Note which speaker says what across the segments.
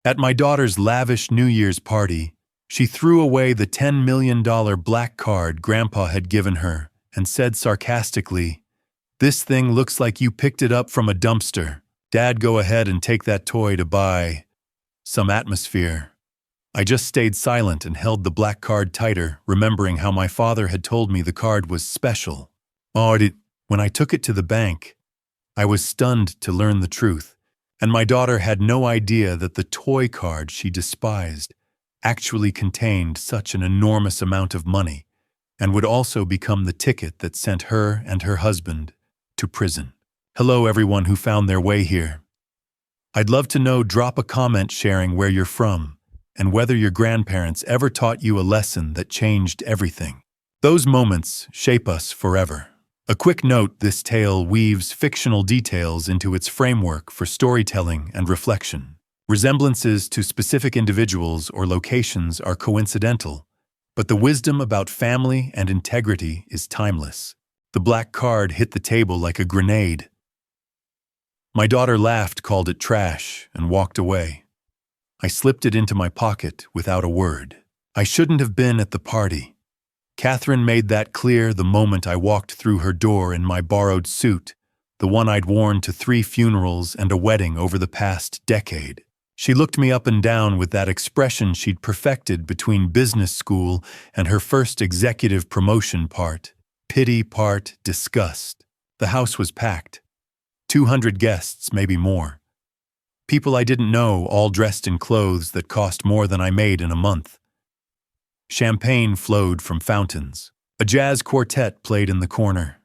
Speaker 1: At my daughter's lavish New Year's party, she threw away the $10 million black card Grandpa had given her and said sarcastically, "This thing looks like you picked it up from a dumpster. Dad, go ahead and take that toy to buy some atmosphere." I just stayed silent and held the black card tighter, remembering how my father had told me the card was special. When I took it to the bank, I was stunned to learn the truth, and my daughter had no idea that the toy card she despised actually contained such an enormous amount of money and would also become the ticket that sent her and her husband to prison. Hello everyone who found their way here. I'd love to know, drop a comment sharing where you're from and whether your grandparents ever taught you a lesson that changed everything. Those moments shape us forever. A quick note: this tale weaves fictional details into its framework for storytelling and reflection. Resemblances to specific individuals or locations are coincidental, but the wisdom about family and integrity is timeless. The black card hit the table like a grenade. My daughter laughed, called it trash, and walked away. I slipped it into my pocket without a word. I shouldn't have been at the party. Catherine made that clear the moment I walked through her door in my borrowed suit, the one I'd worn to 3 funerals and a wedding over the past decade. She looked me up and down with that expression she'd perfected between business school and her first executive promotion part. Pity part disgust. The house was packed. 200 guests, maybe more. People I didn't know, all dressed in clothes that cost more than I made in a month. Champagne flowed from fountains. A jazz quartet played in the corner.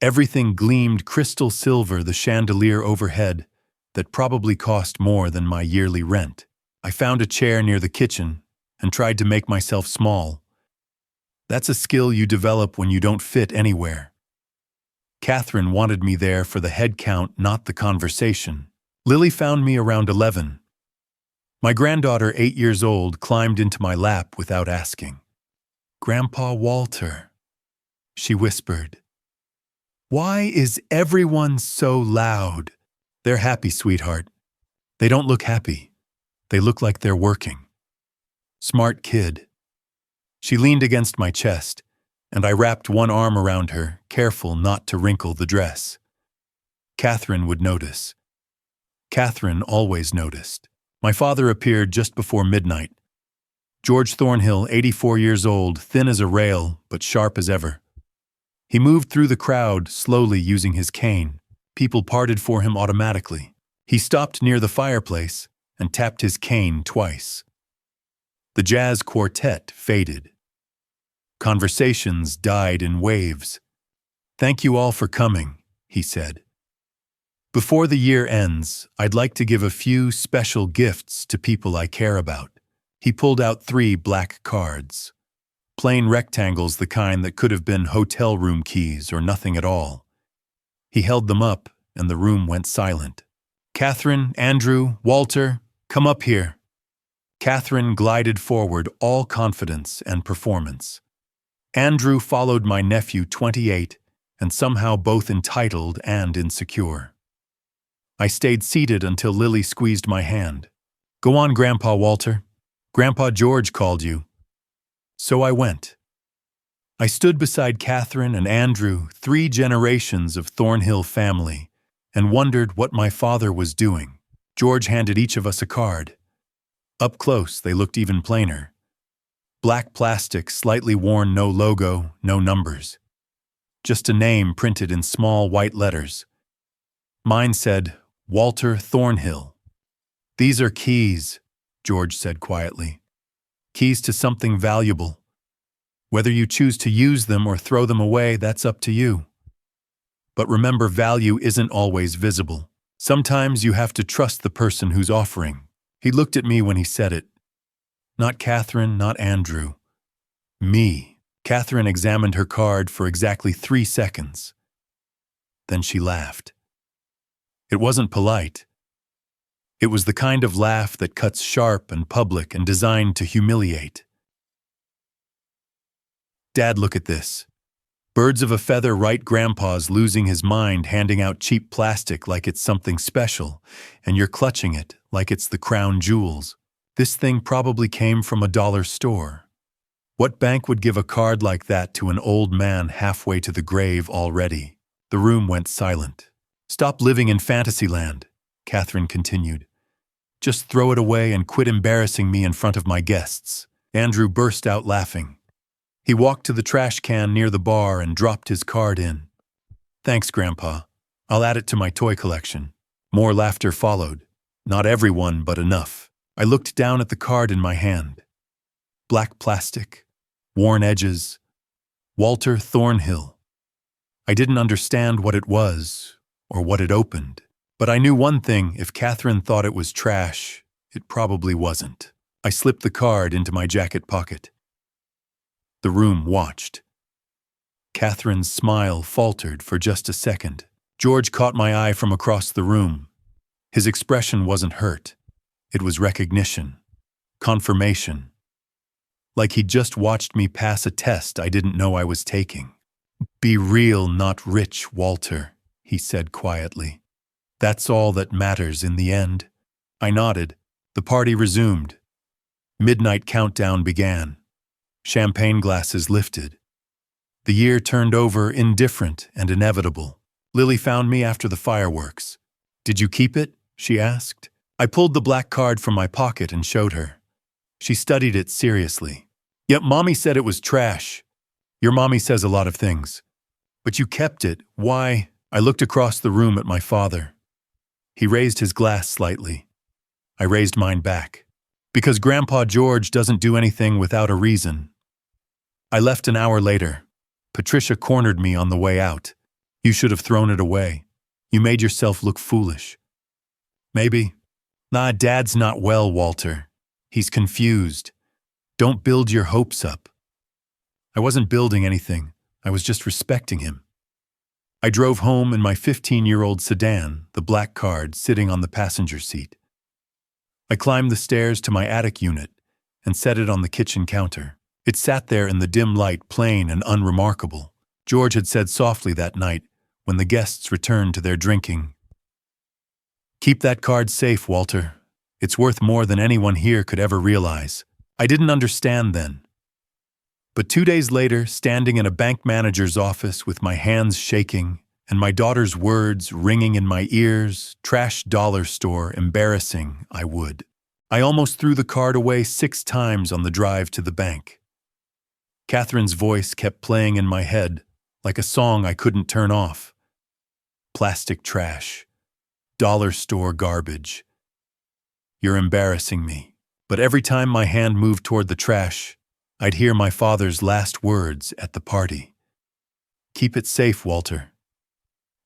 Speaker 1: Everything gleamed crystal silver, the chandelier overhead that probably cost more than my yearly rent. I found a chair near the kitchen and tried to make myself small. That's a skill you develop when you don't fit anywhere. Catherine wanted me there for the head count, not the conversation. Lily found me around 11. My granddaughter, 8 years old, climbed into my lap without asking. "Grandpa Walter," she whispered. "Why is everyone so loud?" "They're happy, sweetheart." "They don't look happy. They look like they're working." "Smart kid." She leaned against my chest, and I wrapped one arm around her, careful not to wrinkle the dress. Catherine would notice. Catherine always noticed. My father appeared just before midnight. George Thornhill, 84 years old, thin as a rail, but sharp as ever. He moved through the crowd, slowly using his cane. People parted for him automatically. He stopped near the fireplace and tapped his cane twice. The jazz quartet faded. Conversations died in waves. "Thank you all for coming," he said. "Before the year ends, I'd like to give a few special gifts to people I care about." He pulled out 3 black cards. Plain rectangles, the kind that could have been hotel room keys or nothing at all. He held them up, and the room went silent. "Catherine, Andrew, Walter, come up here." Catherine glided forward, all confidence and performance. Andrew followed my nephew, 28, and somehow both entitled and insecure. I stayed seated until Lily squeezed my hand. "Go on, Grandpa Walter. Grandpa George called you." So I went. I stood beside Catherine and Andrew, 3 generations of Thornhill family, and wondered what my father was doing. George handed each of us a card. Up close, they looked even plainer. Black plastic, slightly worn, no logo, no numbers. Just a name printed in small white letters. Mine said, Walter Thornhill. "These are keys," George said quietly. "Keys to something valuable. Whether you choose to use them or throw them away, that's up to you. But remember, value isn't always visible. Sometimes you have to trust the person who's offering." He looked at me when he said it. Not Catherine, not Andrew. Me. Catherine examined her card for exactly 3 seconds. Then she laughed. It wasn't polite. It was the kind of laugh that cuts sharp and public and designed to humiliate. "Dad, look at this." Birds of a feather, right? Grandpa's losing his mind handing out cheap plastic like it's something special, and you're clutching it like it's the crown jewels. This thing probably came from a dollar store. What bank would give a card like that to an old man halfway to the grave already? The room went silent. Stop living in Fantasyland, Catherine continued. Just throw it away and quit embarrassing me in front of my guests. Andrew burst out laughing. He walked to the trash can near the bar and dropped his card in. Thanks, Grandpa. I'll add it to my toy collection. More laughter followed. Not everyone, but enough. I looked down at the card in my hand. Black plastic, worn edges, Walter Thornhill. I didn't understand what it was or what it opened, but I knew one thing: if Catherine thought it was trash, it probably wasn't. I slipped the card into my jacket pocket. The room watched. Catherine's smile faltered for just a second. George caught my eye from across the room. His expression wasn't hurt. It was recognition, confirmation. Like he'd just watched me pass a test I didn't know I was taking. Be real, not rich, Walter, he said quietly. That's all that matters in the end. I nodded. The party resumed. Midnight countdown began. Champagne glasses lifted. The year turned over, indifferent and inevitable. Lily found me after the fireworks. Did you keep it? She asked. I pulled the black card from my pocket and showed her. She studied it seriously. Yep, Mommy said it was trash. Your mommy says a lot of things. But you kept it. Why? I looked across the room at my father. He raised his glass slightly. I raised mine back. Because Grandpa George doesn't do anything without a reason. I left an hour later. Patricia cornered me on the way out. You should have thrown it away. You made yourself look foolish. Maybe. Nah, Dad's not well, Walter. He's confused. Don't build your hopes up. I wasn't building anything. I was just respecting him. I drove home in my 15-year-old sedan, the black card sitting on the passenger seat. I climbed the stairs to my attic unit and set it on the kitchen counter. It sat there in the dim light, plain and unremarkable. George had said softly that night, when the guests returned to their drinking, "Keep that card safe, Walter. It's worth more than anyone here could ever realize." I didn't understand then. But 2 days later, standing in a bank manager's office with my hands shaking and my daughter's words ringing in my ears, "Trash dollar store, embarrassing," I would. I almost threw the card away 6 times on the drive to the bank. Catherine's voice kept playing in my head, like a song I couldn't turn off. Plastic trash. Dollar store garbage. You're embarrassing me. But every time my hand moved toward the trash, I'd hear my father's last words at the party. Keep it safe, Walter.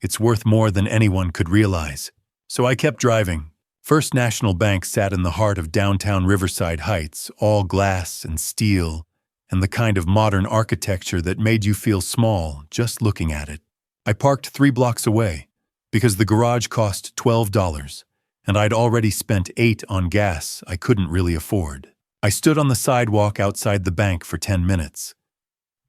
Speaker 1: It's worth more than anyone could realize. So I kept driving. First National Bank sat in the heart of downtown Riverside Heights, all glass and steel, and the kind of modern architecture that made you feel small just looking at it. I parked 3 blocks away, because the garage cost $12, and I'd already spent $8 on gas I couldn't really afford. I stood on the sidewalk outside the bank for 10 minutes.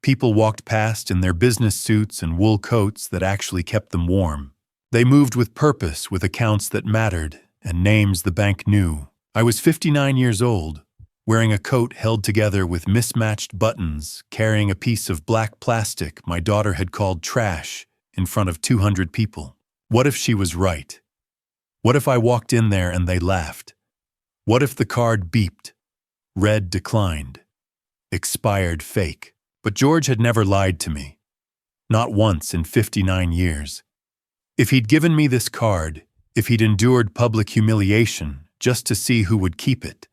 Speaker 1: People walked past in their business suits and wool coats that actually kept them warm. They moved with purpose, with accounts that mattered, and names the bank knew. I was 59 years old, wearing a coat held together with mismatched buttons, carrying a piece of black plastic my daughter had called trash in front of 200 people. What if she was right? What if I walked in there and they laughed? What if the card beeped? Red declined. Expired fake. But George had never lied to me. Not once in 59 years. If he'd given me this card, if he'd endured public humiliation just to see who would keep it,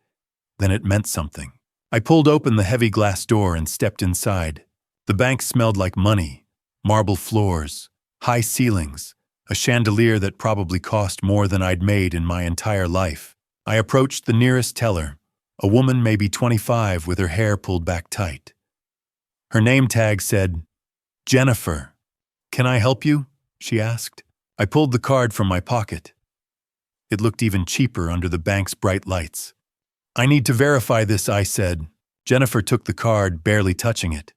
Speaker 1: then it meant something. I pulled open the heavy glass door and stepped inside. The bank smelled like money, marble floors, high ceilings, a chandelier that probably cost more than I'd made in my entire life. I approached the nearest teller, a woman maybe 25 with her hair pulled back tight. Her name tag said, "Jennifer. Can I help you?" she asked. I pulled the card from my pocket. It looked even cheaper under the bank's bright lights. "I need to verify this," I said. Jennifer took the card, barely touching it.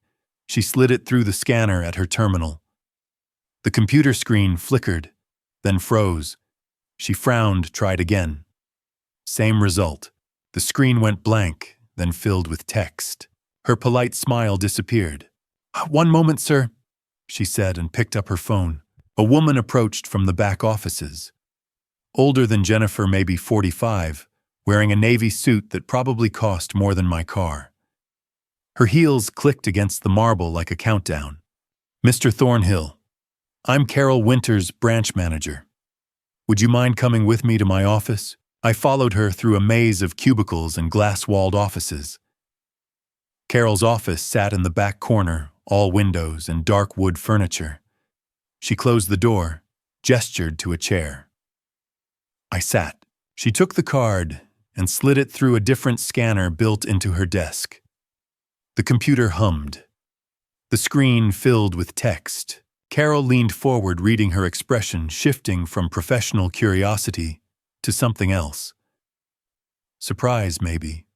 Speaker 1: She slid it through the scanner at her terminal. The computer screen flickered, then froze. She frowned, tried again. Same result. The screen went blank, then filled with text. Her polite smile disappeared. "One moment, sir," she said and picked up her phone. A woman approached from the back offices. Older than Jennifer, maybe 45, wearing a navy suit that probably cost more than my car. Her heels clicked against the marble like a countdown. "Mr. Thornhill, I'm Carol Winters, branch manager. Would you mind coming with me to my office?" I followed her through a maze of cubicles and glass-walled offices. Carol's office sat in the back corner, all windows and dark wood furniture. She closed the door, gestured to a chair. I sat. She took the card and slid it through a different scanner built into her desk. The computer hummed. The screen filled with text. Carol leaned forward, reading, her expression shifting from professional curiosity to something else. Surprise, maybe.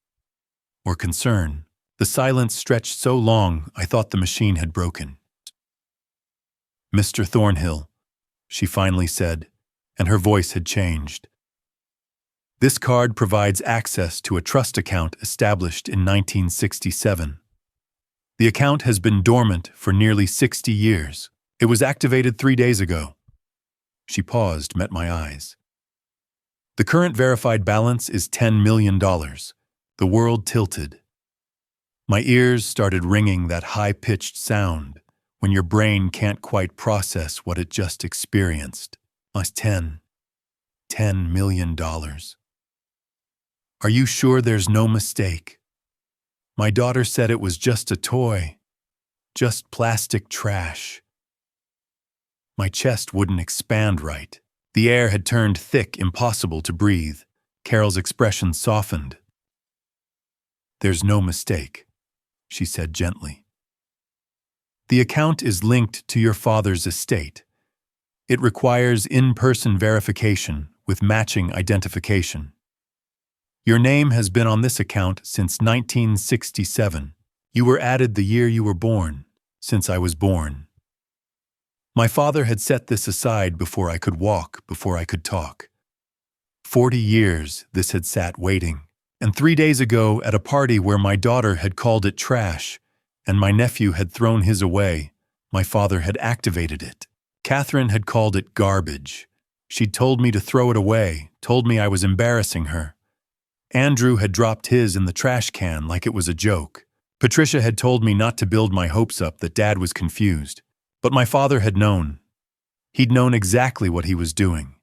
Speaker 1: Or concern. The silence stretched so long, I thought the machine had broken. "Mr. Thornhill," she finally said, and her voice had changed. "This card provides access to a trust account established in 1967. The account has been dormant for nearly 60 years. It was activated 3 days ago." She paused, met my eyes. "The current verified balance is $10 million. The world tilted. My ears started ringing, that high-pitched sound when your brain can't quite process what it just experienced. $10 million. Are you sure there's no mistake? My daughter said it was just a toy, just plastic trash." My chest wouldn't expand right. The air had turned thick, impossible to breathe. Carol's expression softened. "There's no mistake," she said gently. "The account is linked to your father's estate. It requires in-person verification with matching identification. Your name has been on this account since 1967. You were added the year you were born, since I was born. My father had set this aside before I could walk, before I could talk. 40 years this had sat waiting. And 3 days ago, at a party where my daughter had called it trash, and my nephew had thrown his away, my father had activated it. Catherine had called it garbage. She'd told me to throw it away, told me I was embarrassing her. Andrew had dropped his in the trash can like it was a joke. Patricia had told me not to build my hopes up, that Dad was confused. But my father had known. He'd known exactly what he was doing.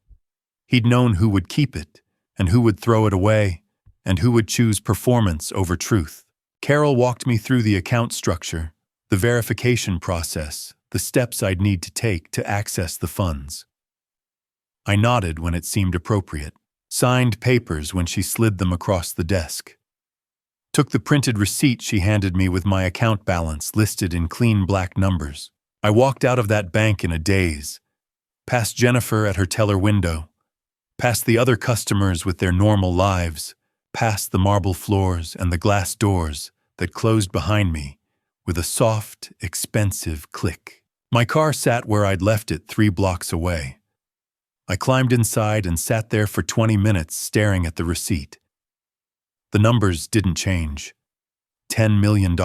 Speaker 1: He'd known who would keep it, and who would throw it away, and who would choose performance over truth. Carol walked me through the account structure, the verification process, the steps I'd need to take to access the funds. I nodded when it seemed appropriate, signed papers when she slid them across the desk. Took the printed receipt she handed me with my account balance listed in clean black numbers. I walked out of that bank in a daze, past Jennifer at her teller window, past the other customers with their normal lives, past the marble floors and the glass doors that closed behind me with a soft, expensive click. My car sat where I'd left it 3 blocks away. I climbed inside and sat there for 20 minutes staring at the receipt. The numbers didn't change. $10 million.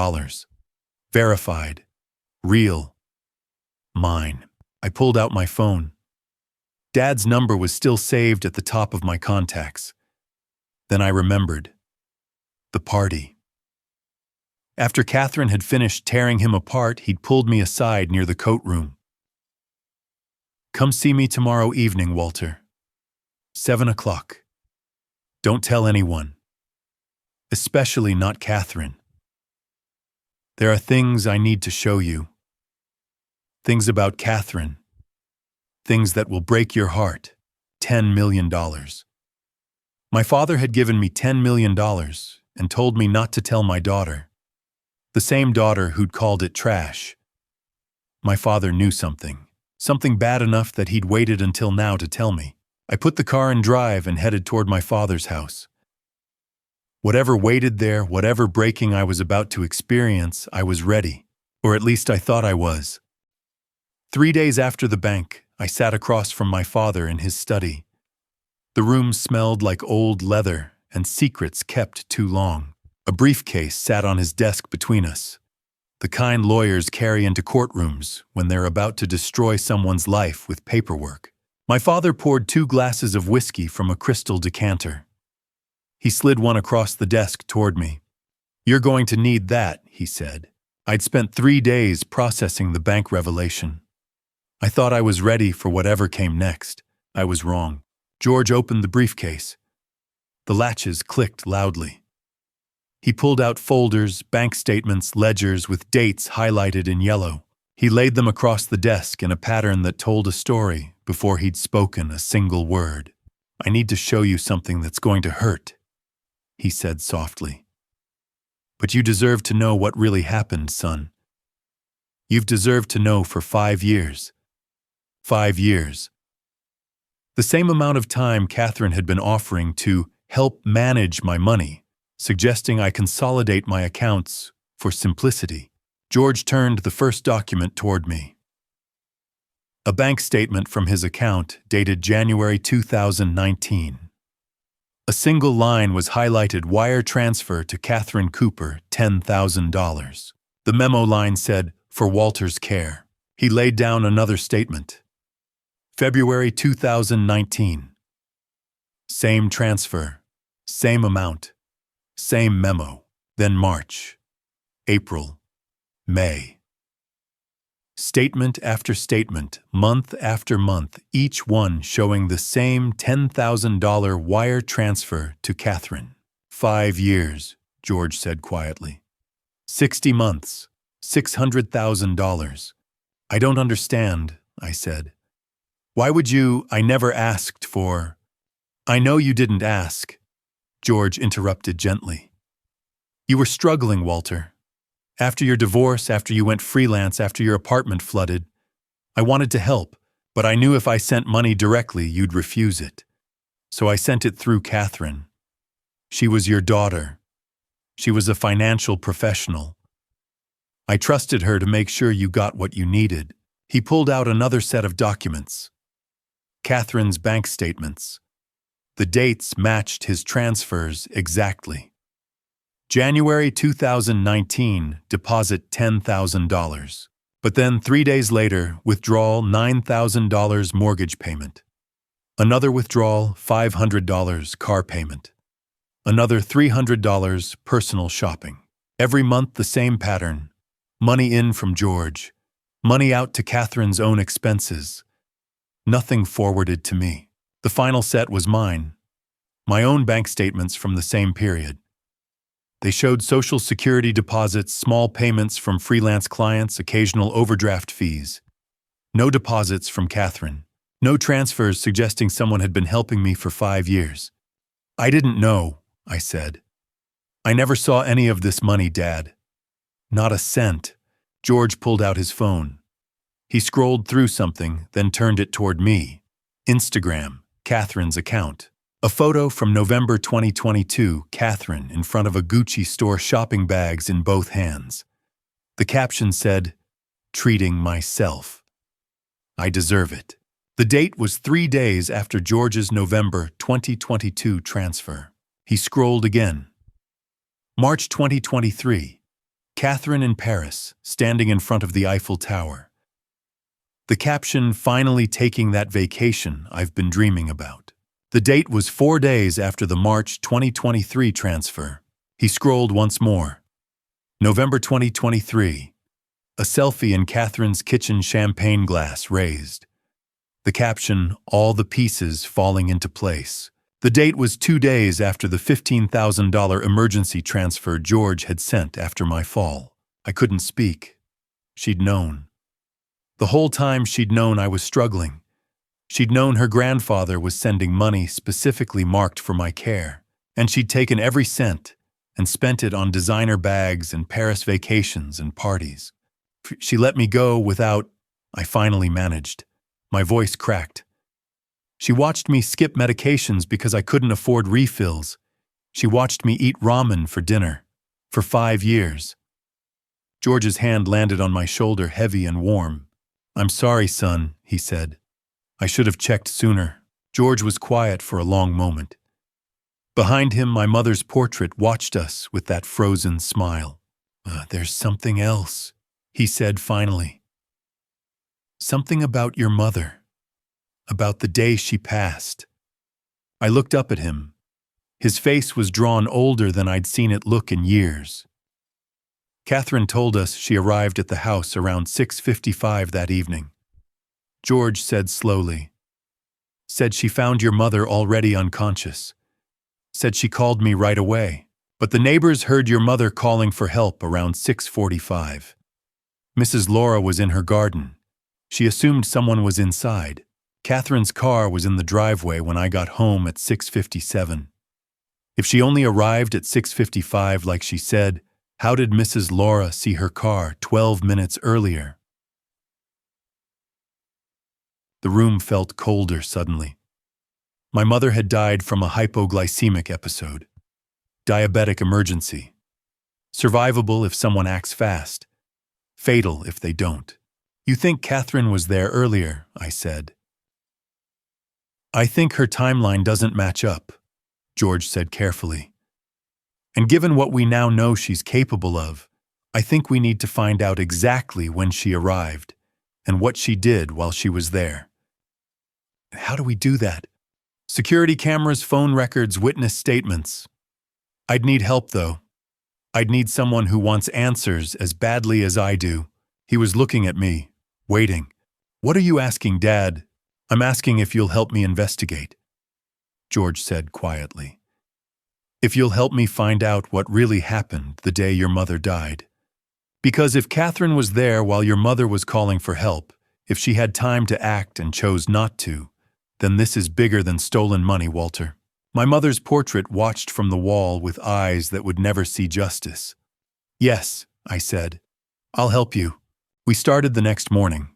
Speaker 1: Verified. Real. Mine. I pulled out my phone. Dad's number was still saved at the top of my contacts. Then I remembered. The party. After Catherine had finished tearing him apart, he'd pulled me aside near the coat room. "Come see me tomorrow evening, Walter. 7 o'clock. Don't tell anyone. Especially not Catherine. There are things I need to show you. Things about Catherine. Things that will break your heart. $10 million. My father had given me $10 million and told me not to tell my daughter. The same daughter who'd called it trash. My father knew something. Something bad enough that he'd waited until now to tell me. I put the car in drive and headed toward my father's house. Whatever waited there, whatever breaking I was about to experience, I was ready. Or at least I thought I was. 3 days after the bank, I sat across from my father in his study. The room smelled like old leather and secrets kept too long. A briefcase sat on his desk between us, the kind lawyers carry into courtrooms when they're about to destroy someone's life with paperwork. My father poured 2 glasses of whiskey from a crystal decanter. He slid one across the desk toward me. "You're going to need that," he said. I'd spent 3 days processing the bank revelation. I thought I was ready for whatever came next. I was wrong. George opened the briefcase. The latches clicked loudly. He pulled out folders, bank statements, ledgers with dates highlighted in yellow. He laid them across the desk in a pattern that told a story before he'd spoken a single word. "I need to show you something that's going to hurt," he said softly. "But you deserve to know what really happened, son. You've deserved to know for 5 years. 5 years." The same amount of time Catherine had been offering to help manage my money, suggesting I consolidate my accounts for simplicity. George turned the first document toward me. A bank statement from his account dated January 2019. A single line was highlighted: wire transfer to Catherine Cooper, $10,000. The memo line said, "For Walter's care." He laid down another statement. February 2019. Same transfer, same amount, same memo. Then March, April, May. Statement after statement, month after month, each one showing the same $10,000 wire transfer to Catherine. 5 years, George said quietly. 60 months, $600,000. "I don't understand," I said. "Why would you? I never asked for—" "I know you didn't ask," George interrupted gently. "You were struggling, Walter. After your divorce, after you went freelance, after your apartment flooded. I wanted to help, but I knew if I sent money directly, you'd refuse it. So I sent it through Catherine. She was your daughter. She was a financial professional. I trusted her to make sure you got what you needed." He pulled out another set of documents. Catherine's bank statements. The dates matched his transfers exactly. January 2019, deposit $10,000. But then 3 days later, withdrawal $9,000 mortgage payment. Another withdrawal $500 car payment. Another $300 personal shopping. Every month the same pattern. Money in from George. Money out to Catherine's own expenses. Nothing forwarded to me. The final set was mine. My own bank statements from the same period. They showed Social Security deposits, small payments from freelance clients, occasional overdraft fees. No deposits from Catherine. No transfers suggesting someone had been helping me for 5 years. "I didn't know," I said. "I never saw any of this money, Dad." "Not a cent." George pulled out his phone. He scrolled through something, then turned it toward me. Instagram, Catherine's account. A photo from November 2022, Catherine in front of a Gucci store, shopping bags in both hands. The caption said, "Treating myself. I deserve it." The date was 3 days after George's November 2022 transfer. He scrolled again. March 2023, Catherine in Paris, standing in front of the Eiffel Tower. The caption, "Finally taking that vacation I've been dreaming about." The date was 4 days after the March 2023 transfer. He scrolled once more. November 2023. A selfie in Catherine's kitchen, champagne glass raised. The caption, "All the pieces falling into place." The date was 2 days after the $15,000 emergency transfer George had sent after my fall. I couldn't speak. She'd known. The whole time she'd known I was struggling. She'd known her grandfather was sending money specifically marked for my care, and she'd taken every cent and spent it on designer bags and Paris vacations and parties. She let me go without— I finally managed. My voice cracked. She watched me skip medications because I couldn't afford refills. She watched me eat ramen for dinner. For 5 years. George's hand landed on my shoulder, heavy and warm. "I'm sorry, son," he said. "I should have checked sooner." George was quiet for a long moment. Behind him, my mother's portrait watched us with that frozen smile. "There's something else," he said finally. "Something about your mother. About the day she passed." I looked up at him. His face was drawn older than I'd seen it look in years. "Catherine told us she arrived at the house around 6:55 that evening," George said slowly. "Said she found your mother already unconscious. Said she called me right away. But the neighbors heard your mother calling for help around 6:45. Mrs. Laura was in her garden. She assumed someone was inside. Catherine's car was in the driveway when I got home at 6:57. If she only arrived at 6:55 like she said, how did Mrs. Laura see her car 12 minutes earlier?" The room felt colder suddenly. My mother had died from a hypoglycemic episode. Diabetic emergency. Survivable if someone acts fast. Fatal if they don't. "You think Catherine was there earlier," I said. "I think her timeline doesn't match up," George said carefully. "And given what we now know she's capable of, I think we need to find out exactly when she arrived and what she did while she was there." "How do we do that?" "Security cameras, phone records, witness statements. I'd need help, though. I'd need someone who wants answers as badly as I do." He was looking at me, waiting. "What are you asking, Dad?" "I'm asking if you'll help me investigate," George said quietly. "If you'll help me find out what really happened the day your mother died. Because if Catherine was there while your mother was calling for help, if she had time to act and chose not to, then this is bigger than stolen money, Walter." My mother's portrait watched from the wall with eyes that would never see justice. "Yes," I said. "I'll help you." We started the next morning.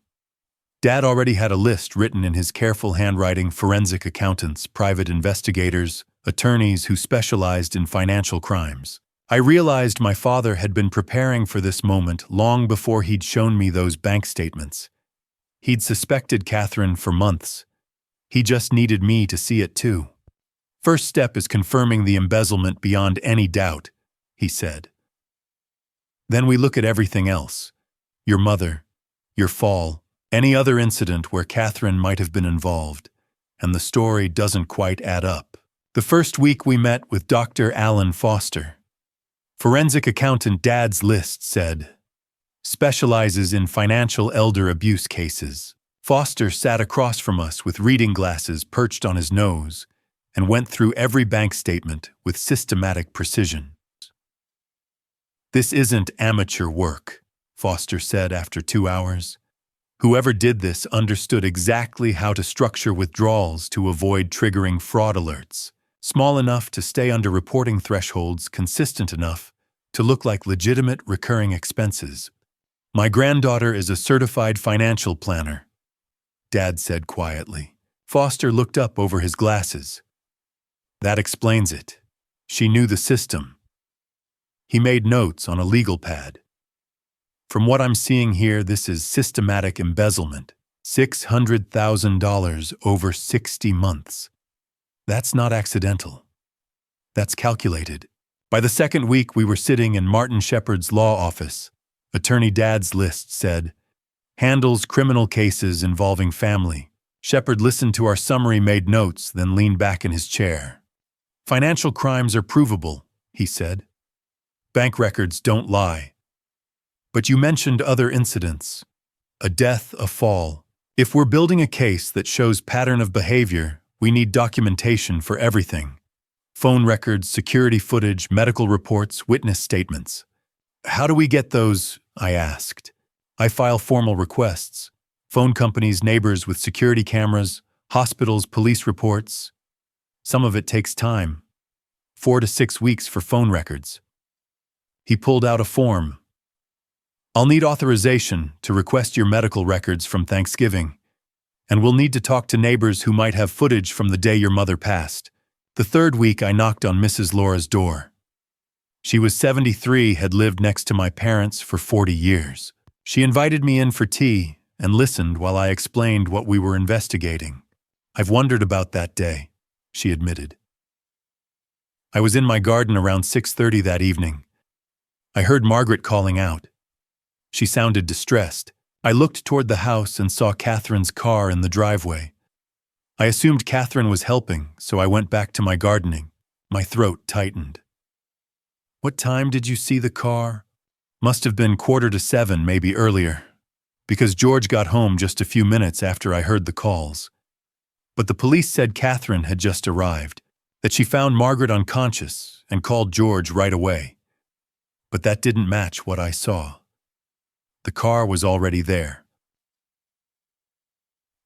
Speaker 1: Dad already had a list written in his careful handwriting: forensic accountants, private investigators, attorneys who specialized in financial crimes. I realized my father had been preparing for this moment long before he'd shown me those bank statements. He'd suspected Catherine for months. He just needed me to see it too. "First step is confirming the embezzlement beyond any doubt," he said. "Then we look at everything else. Your mother, your fall, any other incident where Catherine might have been involved, and the story doesn't quite add up." The first week we met with Dr. Alan Foster. Forensic accountant. Dad's list said, "Specializes in financial elder abuse cases." Foster sat across from us with reading glasses perched on his nose and went through every bank statement with systematic precision. "This isn't amateur work," Foster said after 2 hours. "Whoever did this understood exactly how to structure withdrawals to avoid triggering fraud alerts, small enough to stay under reporting thresholds, consistent enough to look like legitimate recurring expenses. My granddaughter is a certified financial planner," Dad said quietly. Foster looked up over his glasses. "That explains it. She knew the system." He made notes on a legal pad. "From what I'm seeing here, this is systematic embezzlement. $600,000 over 60 months. That's not accidental. That's calculated." By the second week, we were sitting in Martin Shepard's law office. Attorney Dad's list said, "Handles criminal cases involving family." Shepard listened to our summary, made notes, then leaned back in his chair. "Financial crimes are provable," he said. "Bank records don't lie. But you mentioned other incidents. A death, a fall. If we're building a case that shows pattern of behavior, we need documentation for everything. Phone records, security footage, medical reports, witness statements." "How do we get those?" I asked. "I file formal requests. Phone companies, neighbors with security cameras, hospitals, police reports. Some of it takes time. 4 to 6 weeks for phone records." He pulled out a form. "I'll need authorization to request your medical records from Thanksgiving, and we'll need to talk to neighbors who might have footage from the day your mother passed." The third week, I knocked on Mrs. Laura's door. She was 73, had lived next to my parents for 40 years. She invited me in for tea and listened while I explained what we were investigating. I've wondered about that day, she admitted. I was in my garden around 6:30 that evening. I heard Margaret calling out. She sounded distressed. I looked toward the house and saw Catherine's car in the driveway. I assumed Catherine was helping, so I went back to my gardening. My throat tightened. What time did you see the car? Must have been 6:45, maybe earlier, because George got home just a few minutes after I heard the calls. But the police said Catherine had just arrived, that she found Margaret unconscious and called George right away. But that didn't match what I saw. The car was already there.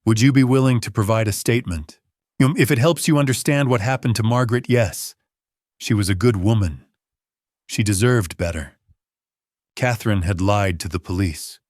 Speaker 1: Would you be willing to provide a statement? If it helps you understand what happened to Margaret, yes. She was a good woman. She deserved better. Catherine had lied to the police,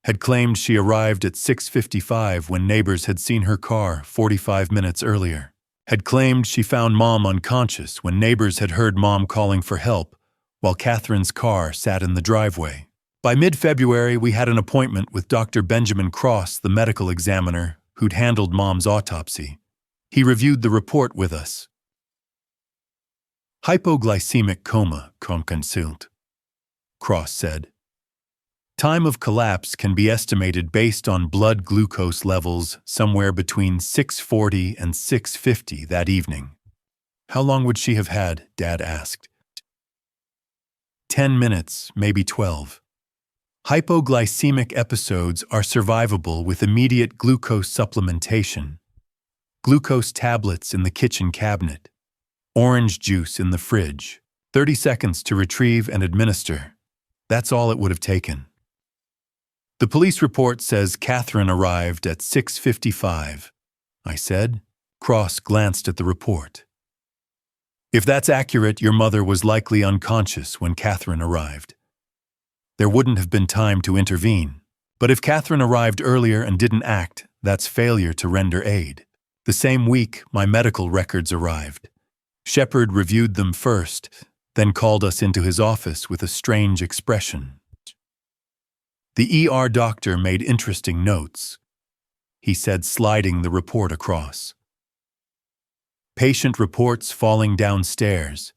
Speaker 1: had claimed she arrived at 6:55 when neighbors had seen her car 45 minutes earlier, had claimed she found Mom unconscious when neighbors had heard Mom calling for help while Catherine's car sat in the driveway. By mid-February, we had an appointment with Dr. Benjamin Cross, the medical examiner who'd handled Mom's autopsy. He reviewed the report with us. Hypoglycemic coma, consult, Cross said. Time of collapse can be estimated based on blood glucose levels somewhere between 640 and 650 that evening. How long would she have had? Dad asked. 10 minutes, maybe 12. Hypoglycemic episodes are survivable with immediate glucose supplementation. Glucose tablets in the kitchen cabinet. Orange juice in the fridge. 30 seconds to retrieve and administer. That's all it would have taken. The police report says Catherine arrived at 6:55, I said. Cross glanced at the report. If that's accurate, your mother was likely unconscious when Catherine arrived. There wouldn't have been time to intervene. But if Catherine arrived earlier and didn't act, that's failure to render aid. The same week, my medical records arrived. Shepard reviewed them first, then called us into his office with a strange expression. The ER doctor made interesting notes, he said, sliding the report across. Patient reports falling downstairs.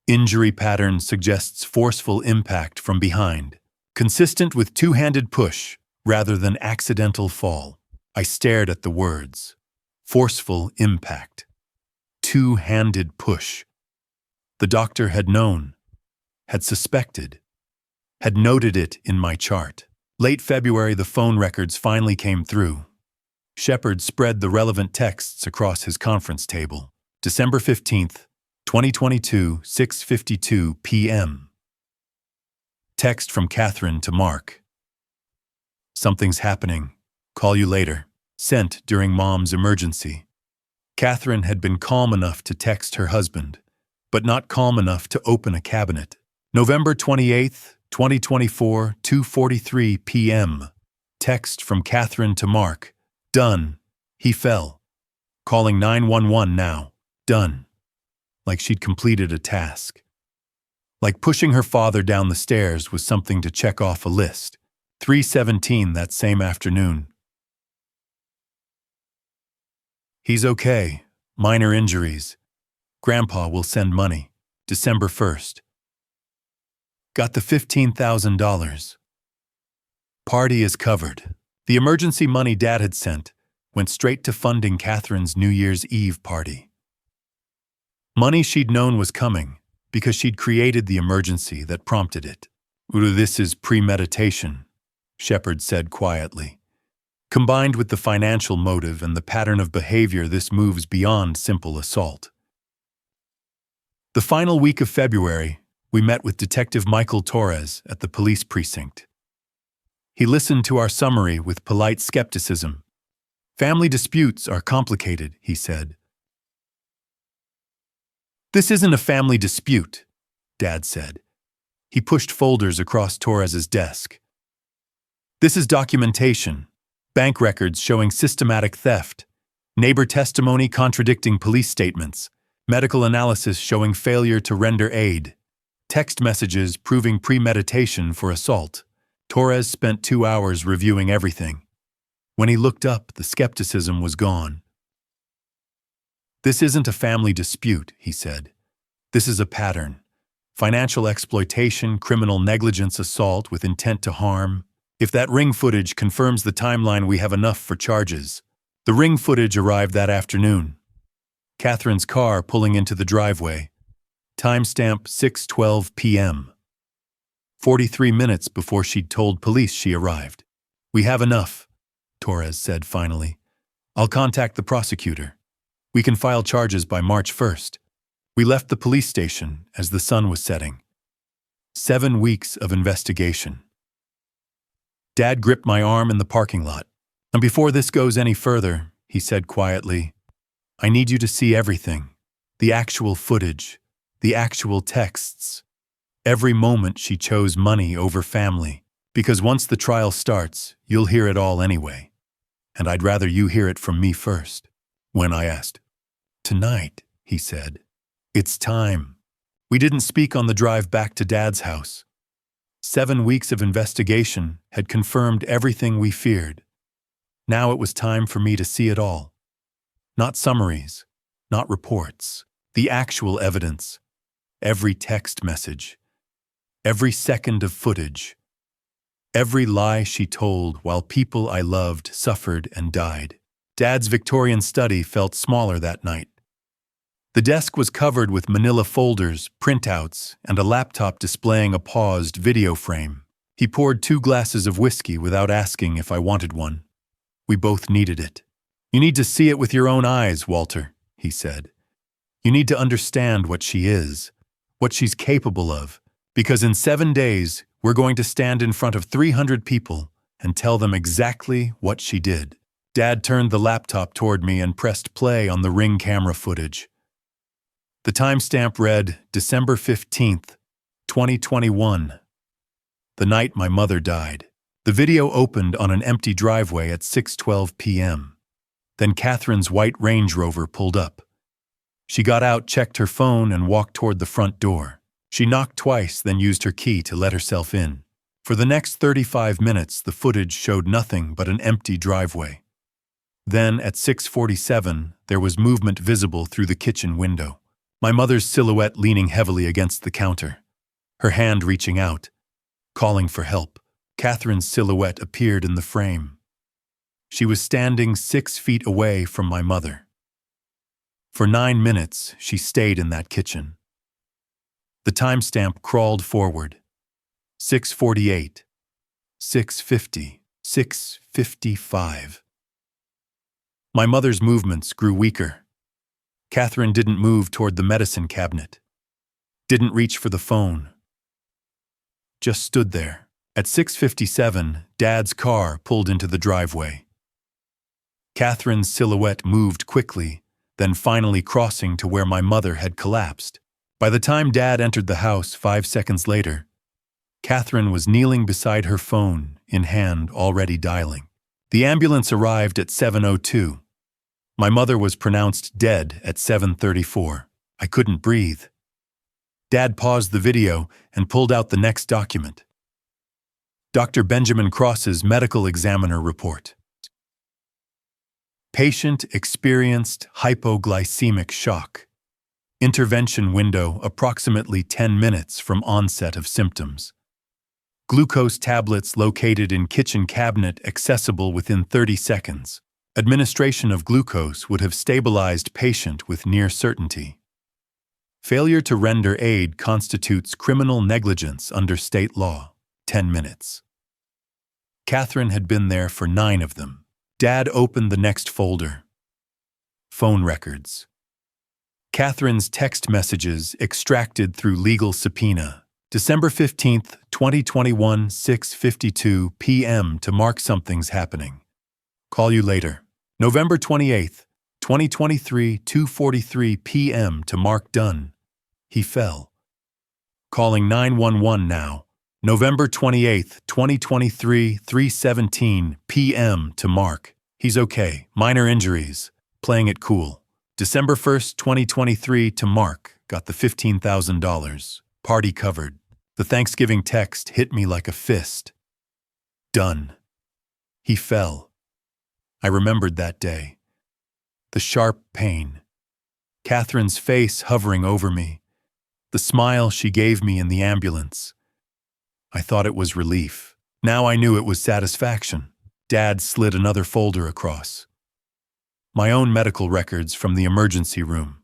Speaker 1: Injury pattern suggests forceful impact from behind, consistent with two-handed push rather than accidental fall. I stared at the words. Forceful impact. Two-handed push. The doctor had known, had suspected, had noted it in my chart. Late February, the phone records finally came through. Shepard spread the relevant texts across his conference table. December 15th, 2022, 6:52 p.m. Text from Catherine to Mark. Something's happening. Call you later. Sent during Mom's emergency. Catherine had been calm enough to text her husband, but not calm enough to open a cabinet. November 28th, 2024, 2:43 p.m. Text from Catherine to Mark. Done. He fell. Calling 911 now. Done. Like she'd completed a task. Like pushing her father down the stairs was something to check off a list. 3:17 that same afternoon. He's okay. Minor injuries. Grandpa will send money. December 1st. Got the $15,000. Party is covered. The emergency money Dad had sent went straight to funding Catherine's New Year's Eve party. Money she'd known was coming because she'd created the emergency that prompted it. This is premeditation, Shepard said quietly. Combined with the financial motive and the pattern of behavior, this moves beyond simple assault. The final week of February, we met with Detective Michael Torres at the police precinct. He listened to our summary with polite skepticism. Family disputes are complicated, he said. This isn't a family dispute, Dad said. He pushed folders across Torres's desk. This is documentation, bank records showing systematic theft, neighbor testimony contradicting police statements, medical analysis showing failure to render aid, Text messages proving premeditation for assault. Torres spent 2 hours reviewing everything. When he looked up, the skepticism was gone. "This isn't a family dispute," he said. "This is a pattern. Financial exploitation, criminal negligence, assault with intent to harm. If that ring footage confirms the timeline, we have enough for charges." The ring footage arrived that afternoon. Catherine's car pulling into the driveway. Timestamp 6:12 p.m. 43 minutes before she'd told police she arrived. "We have enough," Torres said finally. "I'll contact the prosecutor. We can file charges by March 1st. We left the police station as the sun was setting. 7 weeks of investigation. Dad gripped my arm in the parking lot. "And before this goes any further," he said quietly, "I need you to see everything. The actual footage. The actual texts. Every moment she chose money over family. Because once the trial starts, you'll hear it all anyway. And I'd rather you hear it from me first." When I asked, "Tonight," he said, "it's time." We didn't speak on the drive back to Dad's house. 7 weeks of investigation had confirmed everything we feared. Now it was time for me to see it all. Not summaries, not reports. The actual evidence. Every text message. Every second of footage. Every lie she told while people I loved suffered and died. Dad's Victorian study felt smaller that night. The desk was covered with manila folders, printouts, and a laptop displaying a paused video frame. He poured 2 glasses of whiskey without asking if I wanted one. We both needed it. "You need to see it with your own eyes, Walter," he said. "You need to understand what she is, what she's capable of, because in 7 days, we're going to stand in front of 300 people and tell them exactly what she did." Dad turned the laptop toward me and pressed play on the Ring camera footage. The timestamp read December 15th, 2021. The night my mother died. The video opened on an empty driveway at 6:12 p.m. Then Catherine's white Range Rover pulled up. She got out, checked her phone, and walked toward the front door. She knocked twice, then used her key to let herself in. For the next 35 minutes, the footage showed nothing but an empty driveway. Then, at 6:47, there was movement visible through the kitchen window. My mother's silhouette leaning heavily against the counter. Her hand reaching out, calling for help. Catherine's silhouette appeared in the frame. She was standing 6 feet away from my mother. For 9 minutes, she stayed in that kitchen. The timestamp crawled forward. 6:48, 6:50, 6:55. My mother's movements grew weaker. Catherine didn't move toward the medicine cabinet. Didn't reach for the phone. Just stood there. At 6:57, Dad's car pulled into the driveway. Catherine's silhouette moved quickly, then finally crossing to where my mother had collapsed. By the time Dad entered the house 5 seconds later, Catherine was kneeling beside her phone, in hand, already dialing. The ambulance arrived at 7:02. My mother was pronounced dead at 7:34. I couldn't breathe. Dad paused the video and pulled out the next document. Dr. Benjamin Cross's medical examiner report. Patient experienced hypoglycemic shock. Intervention window approximately 10 minutes from onset of symptoms. Glucose tablets located in kitchen cabinet accessible within 30 seconds. Administration of glucose would have stabilized patient with near certainty. Failure to render aid constitutes criminal negligence under state law. 10 minutes. Catherine had been there for 9 of them. Dad opened the next folder. Phone records. Catherine's text messages extracted through legal subpoena. December 15th, 2021, 6:52 p.m. to mark something's happening. Call you later. November 28th, 2023, 2:43 p.m. to mark done. He fell. Calling 911 now. November 28th, 2023, 3:17 p.m. to mark. He's okay. Minor injuries. Playing it cool. December 1st, 2023 to mark. Got the $15,000. Party covered. The Thanksgiving text hit me like a fist. Done. He fell. I remembered that day. The sharp pain. Catherine's face hovering over me. The smile she gave me in the ambulance. I thought it was relief. Now I knew it was satisfaction. Dad slid another folder across. My own medical records from the emergency room.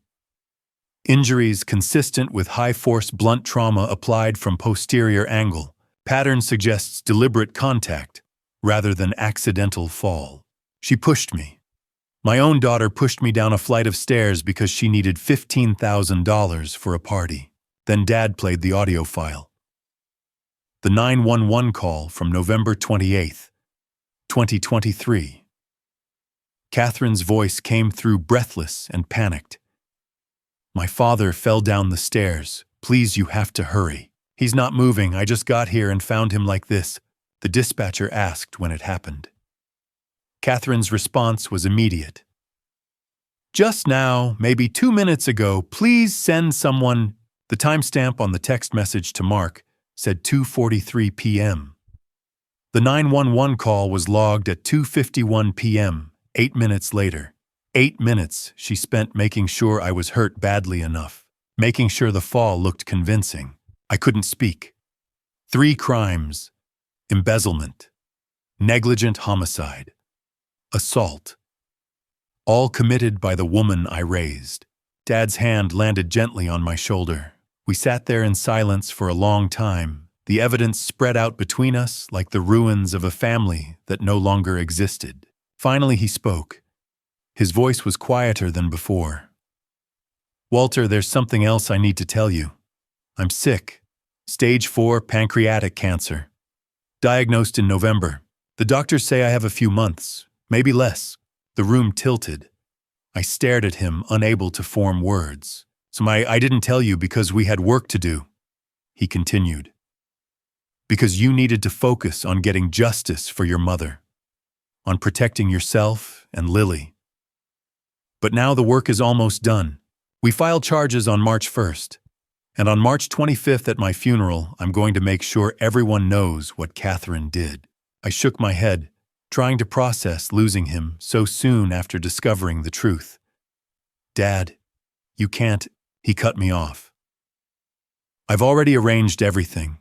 Speaker 1: Injuries consistent with high-force blunt trauma applied from posterior angle. Pattern suggests deliberate contact rather than accidental fall. She pushed me. My own daughter pushed me down a flight of stairs because she needed $15,000 for a party. Then Dad played the audio file. The 911 call from November 28th, 2023. Catherine's voice came through breathless and panicked. My father fell down the stairs. Please, you have to hurry. He's not moving. I just got here and found him like this, the dispatcher asked when it happened. Catherine's response was immediate. Just now, maybe 2 minutes ago, please send someone. The timestamp on the text message to Mark said 2:43 p.m. The 911 call was logged at 2:51 p.m., 8 minutes later. 8 minutes she spent making sure I was hurt badly enough, making sure the fall looked convincing. I couldn't speak. 3 crimes: embezzlement, negligent homicide, assault. All committed by the woman I raised. Dad's hand landed gently on my shoulder. We sat there in silence for a long time, the evidence spread out between us like the ruins of a family that no longer existed. Finally he spoke. His voice was quieter than before. Walter, there's something else I need to tell you. I'm sick. Stage 4 pancreatic cancer. Diagnosed in November. The doctors say I have a few months, maybe less. The room tilted. I stared at him, unable to form words. So I didn't tell you because we had work to do. He continued. Because you needed to focus on getting justice for your mother. On protecting yourself and Lily. But now the work is almost done. We filed charges on March 1st. And on March 25th at my funeral, I'm going to make sure everyone knows what Catherine did. I shook my head, trying to process losing him so soon after discovering the truth. Dad, you can't. He cut me off. I've already arranged everything.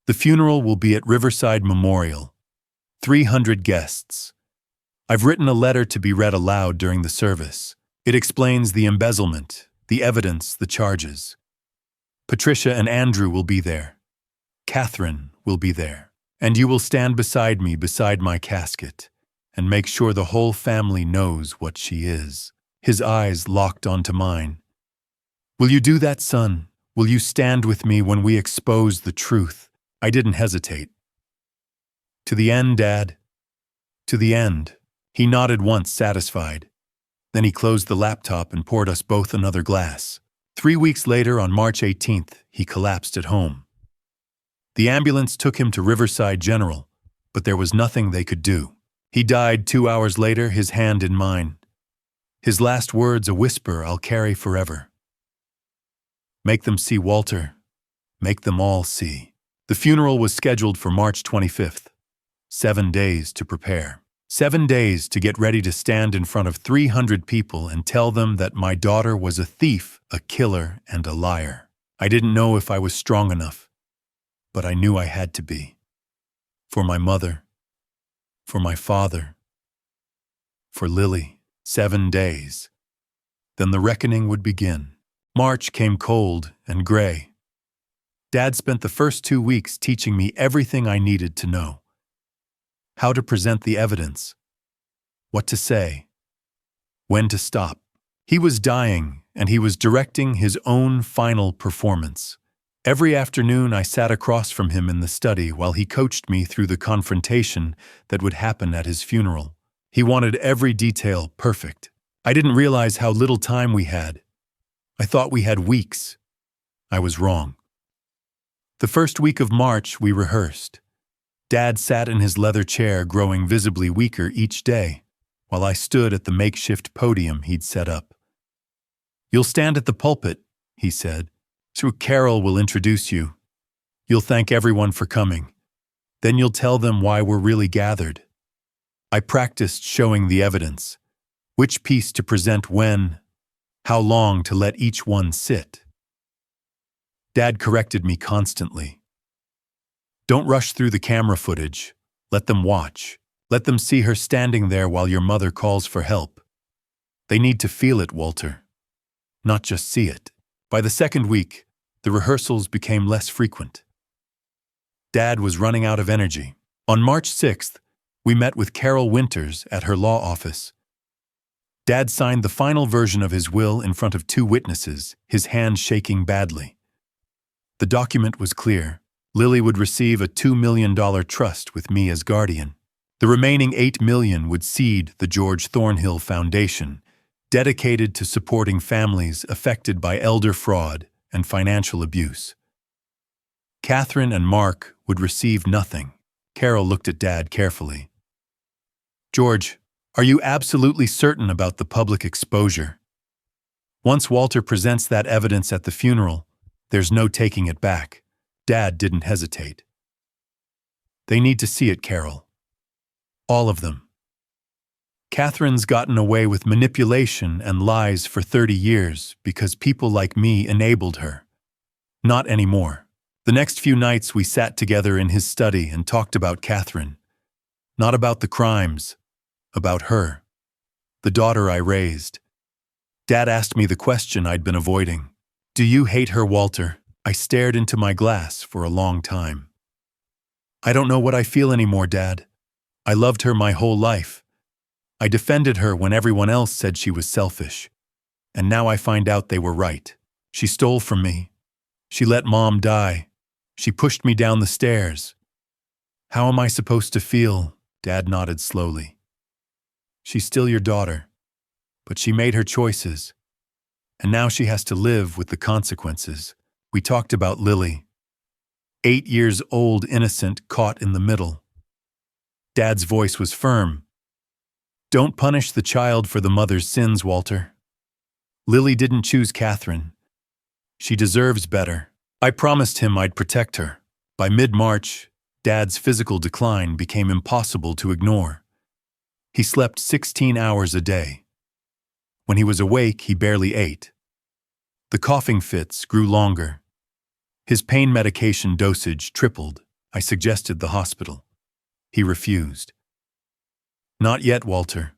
Speaker 1: The funeral will be at Riverside Memorial. 300 guests. I've written a letter to be read aloud during the service. It explains the embezzlement, the evidence, the charges. Patricia and Andrew will be there. Catherine will be there. And you will stand beside me beside my casket and make sure the whole family knows what she is. His eyes locked onto mine. Will you do that, son? Will you stand with me when we expose the truth? I didn't hesitate. To the end, Dad. To the end. He nodded once, satisfied. Then he closed the laptop and poured us both another glass. 3 weeks later, on March 18th, he collapsed at home. The ambulance took him to Riverside General, but there was nothing they could do. He died 2 hours later, his hand in mine. His last words a whisper I'll carry forever. Make them see, Walter. Make them all see. The funeral was scheduled for March 25th. 7 days to prepare. 7 days to get ready to stand in front of 300 people and tell them that my daughter was a thief, a killer, and a liar. I didn't know if I was strong enough, but I knew I had to be. For my mother, for my father, for Lily. 7 days. Then the reckoning would begin. March came cold and gray. Dad spent the first 2 weeks teaching me everything I needed to know. How to present the evidence. What to say. When to stop. He was dying, and he was directing his own final performance. Every afternoon I sat across from him in the study while he coached me through the confrontation that would happen at his funeral. He wanted every detail perfect. I didn't realize how little time we had. I thought we had weeks. I was wrong. The first week of March, we rehearsed. Dad sat in his leather chair, growing visibly weaker each day, while I stood at the makeshift podium he'd set up. You'll stand at the pulpit, he said. So Carol will introduce you. You'll thank everyone for coming. Then you'll tell them why we're really gathered. I practiced showing the evidence, which piece to present when, how long to let each one sit. Dad corrected me constantly. Don't rush through the camera footage. Let them watch. Let them see her standing there while your mother calls for help. They need to feel it, Walter, not just see it. By the second week, the rehearsals became less frequent. Dad was running out of energy. On March 6th, we met with Carol Winters at her law office. Dad signed the final version of his will in front of 2 witnesses, his hand shaking badly. The document was clear. Lily would receive a $2 million trust with me as guardian. The remaining $8 million would seed the George Thornhill Foundation, dedicated to supporting families affected by elder fraud and financial abuse. Catherine and Mark would receive nothing. Carol looked at Dad carefully. George, are you absolutely certain about the public exposure? Once Walter presents that evidence at the funeral, there's no taking it back. Dad didn't hesitate. They need to see it, Carol. All of them. Catherine's gotten away with manipulation and lies for 30 years because people like me enabled her. Not anymore. The next few nights we sat together in his study and talked about Catherine. Not about the crimes, about her, the daughter I raised. Dad asked me the question I'd been avoiding. Do you hate her, Walter? I stared into my glass for a long time. I don't know what I feel anymore, Dad. I loved her my whole life. I defended her when everyone else said she was selfish. And now I find out they were right. She stole from me. She let Mom die. She pushed me down the stairs. How am I supposed to feel? Dad nodded slowly. She's still your daughter, but she made her choices. And now she has to live with the consequences. We talked about Lily. 8 years old, innocent, caught in the middle. Dad's voice was firm. Don't punish the child for the mother's sins, Walter. Lily didn't choose Catherine. She deserves better. I promised him I'd protect her. By mid-March, Dad's physical decline became impossible to ignore. He slept 16 hours a day. When he was awake, he barely ate. The coughing fits grew longer. His pain medication dosage tripled. I suggested the hospital. He refused. Not yet, Walter.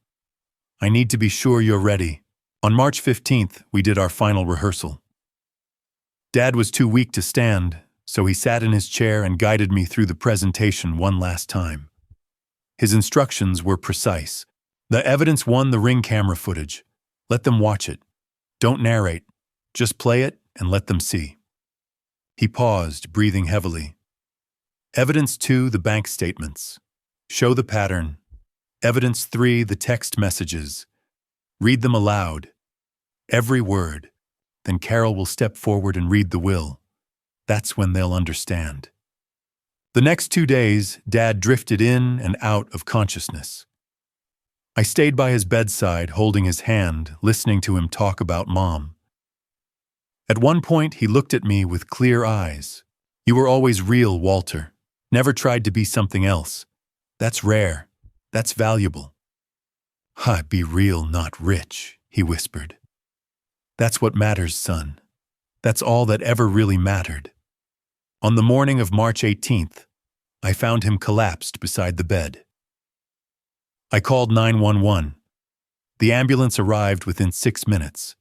Speaker 1: I need to be sure you're ready. On March 15th, we did our final rehearsal. Dad was too weak to stand, so he sat in his chair and guided me through the presentation one last time. His instructions were precise. The evidence won the ring camera footage. Let them watch it. Don't narrate. Just play it and let them see. He paused, breathing heavily. Evidence 2, the bank statements. Show the pattern. Evidence 3, the text messages. Read them aloud. Every word. Then Carol will step forward and read the will. That's when they'll understand. The next 2 days, Dad drifted in and out of consciousness. I stayed by his bedside, holding his hand, listening to him talk about Mom. At one point, he looked at me with clear eyes. You were always real, Walter. Never tried to be something else. That's rare. That's valuable. Be real, not rich, he whispered. That's what matters, son. That's all that ever really mattered. On the morning of March 18th, I found him collapsed beside the bed. I called 911. The ambulance arrived within 6 minutes.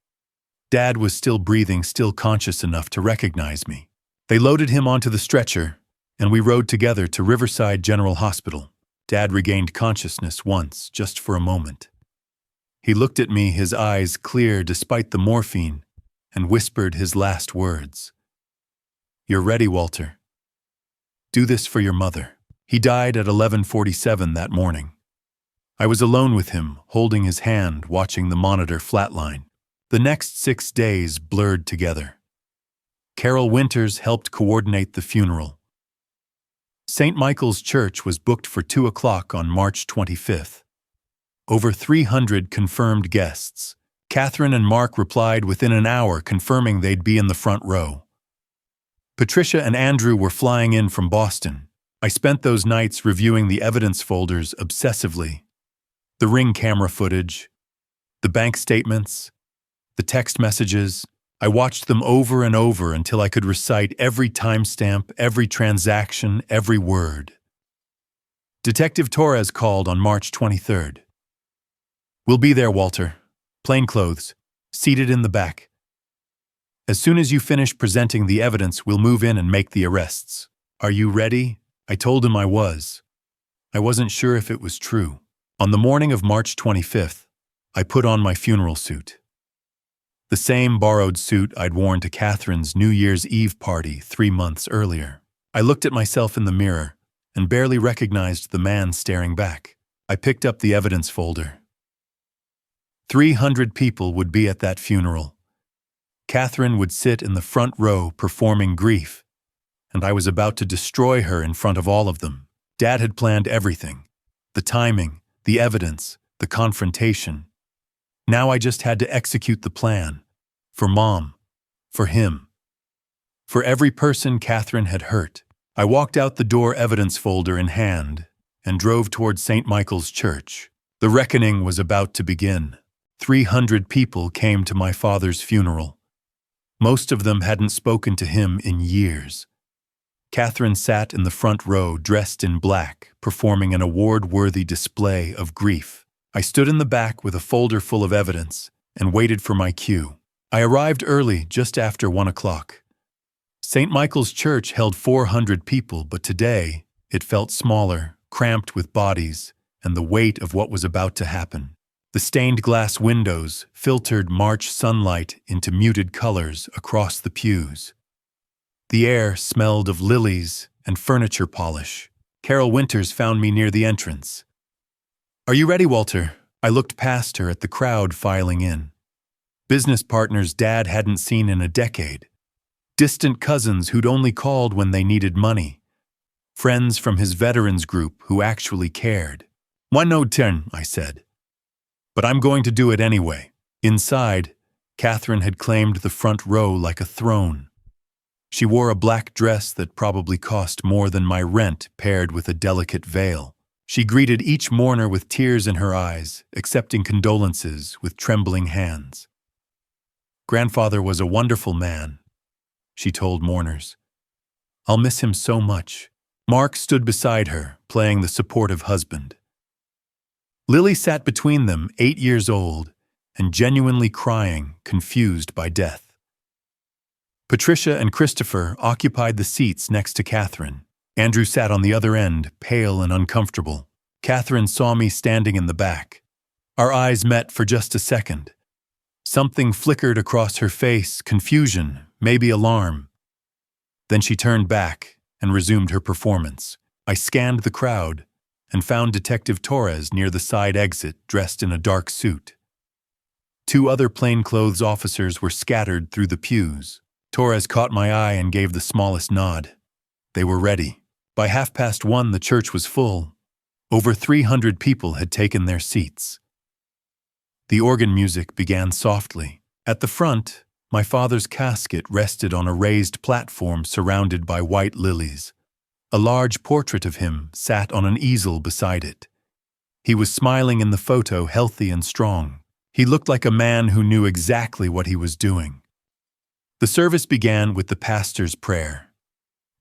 Speaker 1: Dad was still breathing, still conscious enough to recognize me. They loaded him onto the stretcher, and we rode together to Riverside General Hospital. Dad regained consciousness once, just for a moment. He looked at me, his eyes clear despite the morphine, and whispered his last words. You're ready, Walter. Do this for your mother. He died at 11:47 that morning. I was alone with him, holding his hand, watching the monitor flatline. The next 6 days blurred together. Carol Winters helped coordinate the funeral. St. Michael's Church was booked for 2 o'clock on March 25th. Over 300 confirmed guests. Catherine and Mark replied within an hour, confirming they'd be in the front row. Patricia and Andrew were flying in from Boston. I spent those nights reviewing the evidence folders obsessively. The Ring camera footage, the bank statements, the text messages. I watched them over and over until I could recite every timestamp, every transaction, every word. Detective Torres called on March 23rd. "We'll be there, Walter. Plainclothes, seated in the back. As soon as you finish presenting the evidence, we'll move in and make the arrests. Are you ready?" I told him I was. I wasn't sure if it was true. On the morning of March 25th, I put on my funeral suit. The same borrowed suit I'd worn to Catherine's New Year's Eve party 3 months earlier. I looked at myself in the mirror and barely recognized the man staring back. I picked up the evidence folder. 300 people would be at that funeral. Catherine would sit in the front row performing grief, and I was about to destroy her in front of all of them. Dad had planned everything. The timing, the evidence, the confrontation. Now I just had to execute the plan. For Mom. For him. For every person Catherine had hurt. I walked out the door, evidence folder in hand, and drove toward St. Michael's Church. The reckoning was about to begin. 300 people came to my father's funeral. Most of them hadn't spoken to him in years. Catherine sat in the front row, dressed in black, performing an award-worthy display of grief. I stood in the back with a folder full of evidence and waited for my cue. I arrived early, just after 1 o'clock. St. Michael's Church held 400 people, but today it felt smaller, cramped with bodies and the weight of what was about to happen. The stained glass windows filtered March sunlight into muted colors across the pews. The air smelled of lilies and furniture polish. Carol Winters found me near the entrance. "Are you ready, Walter?" I looked past her at the crowd filing in. Business partners Dad hadn't seen in a decade. Distant cousins who'd only called when they needed money. Friends from his veterans group who actually cared. "One no turn," I said. "But I'm going to do it anyway." Inside, Catherine had claimed the front row like a throne. She wore a black dress that probably cost more than my rent, paired with a delicate veil. She greeted each mourner with tears in her eyes, accepting condolences with trembling hands. "Grandfather was a wonderful man," she told mourners. "I'll miss him so much." Mark stood beside her, playing the supportive husband. Lily sat between them, 8 years old, and genuinely crying, confused by death. Patricia and Christopher occupied the seats next to Catherine. Andrew sat on the other end, pale and uncomfortable. Catherine saw me standing in the back. Our eyes met for just a second. Something flickered across her face, confusion, maybe alarm. Then she turned back and resumed her performance. I scanned the crowd and found Detective Torres near the side exit, dressed in a dark suit. 2 other plainclothes officers were scattered through the pews. Torres caught my eye and gave the smallest nod. They were ready. By 1:30, the church was full. Over 300 people had taken their seats. The organ music began softly. At the front, my father's casket rested on a raised platform surrounded by white lilies. A large portrait of him sat on an easel beside it. He was smiling in the photo, healthy and strong. He looked like a man who knew exactly what he was doing. The service began with the pastor's prayer.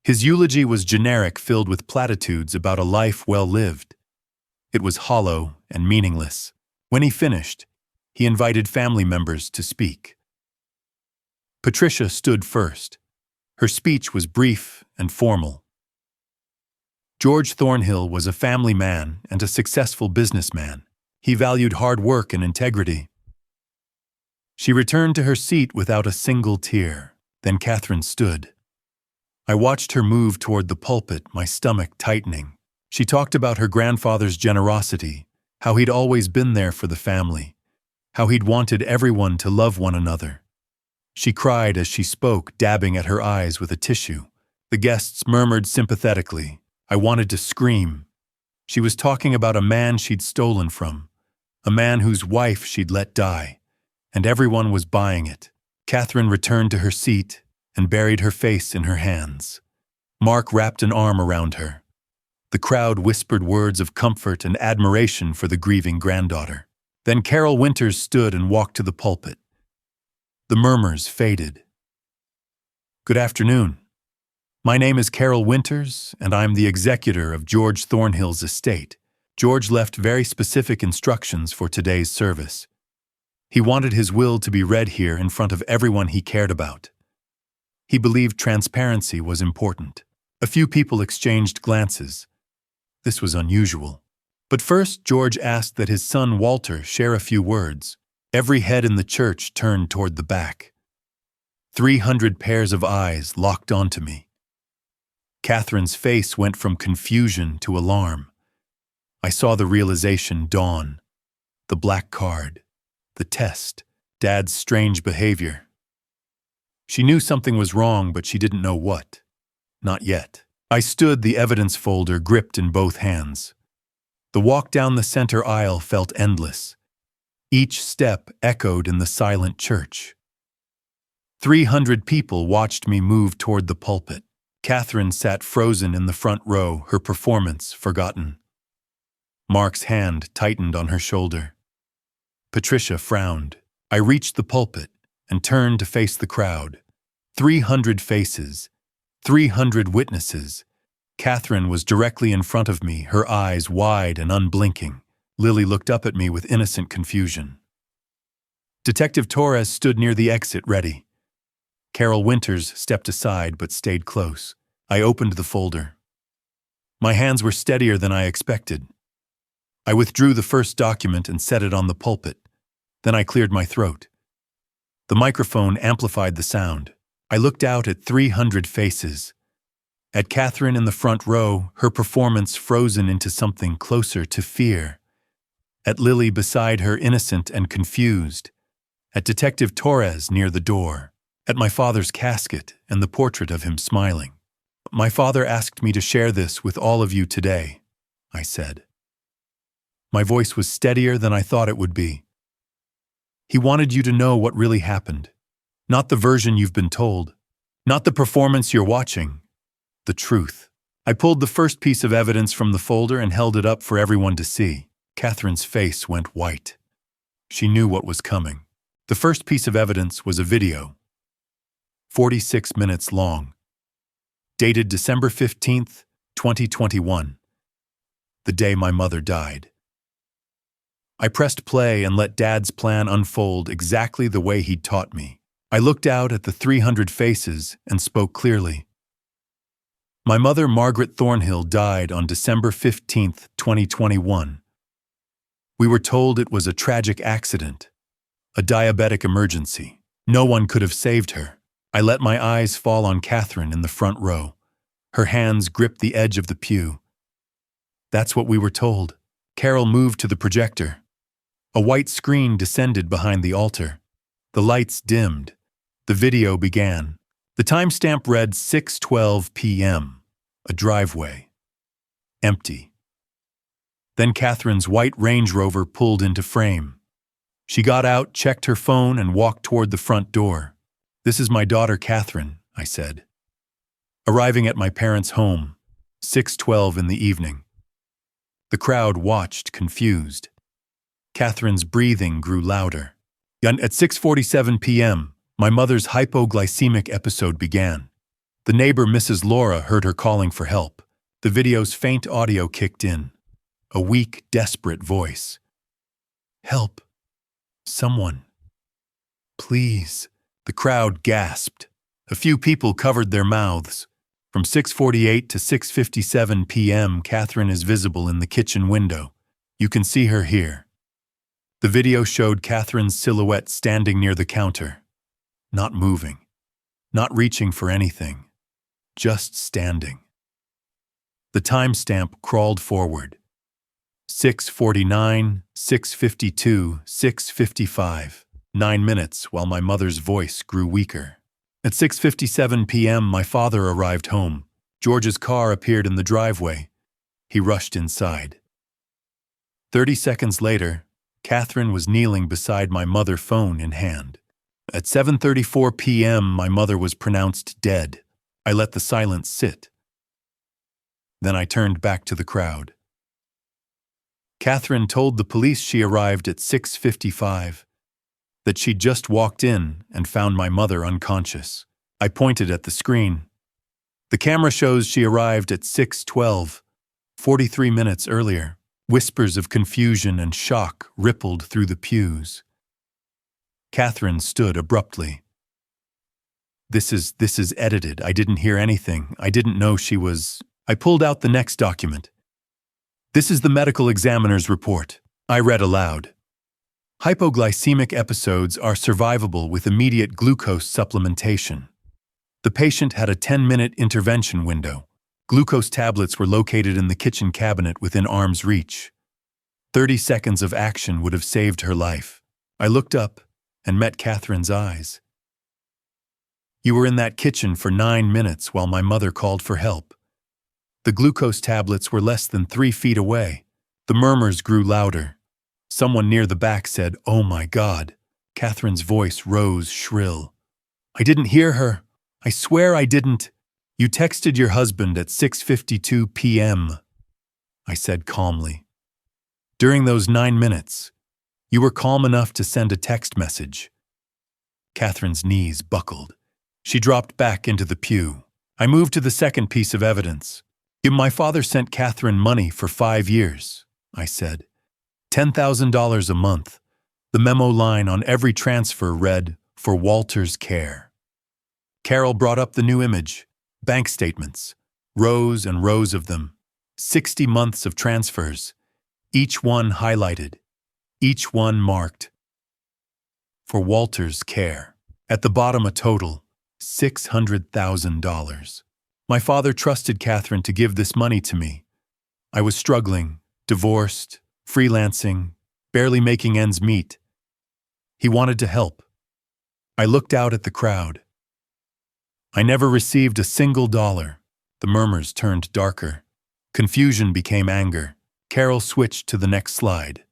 Speaker 1: His eulogy was generic, filled with platitudes about a life well lived. It was hollow and meaningless. When he finished, he invited family members to speak. Patricia stood first. Her speech was brief and formal. George Thornhill was a family man and a successful businessman. He valued hard work and integrity. She returned to her seat without a single tear. Then Catherine stood. I watched her move toward the pulpit, my stomach tightening. She talked about her grandfather's generosity, how he'd always been there for the family, how he'd wanted everyone to love one another. She cried as she spoke, dabbing at her eyes with a tissue. The guests murmured sympathetically. I wanted to scream. She was talking about a man she'd stolen from, a man whose wife she'd let die, and everyone was buying it. Catherine returned to her seat, and buried her face in her hands. Mark wrapped an arm around her. The crowd whispered words of comfort and admiration for the grieving granddaughter. Then Carol Winters stood and walked to the pulpit. The murmurs faded. "Good afternoon. My name is Carol Winters, and I'm the executor of George Thornhill's estate." George left very specific instructions for today's service. He wanted his will to be read here in front of everyone he cared about. He believed transparency was important. A few people exchanged glances. This was unusual. But first, George asked that his son Walter share a few words. Every head in the church turned toward the back. 300 pairs of eyes locked onto me. Catherine's face went from confusion to alarm. I saw the realization dawn. The black card. The test. Dad's strange behavior. She knew something was wrong, but she didn't know what. Not yet. I stood, the evidence folder gripped in both hands. The walk down the center aisle felt endless. Each step echoed in the silent church. 300 people watched me move toward the pulpit. Catherine sat frozen in the front row, her performance forgotten. Mark's hand tightened on her shoulder. Patricia frowned. I reached the pulpit and turned to face the crowd. 300 faces, 300 witnesses. Catherine was directly in front of me, her eyes wide and unblinking. Lily looked up at me with innocent confusion. Detective Torres stood near the exit, ready. Carol Winters stepped aside but stayed close. I opened the folder. My hands were steadier than I expected. I withdrew the first document and set it on the pulpit. Then I cleared my throat. The microphone amplified the sound. I looked out at 300 faces. At Catherine in the front row, her performance frozen into something closer to fear. At Lily beside her, innocent and confused. At Detective Torres near the door. At my father's casket and the portrait of him smiling. "My father asked me to share this with all of you today," I said. My voice was steadier than I thought it would be. "He wanted you to know what really happened. Not the version you've been told. Not the performance you're watching. The truth." I pulled the first piece of evidence from the folder and held it up for everyone to see. Catherine's face went white. She knew what was coming. The first piece of evidence was a video. 46 minutes long. Dated December 15th, 2021. The day my mother died. I pressed play and let Dad's plan unfold exactly the way he'd taught me. I looked out at the 300 faces and spoke clearly. My mother, Margaret Thornhill, died on December 15th, 2021. We were told it was a tragic accident, a diabetic emergency. No one could have saved her. I let my eyes fall on Catherine in the front row. Her hands gripped the edge of the pew. That's what we were told. Carol moved to the projector. A white screen descended behind the altar. The lights dimmed. The video began. The timestamp read 6:12 p.m. A driveway. Empty. Then Catherine's white Range Rover pulled into frame. She got out, checked her phone, and walked toward the front door. "This is my daughter, Catherine," I said. Arriving at my parents' home, 6:12 in the evening. The crowd watched, confused. Catherine's breathing grew louder. At 6:47 p.m., my mother's hypoglycemic episode began. The neighbor, Mrs. Laura, heard her calling for help. The video's faint audio kicked in. A weak, desperate voice. "Help. Someone. Please." The crowd gasped. A few people covered their mouths. From 6:48 to 6:57 p.m., Catherine is visible in the kitchen window. You can see her here. The video showed Catherine's silhouette standing near the counter. Not moving. Not reaching for anything. Just standing. The timestamp crawled forward. 6:49, 6:52, 6:55. 9 minutes while my mother's voice grew weaker. At 6:57 p.m., my father arrived home. George's car appeared in the driveway. He rushed inside. 30 seconds later, Catherine was kneeling beside my mother, phone in hand. At 7:34 p.m., my mother was pronounced dead. I let the silence sit. Then I turned back to the crowd. Catherine told the police she arrived at 6:55, that she'd just walked in and found my mother unconscious. I pointed at the screen. The camera shows she arrived at 6:12, 43 minutes earlier. Whispers of confusion and shock rippled through the pews. Catherine stood abruptly. This is edited. I didn't hear anything. I didn't know she was... I pulled out the next document. This is the medical examiner's report. I read aloud. Hypoglycemic episodes are survivable with immediate glucose supplementation. The patient had a 10-minute intervention window. Glucose tablets were located in the kitchen cabinet within arm's reach. 30 seconds of action would have saved her life. I looked up and met Catherine's eyes. You were in that kitchen for 9 minutes while my mother called for help. The glucose tablets were less than 3 feet away. The murmurs grew louder. Someone near the back said, "Oh my God." Catherine's voice rose shrill. I didn't hear her. I swear I didn't. You texted your husband at 6:52 p.m., I said calmly. During those 9 minutes, you were calm enough to send a text message. Catherine's knees buckled. She dropped back into the pew. I moved to the second piece of evidence. My father sent Catherine money for 5 years, I said. $10,000 a month. The memo line on every transfer read, "For Walter's care." Carol brought up the new image. Bank statements. Rows and rows of them. 60 months of transfers. Each one highlighted. Each one marked. "For Walter's care." At the bottom a total. $600,000. My father trusted Catherine to give this money to me. I was struggling, divorced, freelancing, barely making ends meet. He wanted to help. I looked out at the crowd. I never received a single dollar. The murmurs turned darker. Confusion became anger. Carol switched to the next slide.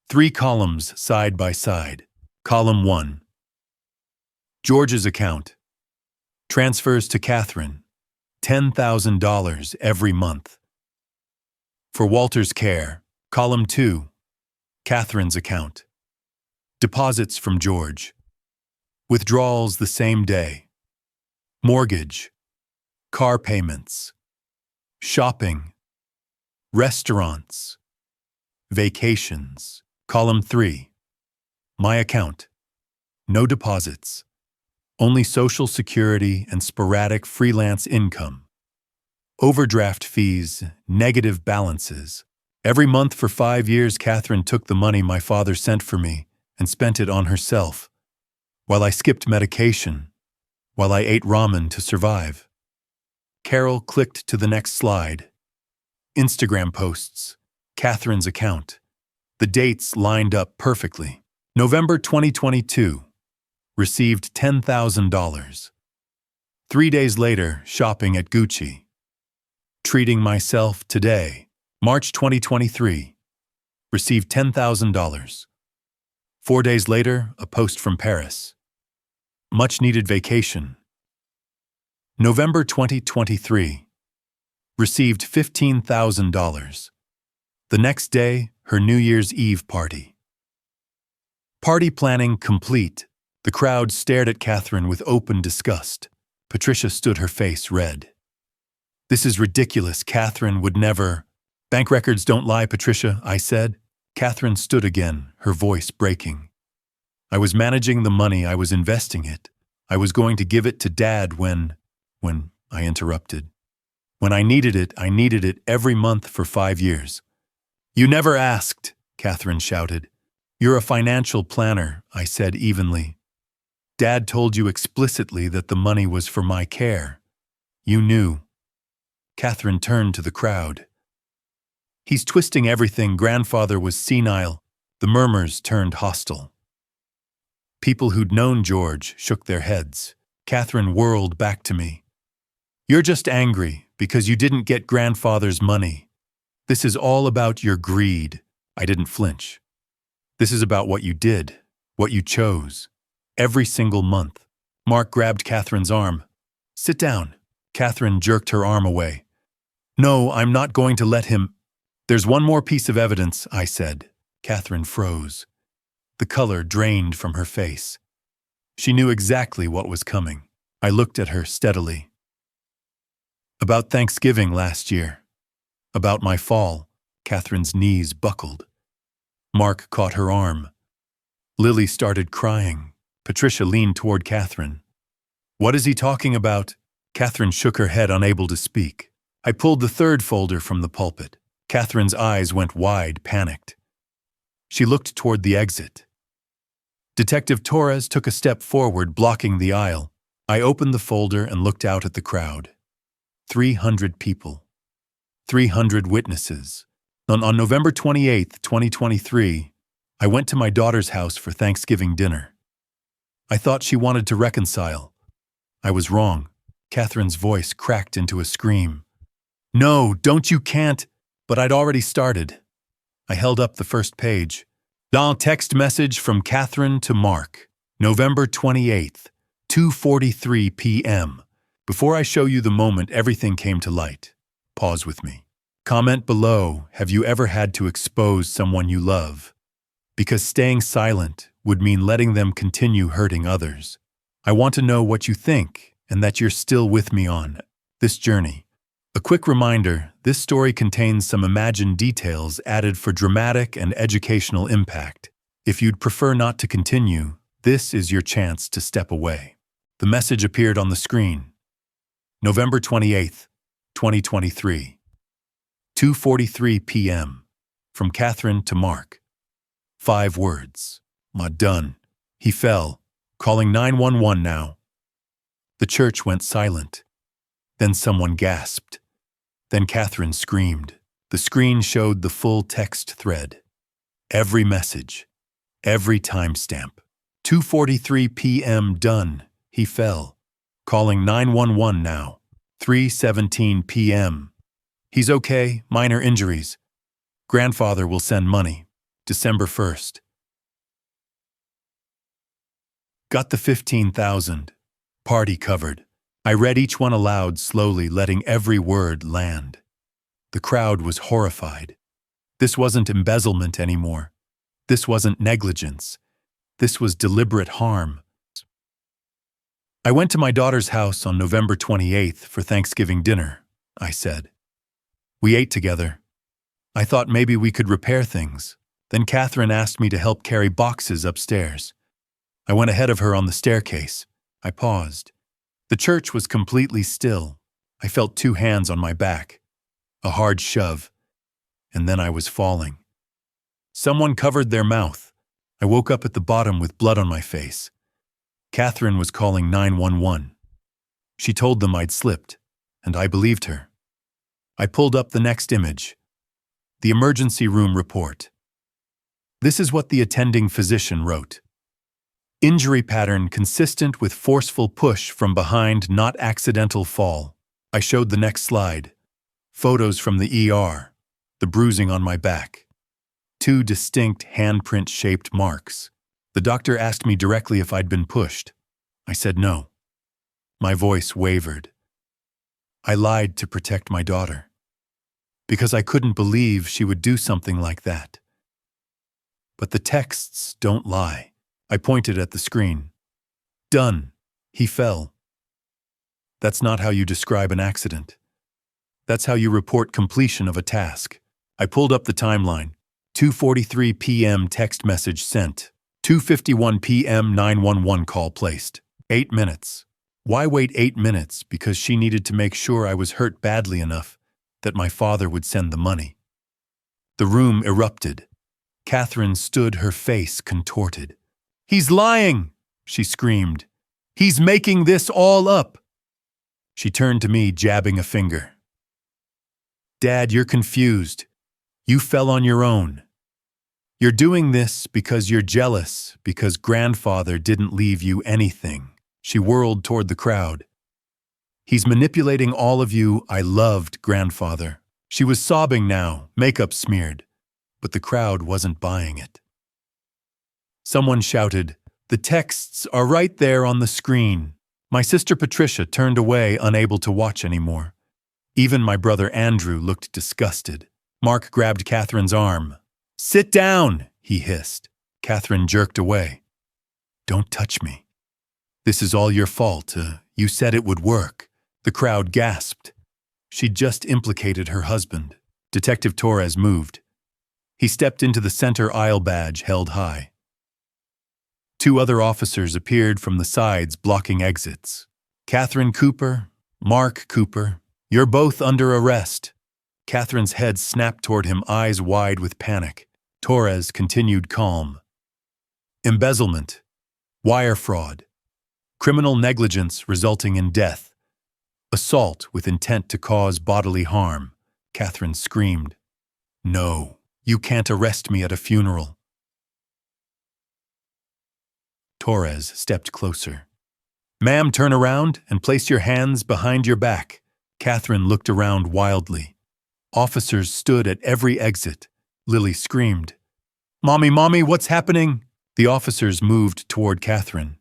Speaker 1: 3 columns side by side. Column 1. George's account. Transfers to Catherine. $10,000 every month. For Walter's care. Column 2. Catherine's account. Deposits from George. Withdrawals the same day. Mortgage. Car payments. Shopping. Restaurants. Vacations. Column 3. My account. No deposits. Only Social Security and sporadic freelance income. Overdraft fees, negative balances. Every month for 5 years, Catherine took the money my father sent for me and spent it on herself, while I skipped medication, while I ate ramen to survive. Carol clicked to the next slide. Instagram posts. Catherine's account. The dates lined up perfectly. November 2022. Received $10,000. 3 days later, shopping at Gucci. Treating myself today. March 2023. Received $10,000. 4 days later, a post from Paris. Much needed vacation. November 2023. Received $15,000. The next day, her New Year's Eve party. Party planning complete. The crowd stared at Catherine with open disgust. Patricia stood her face red. This is ridiculous. Catherine would never... Bank records don't lie, Patricia, I said. Catherine stood again, her voice breaking. I was managing the money, I was investing it. I was going to give it to Dad when I interrupted. When I needed it every month for 5 years. You never asked, Catherine shouted. You're a financial planner, I said evenly. Dad told you explicitly that the money was for my care. You knew. Catherine turned to the crowd. He's twisting everything. Grandfather was senile. The murmurs turned hostile. People who'd known George shook their heads. Catherine whirled back to me. You're just angry because you didn't get grandfather's money. This is all about your greed. I didn't flinch. This is about what you did, what you chose. Every single month. Mark grabbed Catherine's arm. Sit down. Catherine jerked her arm away. No, I'm not going to let him. There's one more piece of evidence, I said. Catherine froze. The color drained from her face. She knew exactly what was coming. I looked at her steadily. About Thanksgiving last year. About my fall. Catherine's knees buckled. Mark caught her arm. Lily started crying. Patricia leaned toward Catherine. What is he talking about? Catherine shook her head, unable to speak. I pulled the third folder from the pulpit. Catherine's eyes went wide, panicked. She looked toward the exit. Detective Torres took a step forward, blocking the aisle. I opened the folder and looked out at the crowd. 300 people. 300 witnesses. On November 28, 2023, I went to my daughter's house for Thanksgiving dinner. I thought she wanted to reconcile. I was wrong. Catherine's voice cracked into a scream. No, don't, you can't. But I'd already started. I held up the first page. Text message from Catherine to Mark. November 28th, 2:43 p.m. Before I show you the moment everything came to light, pause with me. Comment below, have you ever had to expose someone you love? Because staying silent would mean letting them continue hurting others. I want to know what you think and that you're still with me on this journey. A quick reminder, this story contains some imagined details added for dramatic and educational impact. If you'd prefer not to continue, this is your chance to step away. The message appeared on the screen. November 28th, 2023. 2:43 p.m. From Catherine to Mark. 5 words. Ma done. He fell. Calling 911 now. The church went silent. Then someone gasped. Then Catherine screamed. The screen showed the full text thread. Every message. Every timestamp. 2:43 p.m. done. He fell. Calling 911 now. 3:17 p.m. He's okay, minor injuries. Grandfather will send money. December 1st. Got the 15,000. Party covered. I read each one aloud slowly, letting every word land. The crowd was horrified. This wasn't embezzlement anymore. This wasn't negligence. This was deliberate harm. I went to my daughter's house on November 28th for Thanksgiving dinner, I said. We ate together. I thought maybe we could repair things. Then Catherine asked me to help carry boxes upstairs. I went ahead of her on the staircase. I paused. The church was completely still. I felt 2 hands on my back. A hard shove. And then I was falling. Someone covered their mouth. I woke up at the bottom with blood on my face. Catherine was calling 911. She told them I'd slipped, and I believed her. I pulled up the next image. The emergency room report. This is what the attending physician wrote. Injury pattern consistent with forceful push from behind, not accidental fall. I showed the next slide. Photos from the ER. The bruising on my back. 2 distinct handprint-shaped marks. The doctor asked me directly if I'd been pushed. I said no. My voice wavered. I lied to protect my daughter. Because I couldn't believe she would do something like that. But the texts don't lie. I pointed at the screen. Done. He fell. That's not how you describe an accident. That's how you report completion of a task. I pulled up the timeline. 2:43 p.m. text message sent. 2:51 p.m. 911 call placed. 8 minutes. Why wait 8 minutes? Because she needed to make sure I was hurt badly enough that my father would send the money. The room erupted. Catherine stood, her face contorted. He's lying, she screamed. He's making this all up. She turned to me, jabbing a finger. Dad, you're confused. You fell on your own. You're doing this because you're jealous, because grandfather didn't leave you anything. She whirled toward the crowd. He's manipulating all of you. I loved grandfather. She was sobbing now, makeup smeared, but the crowd wasn't buying it. Someone shouted, The texts are right there on the screen. My sister Patricia turned away, unable to watch anymore. Even my brother Andrew looked disgusted. Mark grabbed Catherine's arm. "Sit down," he hissed. Catherine jerked away. "Don't touch me. This is all your fault. You said it would work." The crowd gasped. She'd just implicated her husband. Detective Torres moved. He stepped into the center aisle, badge held high. 2 other officers appeared from the sides, blocking exits. "Catherine Cooper, Mark Cooper, you're both under arrest." Catherine's head snapped toward him, eyes wide with panic. Torres continued calm. "Embezzlement, wire fraud, criminal negligence resulting in death, assault with intent to cause bodily harm." Catherine screamed. "No, you can't arrest me at a funeral." Torres stepped closer. "Ma'am, turn around and place your hands behind your back." Catherine looked around wildly. Officers stood at every exit. Lily screamed, "Mommy, Mommy, what's happening?" The officers moved toward Catherine.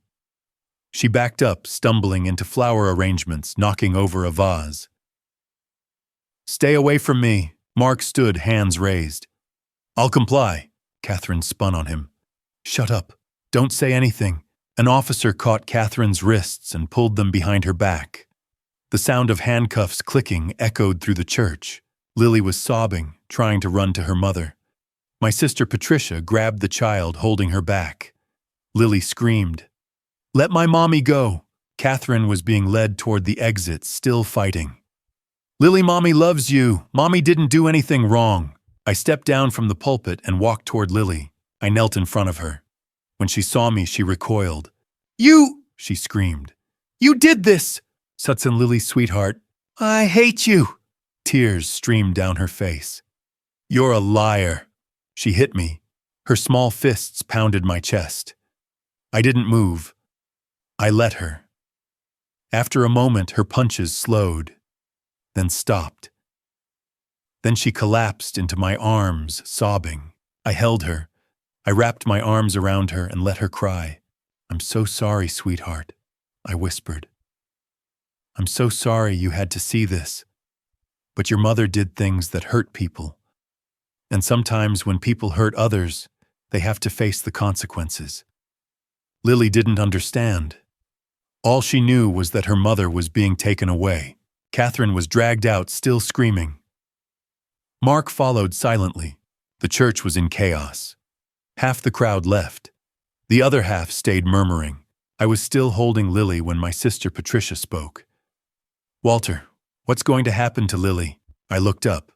Speaker 1: She backed up, stumbling into flower arrangements, knocking over a vase. "Stay away from me." Mark stood, hands raised. "I'll comply." Catherine spun on him. "Shut up. Don't say anything." An officer caught Catherine's wrists and pulled them behind her back. The sound of handcuffs clicking echoed through the church. Lily was sobbing, trying to run to her mother. My sister Patricia grabbed the child, holding her back. Lily screamed, "Let my mommy go." Catherine was being led toward the exit, still fighting. "Lily, Mommy loves you. Mommy didn't do anything wrong." I stepped down from the pulpit and walked toward Lily. I knelt in front of her. When she saw me, she recoiled. "You!" she screamed. "You did this!" "Sutson, Lily's sweetheart, I hate you!" Tears streamed down her face. "You're a liar." She hit me. Her small fists pounded my chest. I didn't move. I let her. After a moment, her punches slowed, then stopped. Then she collapsed into my arms, sobbing. I held her. I wrapped my arms around her and let her cry. "I'm so sorry, sweetheart," I whispered. "I'm so sorry you had to see this. But your mother did things that hurt people. And sometimes when people hurt others, they have to face the consequences." Lily didn't understand. All she knew was that her mother was being taken away. Catherine was dragged out, still screaming. Mark followed silently. The church was in chaos. Half the crowd left. The other half stayed murmuring. I was still holding Lily when my sister Patricia spoke. "Walter, what's going to happen to Lily?" I looked up.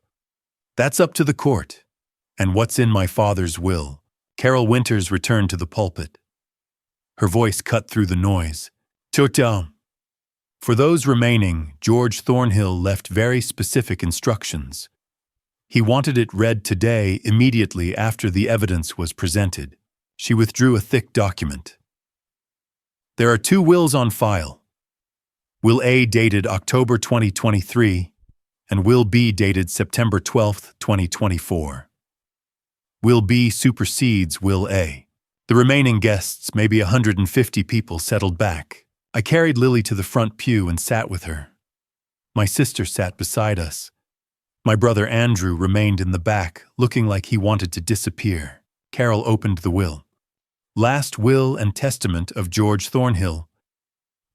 Speaker 1: "That's up to the court. And what's in my father's will?" Carol Winters returned to the pulpit. Her voice cut through the noise. "Turta." For those remaining, George Thornhill left very specific instructions. He wanted it read today, immediately after the evidence was presented. She withdrew a thick document. "There are 2 wills on file. Will A dated October 2023 and Will B dated September 12, 2024. Will B supersedes Will A. The remaining guests, maybe 150 people, settled back. I carried Lily to the front pew and sat with her. My sister sat beside us. My brother Andrew remained in the back, looking like he wanted to disappear. Carol opened the will. Last will and testament of George Thornhill,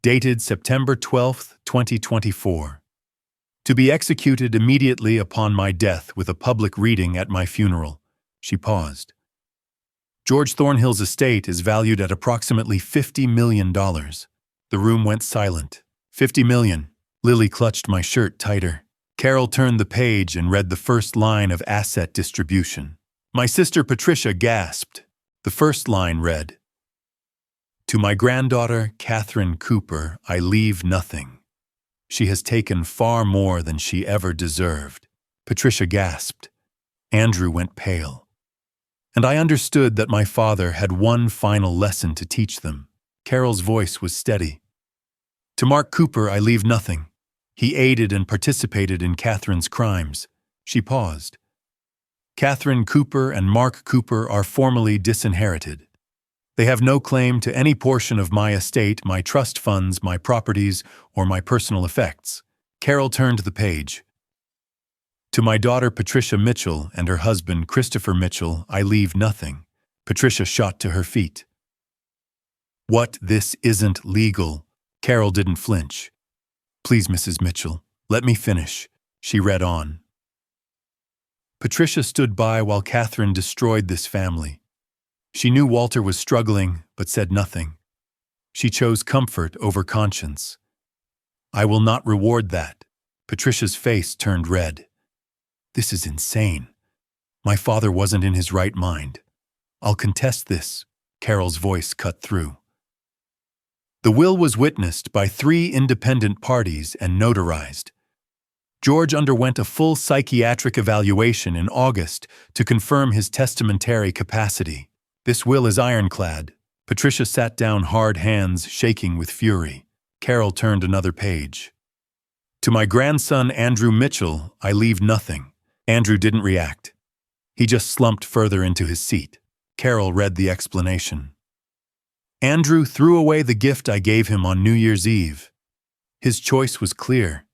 Speaker 1: dated September 12, 2024. To be executed immediately upon my death with a public reading at my funeral. She paused. George Thornhill's estate is valued at approximately $50 million. The room went silent. $50 million. Lily clutched my shirt tighter. Carol turned the page and read the first line of asset distribution. My sister Patricia gasped. The first line read, "To my granddaughter, Catherine Cooper, I leave nothing. She has taken far more than she ever deserved." Patricia gasped. Andrew went pale. And I understood that my father had one final lesson to teach them. Carol's voice was steady. "To Mark Cooper, I leave nothing. He aided and participated in Catherine's crimes." She paused. "Catherine Cooper and Mark Cooper are formally disinherited. They have no claim to any portion of my estate, my trust funds, my properties, or my personal effects. Carol turned the page. To my daughter Patricia Mitchell and her husband Christopher Mitchell, I leave nothing. Patricia shot to her feet. What? This isn't legal. Carol didn't flinch. Please, Mrs. Mitchell, let me finish. She read on. Patricia stood by while Catherine destroyed this family. She knew Walter was struggling, but said nothing. She chose comfort over conscience. I will not reward that. Patricia's face turned red. This is insane. My father wasn't in his right mind. I'll contest this. Carol's voice cut through. The will was witnessed by 3 independent parties and notarized. George underwent a full psychiatric evaluation in August to confirm his testamentary capacity. This will is ironclad. Patricia sat down, hard hands shaking with fury. Carol turned another page. To my grandson Andrew Mitchell, I leave nothing. Andrew didn't react. He just slumped further into his seat. Carol read the explanation. Andrew threw away the gift I gave him on New Year's Eve. His choice was clear.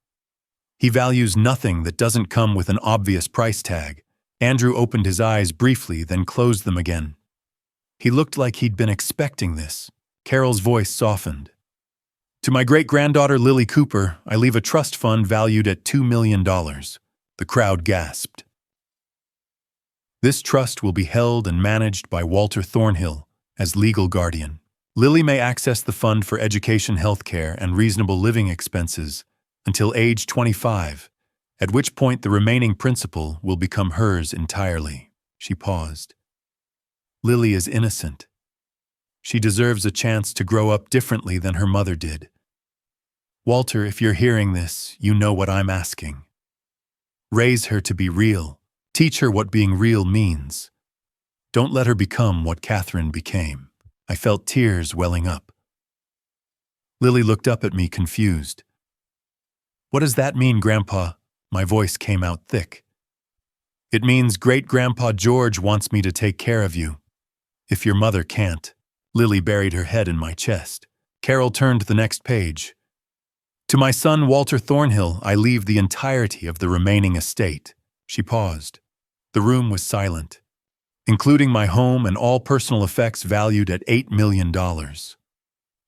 Speaker 1: He values nothing that doesn't come with an obvious price tag. Andrew opened his eyes briefly, then closed them again. He looked like he'd been expecting this. Carol's voice softened. To my great-granddaughter Lily Cooper, I leave a trust fund valued at $2 million. The crowd gasped. This trust will be held and managed by Walter Thornhill as legal guardian. Lily may access the fund for education, health care, and reasonable living expenses until age 25, at which point the remaining principal will become hers entirely. She paused. Lily is innocent. She deserves a chance to grow up differently than her mother did. Walter, if you're hearing this, you know what I'm asking. Raise her to be real. Teach her what being real means. Don't let her become what Catherine became. I felt tears welling up. Lily looked up at me, confused. What does that mean, Grandpa? My voice came out thick. It means great-grandpa George wants me to take care of you. If your mother can't. Lily buried her head in my chest. Carol turned to the next page. To my son Walter Thornhill, I leave the entirety of the remaining estate. She paused. The room was silent, including my home and all personal effects valued at $8 million.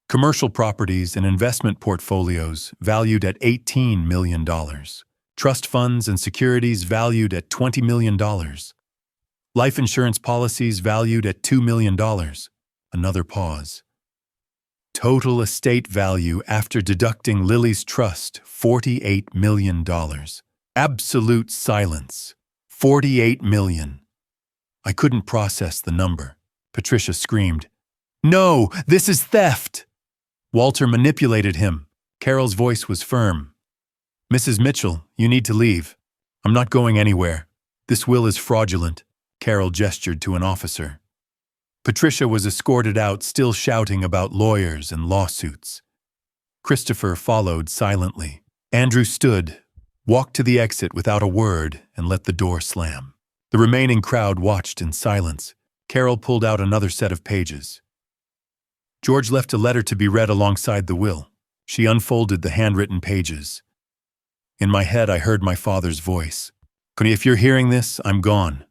Speaker 1: Commercial properties and investment portfolios valued at $18 million. Trust funds and securities valued at $20 million. Life insurance policies valued at $2 million. Another pause. Total estate value after deducting Lily's trust, $48 million. Absolute silence. $48 million. I couldn't process the number. Patricia screamed, "No, this is theft!" Walter manipulated him. Carol's voice was firm. Mrs. Mitchell, you need to leave. I'm not going anywhere. This will is fraudulent. Carol gestured to an officer. Patricia was escorted out, still shouting about lawyers and lawsuits. Christopher followed silently. Andrew stood, walked to the exit without a word, and let the door slam. The remaining crowd watched in silence. Carol pulled out another set of pages. George left a letter to be read alongside the will. She unfolded the handwritten pages. In my head, I heard my father's voice. Connie, if you're hearing this, I'm gone.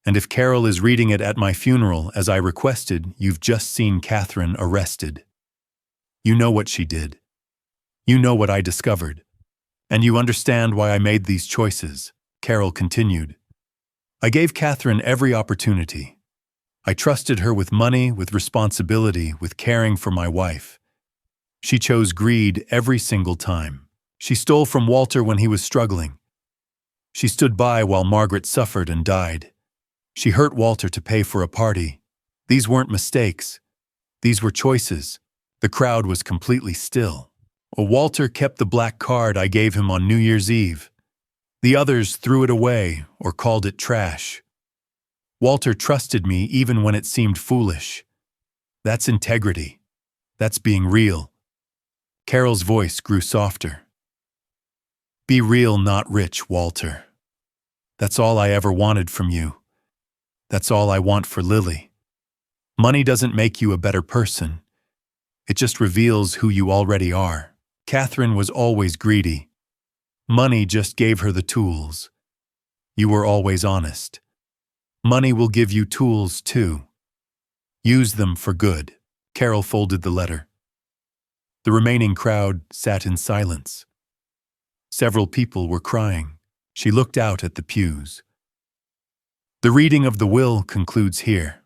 Speaker 1: And if Carol is reading it at my funeral, as I requested, you've just seen Catherine arrested. You know what she did. You know what I discovered. And you understand why I made these choices, Carol continued. I gave Catherine every opportunity. I trusted her with money, with responsibility, with caring for my wife. She chose greed every single time. She stole from Walter when he was struggling. She stood by while Margaret suffered and died. She hurt Walter to pay for a party. These weren't mistakes. These were choices. The crowd was completely still. Walter kept the black card I gave him on New Year's Eve. The others threw it away or called it trash. Walter trusted me even when it seemed foolish. That's integrity. That's being real. Carol's voice grew softer. Be real, not rich, Walter. That's all I ever wanted from you. That's all I want for Lily. Money doesn't make you a better person. It just reveals who you already are. Catherine was always greedy. Money just gave her the tools. You were always honest. Money will give you tools too. Use them for good. Carol folded the letter. The remaining crowd sat in silence. Several people were crying. She looked out at the pews. The reading of the will concludes here.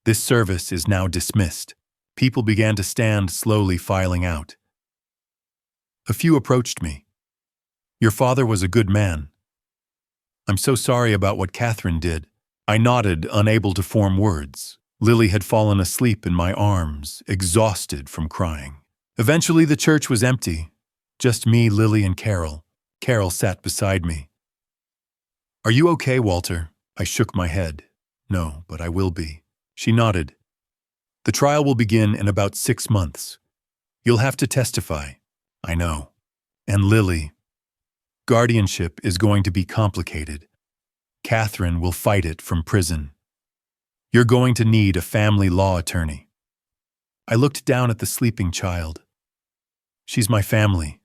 Speaker 1: This service is now dismissed. People began to stand, slowly filing out. A few approached me. Your father was a good man. I'm so sorry about what Catherine did. I nodded, unable to form words. Lily had fallen asleep in my arms, exhausted from crying. Eventually the church was empty. Just me, Lily, and Carol. Carol sat beside me. Are you okay, Walter? I shook my head. No, but I will be. She nodded. The trial will begin in about 6 months. You'll have to testify. I know. And Lily, guardianship is going to be complicated. Catherine will fight it from prison. You're going to need a family law attorney. I looked down at the sleeping child. She's my family.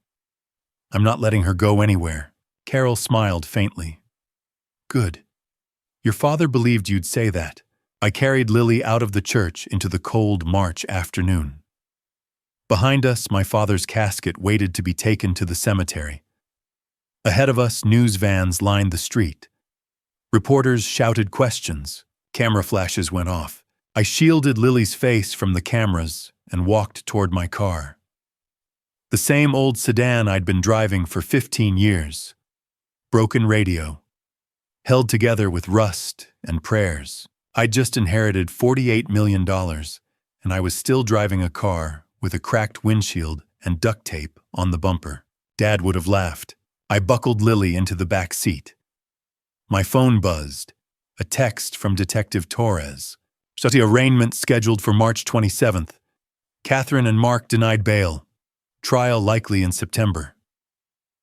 Speaker 1: I'm not letting her go anywhere. Carol smiled faintly. Good. Your father believed you'd say that. I carried Lily out of the church into the cold March afternoon. Behind us, my father's casket waited to be taken to the cemetery. Ahead of us, news vans lined the street. Reporters shouted questions. Camera flashes went off. I shielded Lily's face from the cameras and walked toward my car. The same old sedan I'd been driving for 15 years. Broken radio. Held together with rust and prayers. I'd just inherited $48 million, and I was still driving a car with a cracked windshield and duct tape on the bumper. Dad would have laughed. I buckled Lily into the back seat. My phone buzzed. A text from Detective Torres. Study arraignment scheduled for March 27th. Catherine and Mark denied bail. Trial likely in September.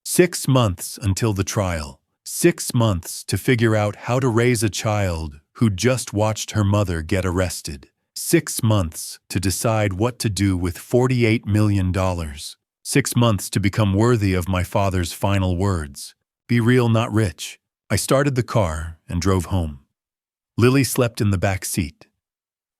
Speaker 1: 6 months until the trial. 6 months to figure out how to raise a child who just watched her mother get arrested. 6 months to decide what to do with $48 million. 6 months to become worthy of my father's final words. Be real, not rich. I started the car and drove home. Lily slept in the back seat.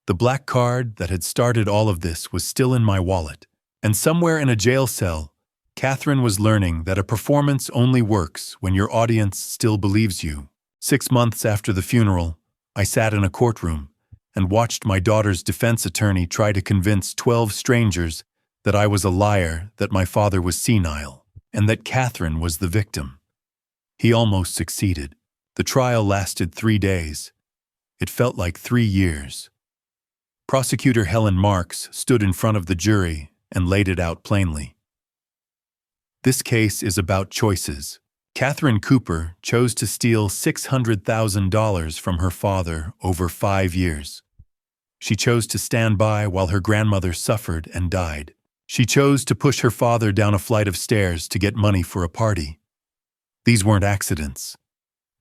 Speaker 1: The black card that had started all of this was still in my wallet. And somewhere in a jail cell, Catherine was learning that a performance only works when your audience still believes you. 6 months after the funeral, I sat in a courtroom and watched my daughter's defense attorney try to convince 12 strangers that I was a liar, that my father was senile, and that Catherine was the victim. He almost succeeded. The trial lasted 3 days. It felt like 3 years. Prosecutor Helen Marks stood in front of the jury and laid it out plainly. This case is about choices. Catherine Cooper chose to steal $600,000 from her father over 5 years. She chose to stand by while her grandmother suffered and died. She chose to push her father down a flight of stairs to get money for a party. These weren't accidents.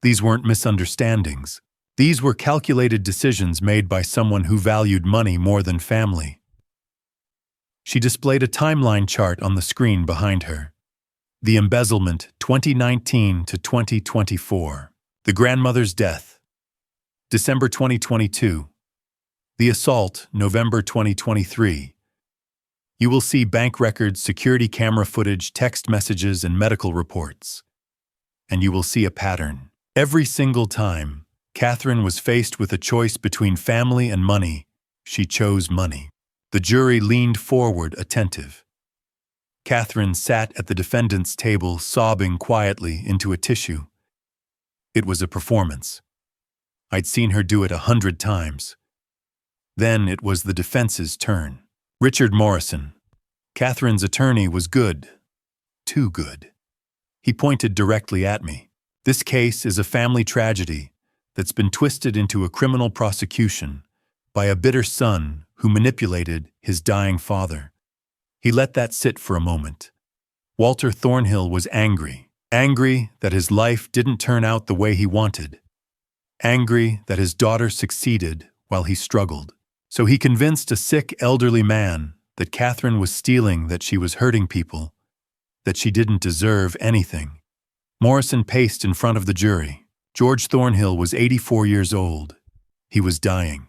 Speaker 1: These weren't misunderstandings. These were calculated decisions made by someone who valued money more than family. She displayed a timeline chart on the screen behind her. The embezzlement, 2019 to 2024. The grandmother's death, December 2022. The assault, November 2023. You will see bank records, security camera footage, text messages, and medical reports. And you will see a pattern. Every single time Catherine was faced with a choice between family and money, she chose money. The jury leaned forward, attentive. Catherine sat at the defendant's table, sobbing quietly into a tissue. It was a performance. I'd seen her do it 100 times. Then it was the defense's turn. Richard Morrison. Catherine's attorney was good. Too good. He pointed directly at me. This case is a family tragedy that's been twisted into a criminal prosecution by a bitter son who manipulated his dying father. He let that sit for a moment. Walter Thornhill was angry. Angry that his life didn't turn out the way he wanted. Angry that his daughter succeeded while he struggled. So he convinced a sick elderly man that Catherine was stealing, that she was hurting people, that she didn't deserve anything. Morrison paced in front of the jury. George Thornhill was 84 years old. He was dying.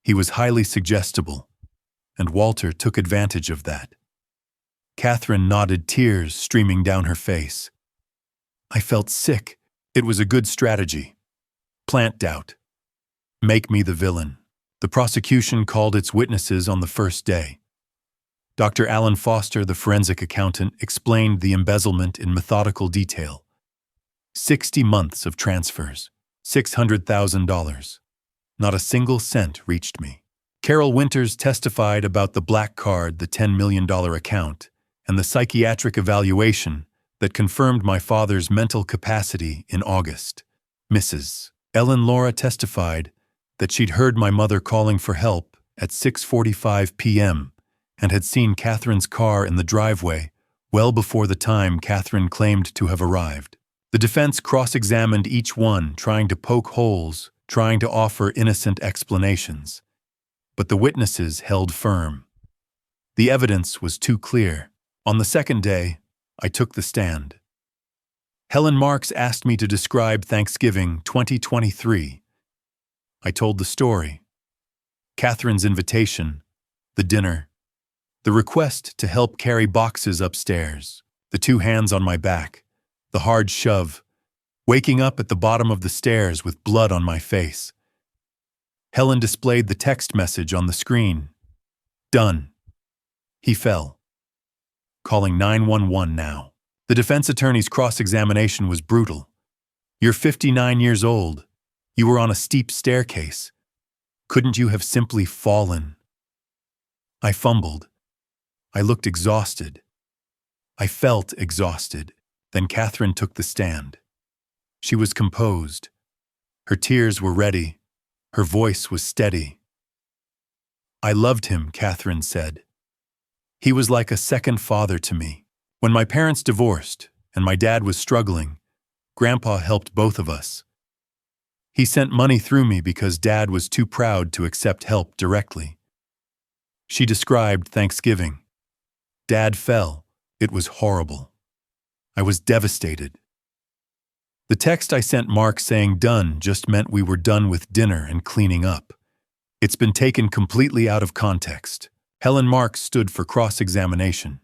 Speaker 1: He was highly suggestible, and Walter took advantage of that. Catherine nodded, tears streaming down her face. I felt sick. It was a good strategy. Plant doubt. Make me the villain. The prosecution called its witnesses on the first day. Dr. Alan Foster, the forensic accountant, explained the embezzlement in methodical detail. 60 months of transfers, $600,000. Not a single cent reached me. Carol Winters testified about the black card, the $10 million account, and the psychiatric evaluation that confirmed my father's mental capacity in August. Mrs. Ellen Laura testified that she'd heard my mother calling for help at 6:45 p.m. and had seen Catherine's car in the driveway well before the time Catherine claimed to have arrived. The defense cross-examined each one, trying to poke holes, trying to offer innocent explanations. But the witnesses held firm. The evidence was too clear. On the second day, I took the stand. Helen Marks asked me to describe Thanksgiving 2023. I told the story. Catherine's invitation, the dinner, the request to help carry boxes upstairs, the two hands on my back, the hard shove, waking up at the bottom of the stairs with blood on my face. Helen displayed the text message on the screen. Done. He fell. Calling 911 now. The defense attorney's cross-examination was brutal. You're 59 years old. You were on a steep staircase. Couldn't you have simply fallen? I fumbled. I looked exhausted. I felt exhausted. Then Catherine took the stand. She was composed. Her tears were ready. Her voice was steady. I loved him, Catherine said. He was like a second father to me. When my parents divorced and my dad was struggling, Grandpa helped both of us. He sent money through me because Dad was too proud to accept help directly. She described Thanksgiving. Dad fell. It was horrible. I was devastated. The text I sent Mark saying done just meant we were done with dinner and cleaning up. It's been taken completely out of context. Helen Marks stood for cross-examination.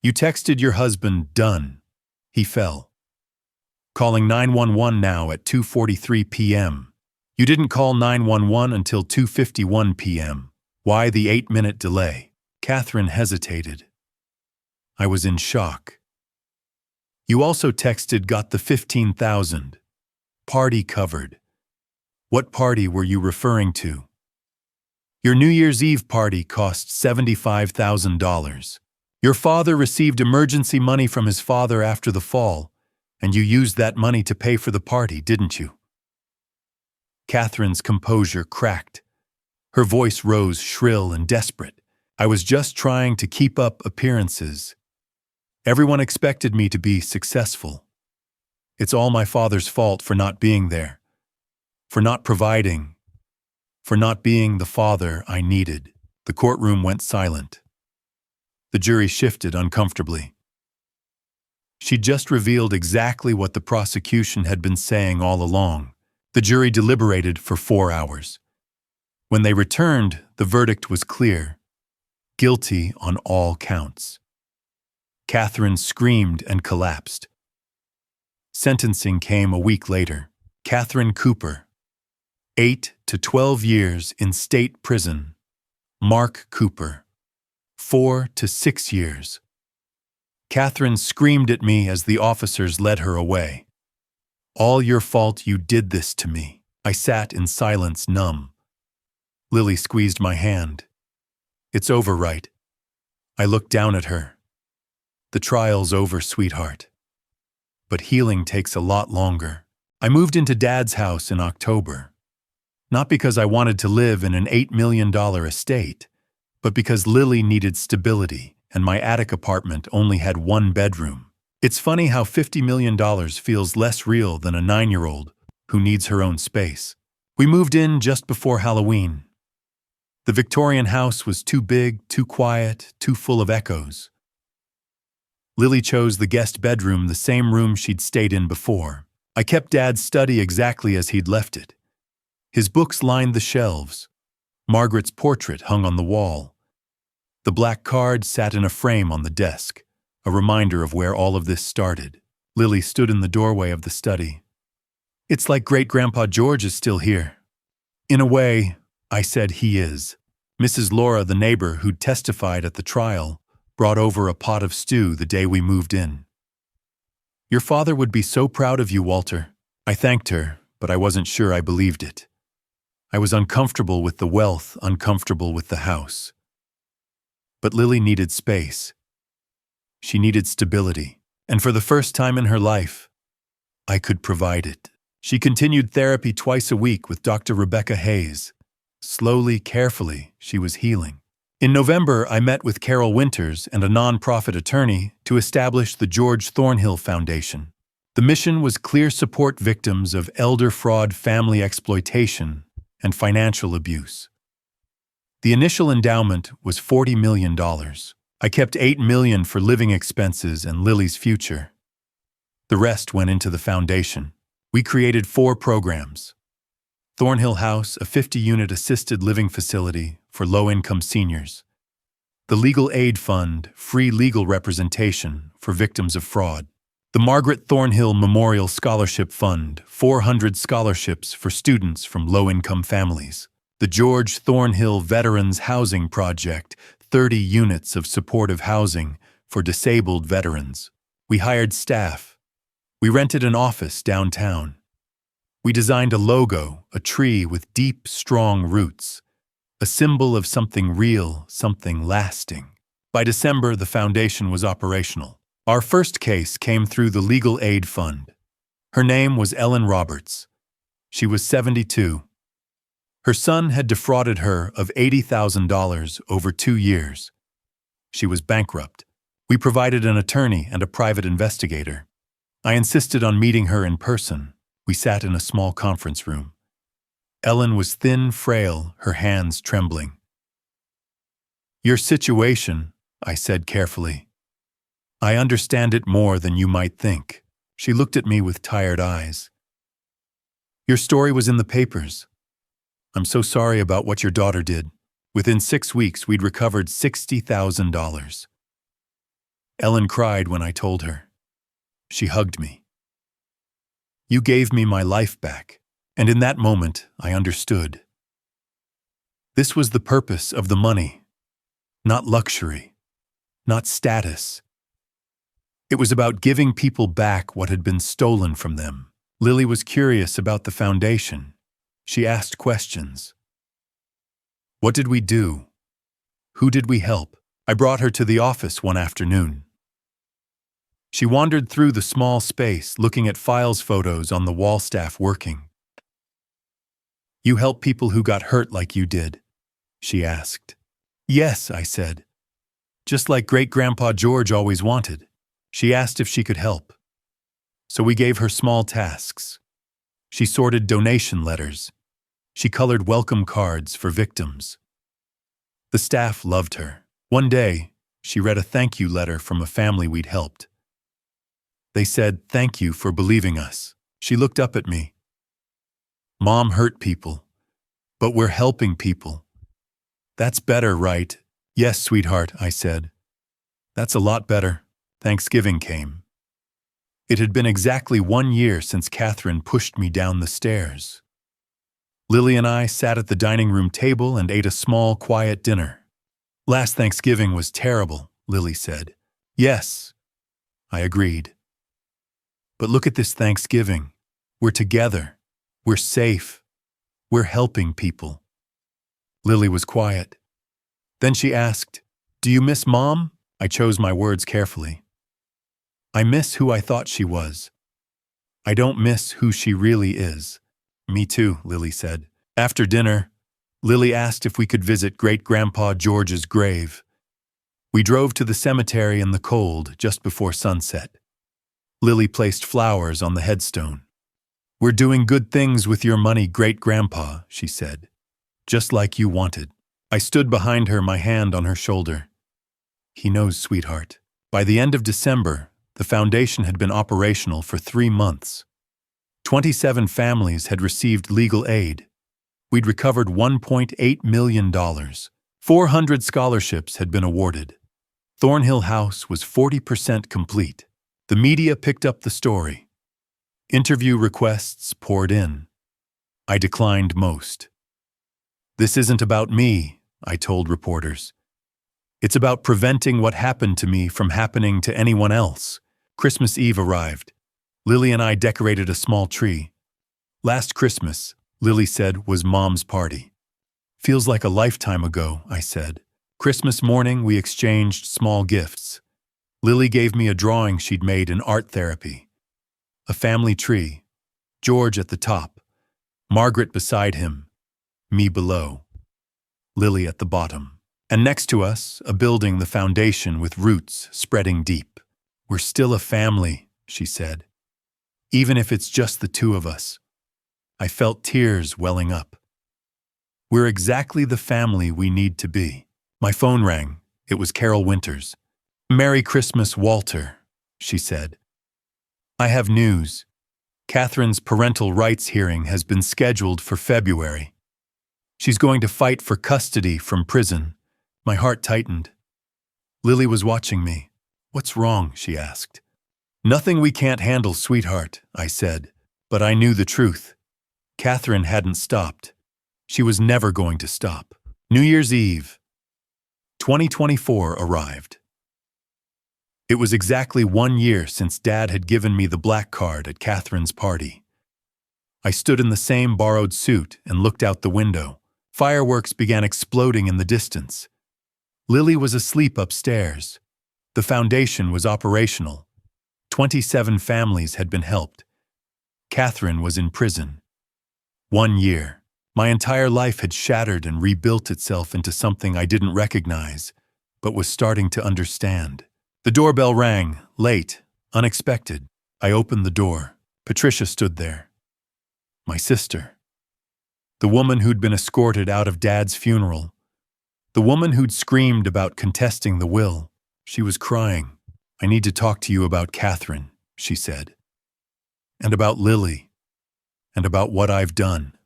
Speaker 1: You texted your husband done. He fell. Calling 911 now at 2:43 p.m. You didn't call 911 until 2:51 p.m. Why the 8-minute delay? Catherine hesitated. I was in shock. You also texted got the $15,000. Party covered. What party were you referring to? Your New Year's Eve party cost $75,000. Your father received emergency money from his father after the fall, and you used that money to pay for the party, didn't you? Catherine's composure cracked. Her voice rose shrill and desperate. I was just trying to keep up appearances. Everyone expected me to be successful. It's all my father's fault for not being there, for not providing, for not being the father I needed. The courtroom went silent. The jury shifted uncomfortably. She just revealed exactly what the prosecution had been saying all along. The jury deliberated for 4 hours. When they returned, the verdict was clear. Guilty on all counts. Catherine screamed and collapsed. Sentencing came a week later. Catherine Cooper, 8 to 12 years in state prison. Mark Cooper, 4 to 6 years. Catherine screamed at me as the officers led her away. All your fault, you did this to me. I sat in silence, numb. Lily squeezed my hand. It's over, right? I looked down at her. The trial's over, sweetheart. But healing takes a lot longer. I moved into Dad's house in October. Not because I wanted to live in an $8 million estate, but because Lily needed stability, and my attic apartment only had 1 bedroom. It's funny how $50 million feels less real than a 9-year-old who needs her own space. We moved in just before Halloween. The Victorian house was too big, too quiet, too full of echoes. Lily chose the guest bedroom, the same room she'd stayed in before. I kept Dad's study exactly as he'd left it. His books lined the shelves. Margaret's portrait hung on the wall. The black card sat in a frame on the desk, a reminder of where all of this started. Lily stood in the doorway of the study. "It's like Great-Grandpa George is still here." "In a way," I said, "he is." Mrs. Laura, the neighbor who'd testified at the trial, brought over a pot of stew the day we moved in. "Your father would be so proud of you, Walter." I thanked her, but I wasn't sure I believed it. I was uncomfortable with the wealth, uncomfortable with the house. But Lily needed space. She needed stability. And for the first time in her life, I could provide it. She continued therapy twice a week with Dr. Rebecca Hayes. Slowly, carefully, she was healing. In November, I met with Carol Winters and a nonprofit attorney to establish the George Thornhill Foundation. The mission was clear: support victims of elder fraud, family exploitation, and financial abuse. The initial endowment was $40 million. I kept $8 million for living expenses and Lily's future. The rest went into the foundation. We created 4 programs. Thornhill House, a 50-unit assisted living facility for low-income seniors. The Legal Aid Fund, free legal representation for victims of fraud. The Margaret Thornhill Memorial Scholarship Fund, 400 scholarships for students from low-income families. The George Thornhill Veterans Housing Project, 30 units of supportive housing for disabled veterans. We hired staff. We rented an office downtown. We designed a logo, a tree with deep, strong roots, a symbol of something real, something lasting. By December, the foundation was operational. Our first case came through the Legal Aid Fund. Her name was Ellen Roberts. She was 72. Her son had defrauded her of $80,000 over 2 years. She was bankrupt. We provided an attorney and a private investigator. I insisted on meeting her in person. We sat in a small conference room. Ellen was thin, frail, her hands trembling. "Your situation," I said carefully. "I understand it more than you might think." She looked at me with tired eyes. "Your story was in the papers. I'm so sorry about what your daughter did. Within 6 weeks, we'd recovered $60,000. Ellen cried when I told her. She hugged me. "You gave me my life back." And in that moment, I understood. This was the purpose of the money. Not luxury. Not status. It was about giving people back what had been stolen from them. Lily was curious about the foundation. She asked questions. What did we do? Who did we help? I brought her to the office one afternoon. She wandered through the small space, looking at files, photos on the wall, staff working. "You help people who got hurt like you did?" she asked. "Yes," I said. "Just like Great-Grandpa George always wanted." She asked if she could help. So we gave her small tasks. She sorted donation letters. She colored welcome cards for victims. The staff loved her. One day, she read a thank you letter from a family we'd helped. They said, "Thank you for believing us." She looked up at me. "Mom hurt people, but we're helping people. That's better, right?" "Yes, sweetheart," I said. "That's a lot better." Thanksgiving came. It had been exactly 1 year since Catherine pushed me down the stairs. Lily and I sat at the dining room table and ate a small, quiet dinner. "Last Thanksgiving was terrible," Lily said. "Yes," I agreed. "But look at this Thanksgiving. We're together. We're safe. We're helping people." Lily was quiet. Then she asked, "Do you miss Mom?" I chose my words carefully. "I miss who I thought she was. I don't miss who she really is." "Me too," Lily said. After dinner, Lily asked if we could visit Great-Grandpa George's grave. We drove to the cemetery in the cold just before sunset. Lily placed flowers on the headstone. "We're doing good things with your money, Great-Grandpa," she said. "Just like you wanted." I stood behind her, my hand on her shoulder. He knows, sweetheart. By the end of December, the foundation had been operational for 3 months. 27 families had received legal aid. We'd recovered $1.8 million. 400 scholarships had been awarded. Thornhill House was 40% complete. The media picked up the story. Interview requests poured in. I declined most. "This isn't about me," I told reporters. "It's about preventing what happened to me from happening to anyone else." Christmas Eve arrived. Lily and I decorated a small tree. Last Christmas, Lily said, was Mom's party. "Feels like a lifetime ago," I said. Christmas morning, we exchanged small gifts. Lily gave me a drawing she'd made in art therapy. A family tree. George at the top. Margaret beside him. Me below. Lily at the bottom. And next to us, a building, the foundation with roots spreading deep. "We're still a family," she said. "Even if it's just the two of us." I felt tears welling up. We're exactly the family we need to be. My phone rang. It was Carol Winters. "Merry Christmas, Walter," she said. "I have news. Catherine's parental rights hearing has been scheduled for February. She's going to fight for custody from prison." My heart tightened. Lily was watching me. "What's wrong?" she asked. "Nothing we can't handle, sweetheart," I said, but I knew the truth. Catherine hadn't stopped. She was never going to stop. New Year's Eve. 2024 arrived. It was exactly 1 year since Dad had given me the black card at Catherine's party. I stood in the same borrowed suit and looked out the window. Fireworks began exploding in the distance. Lily was asleep upstairs. The foundation was operational. 27 families had been helped. Catherine was in prison. 1 year. My entire life had shattered and rebuilt itself into something I didn't recognize, but was starting to understand. The doorbell rang, late, unexpected. I opened the door. Patricia stood there. My sister. The woman who'd been escorted out of Dad's funeral. The woman who'd screamed about contesting the will. She was crying. "I need to talk to you about Catherine," she said. "And about Lily. And about what I've done."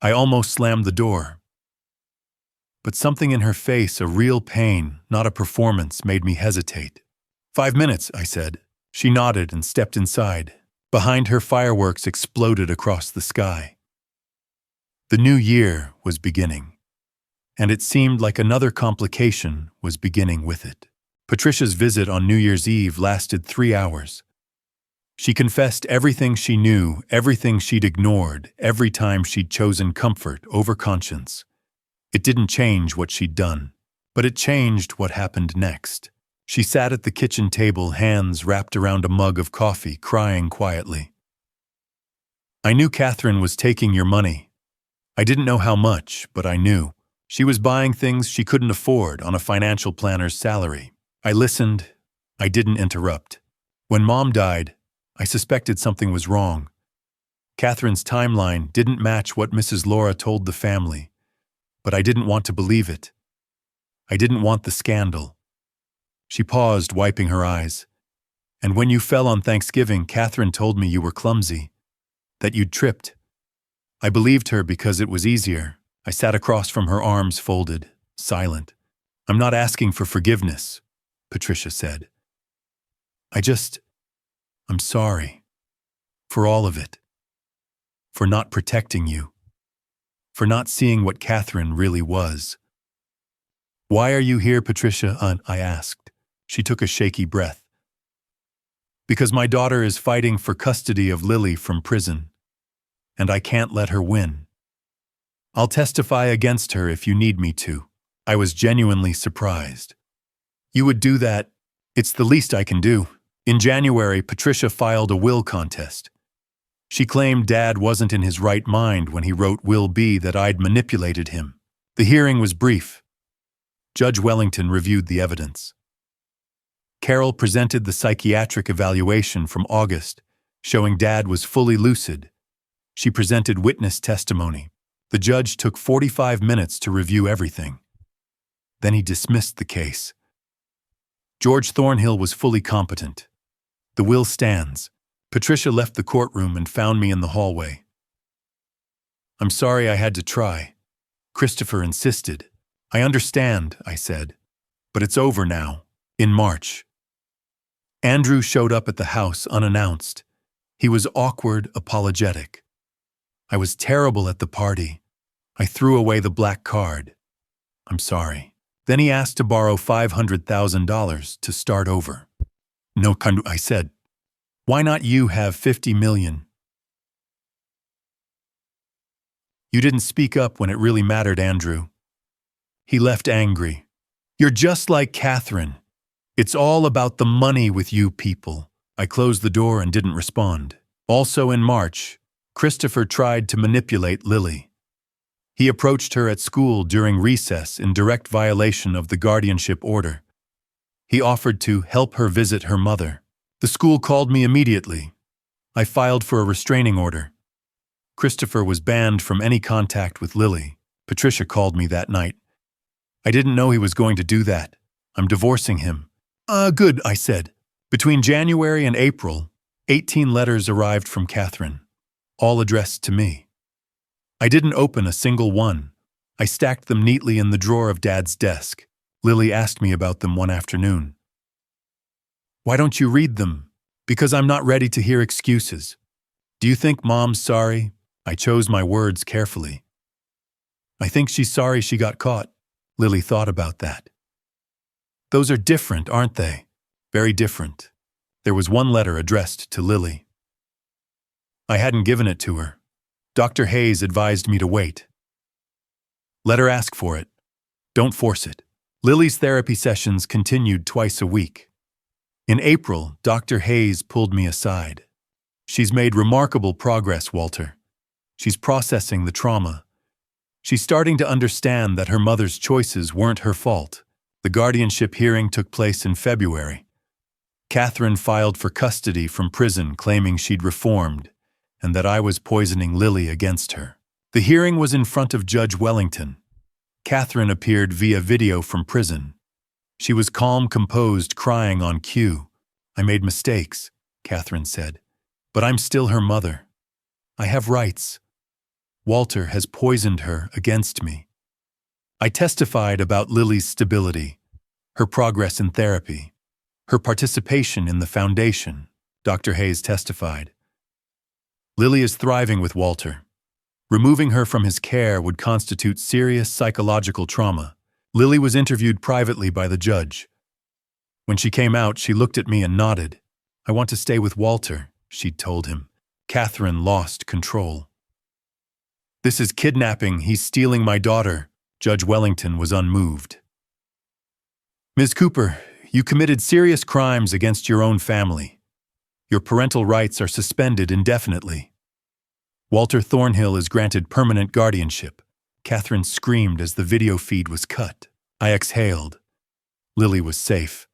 Speaker 1: I almost slammed the door. But something in her face, a real pain, not a performance, made me hesitate. "5 minutes," I said. She nodded and stepped inside. Behind her, fireworks exploded across the sky. The new year was beginning. And it seemed like another complication was beginning with it. Patricia's visit on New Year's Eve lasted 3 hours. She confessed everything she knew, everything she'd ignored, every time she'd chosen comfort over conscience. It didn't change what she'd done, but it changed what happened next. She sat at the kitchen table, hands wrapped around a mug of coffee, crying quietly. "I knew Catherine was taking your money. I didn't know how much, but I knew. She was buying things she couldn't afford on a financial planner's salary." I listened. I didn't interrupt. When Mom died, I suspected something was wrong. Catherine's timeline didn't match what Mrs. Laura told the family, but I didn't want to believe it. I didn't want the scandal. She paused, wiping her eyes. "And when you fell on Thanksgiving, Catherine told me you were clumsy, that you'd tripped." I believed her because it was easier. I sat across from her, arms folded, silent. "I'm not asking for forgiveness," Patricia said. I'm sorry. For all of it. For not protecting you. For not seeing what Catherine really was." "Why are you here, Patricia?" I asked. She took a shaky breath. "Because my daughter is fighting for custody of Lily from prison, and I can't let her win. I'll testify against her if you need me to." I was genuinely surprised. "You would do that? It's the least I can do." In January, Patricia filed a will contest. She claimed Dad wasn't in his right mind when he wrote Will B, that I'd manipulated him. The hearing was brief. Judge Wellington reviewed the evidence. Carol presented the psychiatric evaluation from August, showing Dad was fully lucid. She presented witness testimony. The judge took 45 minutes to review everything. Then he dismissed the case. George Thornhill was fully competent. The will stands. Patricia left the courtroom and found me in the hallway. "I'm sorry I had to try." Christopher insisted. "I understand," I said. "But it's over now. In March." Andrew showed up at the house unannounced. He was awkward, apologetic. "I was terrible at the party. I threw away the black card. I'm sorry." Then he asked to borrow $500,000 to start over. "No," I said. "Why not you have 50 million? You didn't speak up when it really mattered, Andrew." He left angry. "You're just like Catherine. It's all about the money with you people." I closed the door and didn't respond. Also in March, Christopher tried to manipulate Lily. He approached her at school during recess in direct violation of the guardianship order. He offered to help her visit her mother. The school called me immediately. I filed for a restraining order. Christopher was banned from any contact with Lily. Patricia called me that night. "I didn't know he was going to do that. I'm divorcing him." Good," I said. Between January and April, 18 letters arrived from Catherine, all addressed to me. I didn't open a single one. I stacked them neatly in the drawer of Dad's desk. Lily asked me about them one afternoon. "Why don't you read them?" "Because I'm not ready to hear excuses." "Do you think Mom's sorry?" I chose my words carefully. "I think she's sorry she got caught." Lily thought about that. "Those are different, aren't they?" "Very different." There was one letter addressed to Lily. I hadn't given it to her. Dr. Hayes advised me to wait. "Let her ask for it. Don't force it." Lily's therapy sessions continued twice a week. In April, Dr. Hayes pulled me aside. "She's made remarkable progress, Walter. She's processing the trauma. She's starting to understand that her mother's choices weren't her fault." The guardianship hearing took place in February. Catherine filed for custody from prison claiming she'd reformed and that I was poisoning Lily against her. The hearing was in front of Judge Wellington. Catherine appeared via video from prison. She was calm, composed, crying on cue. "I made mistakes," Catherine said, "but I'm still her mother. I have rights. Walter has poisoned her against me." I testified about Lily's stability, her progress in therapy, her participation in the foundation. Dr. Hayes testified. "Lily is thriving with Walter. Removing her from his care would constitute serious psychological trauma." Lily was interviewed privately by the judge. When she came out, she looked at me and nodded. "I want to stay with Walter," she'd told him. Catherine lost control. "This is kidnapping. He's stealing my daughter." Judge Wellington was unmoved. "Ms. Cooper, you committed serious crimes against your own family. Your parental rights are suspended indefinitely. Walter Thornhill is granted permanent guardianship." Catherine screamed as the video feed was cut. I exhaled. Lily was safe.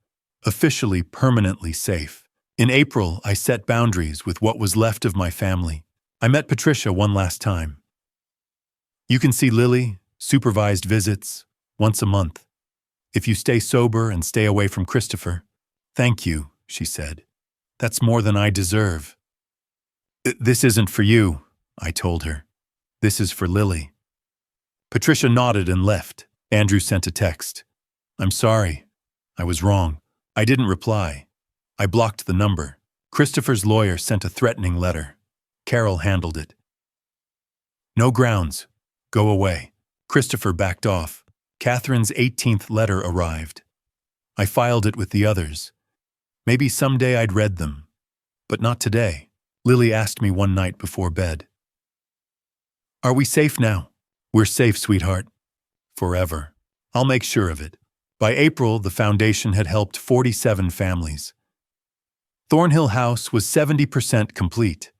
Speaker 1: Officially, permanently safe. In April, I set boundaries with what was left of my family. I met Patricia one last time. "You can see Lily, supervised visits, once a month. If you stay sober and stay away from Christopher." "Thank you," she said. "That's more than I deserve." "This isn't for you," I told her. "This is for Lily." Patricia nodded and left. Andrew sent a text. "I'm sorry. I was wrong." I didn't reply. I blocked the number. Christopher's lawyer sent a threatening letter. Carol handled it. "No grounds. Go away." Christopher backed off. Catherine's 18th letter arrived. I filed it with the others. Maybe someday I'd read them. But not today. Lily asked me one night before bed. "Are we safe now?" "We're safe, sweetheart. Forever. I'll make sure of it." By April, the foundation had helped 47 families. Thornhill House was 70% complete.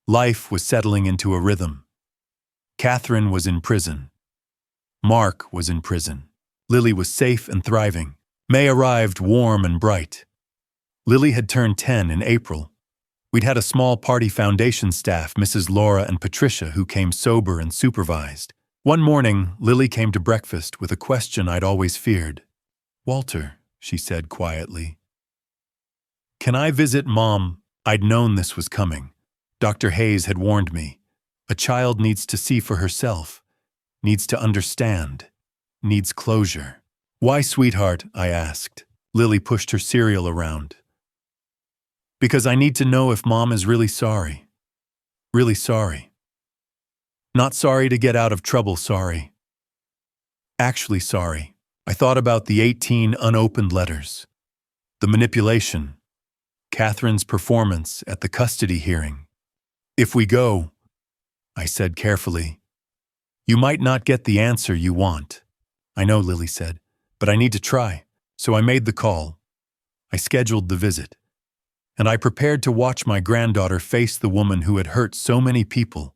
Speaker 1: Life was settling into a rhythm. Catherine was in prison. Mark was in prison. Lily was safe and thriving. May arrived warm and bright. Lily had turned 10 in April. We'd had a small party foundation staff, Mrs. Laura and Patricia, who came sober and supervised. One morning, Lily came to breakfast with a question I'd always feared. "Walter," she said quietly, "can I visit Mom?" I'd known this was coming. Dr. Hayes had warned me. A child needs to see for herself, needs to understand, needs closure. "Why, sweetheart?" I asked. Lily pushed her cereal around. "Because I need to know if Mom is really sorry. Really sorry. Not sorry to get out of trouble, sorry. Actually sorry." I thought about the 18 unopened letters, the manipulation, Catherine's performance at the custody hearing. "If we go," I said carefully, "you might not get the answer you want." "I know," Lily said, "but I need to try." So I made the call. I scheduled the visit. And I prepared to watch my granddaughter face the woman who had hurt so many people,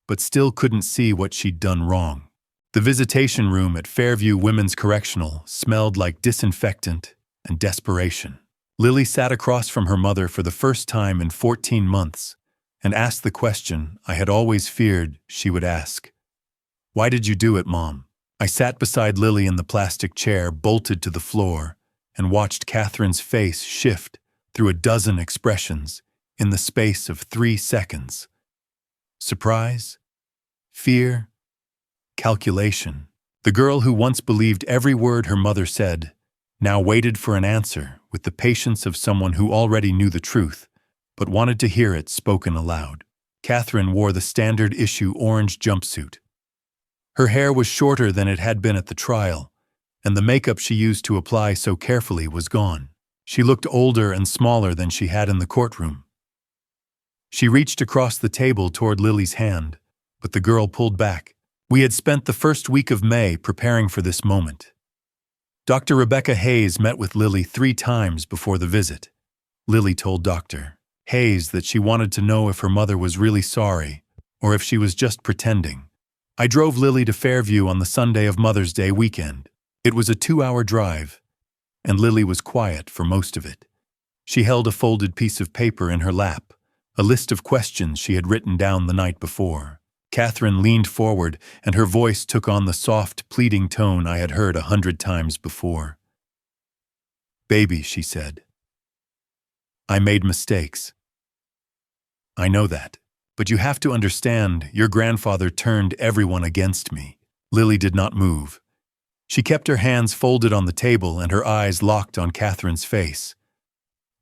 Speaker 1: but still couldn't see what she'd done wrong. The visitation room at Fairview Women's Correctional smelled like disinfectant and desperation. Lily sat across from her mother for the first time in 14 months and asked the question I had always feared she would ask. "Why did you do it, Mom?" I sat beside Lily in the plastic chair bolted to the floor and watched Catherine's face shift through a dozen expressions in the space of 3 seconds. Surprise, fear, calculation. The girl who once believed every word her mother said now waited for an answer with the patience of someone who already knew the truth, but wanted to hear it spoken aloud. Catherine wore the standard issue orange jumpsuit. Her hair was shorter than it had been at the trial, and the makeup she used to apply so carefully was gone. She looked older and smaller than she had in the courtroom. She reached across the table toward Lily's hand, but the girl pulled back. We had spent the first week of May preparing for this moment. Dr. Rebecca Hayes met with Lily 3 times before the visit. Lily told Dr. Hayes that she wanted to know if her mother was really sorry or if she was just pretending. I drove Lily to Fairview on the Sunday of Mother's Day weekend. It was a 2-hour drive, and Lily was quiet for most of it. She held a folded piece of paper in her lap, a list of questions she had written down the night before. Catherine leaned forward, and her voice took on the soft, pleading tone I had heard 100 times before. "Baby," she said, "I made mistakes. I know that. But you have to understand, your grandfather turned everyone against me." Lily did not move. She kept her hands folded on the table and her eyes locked on Catherine's face.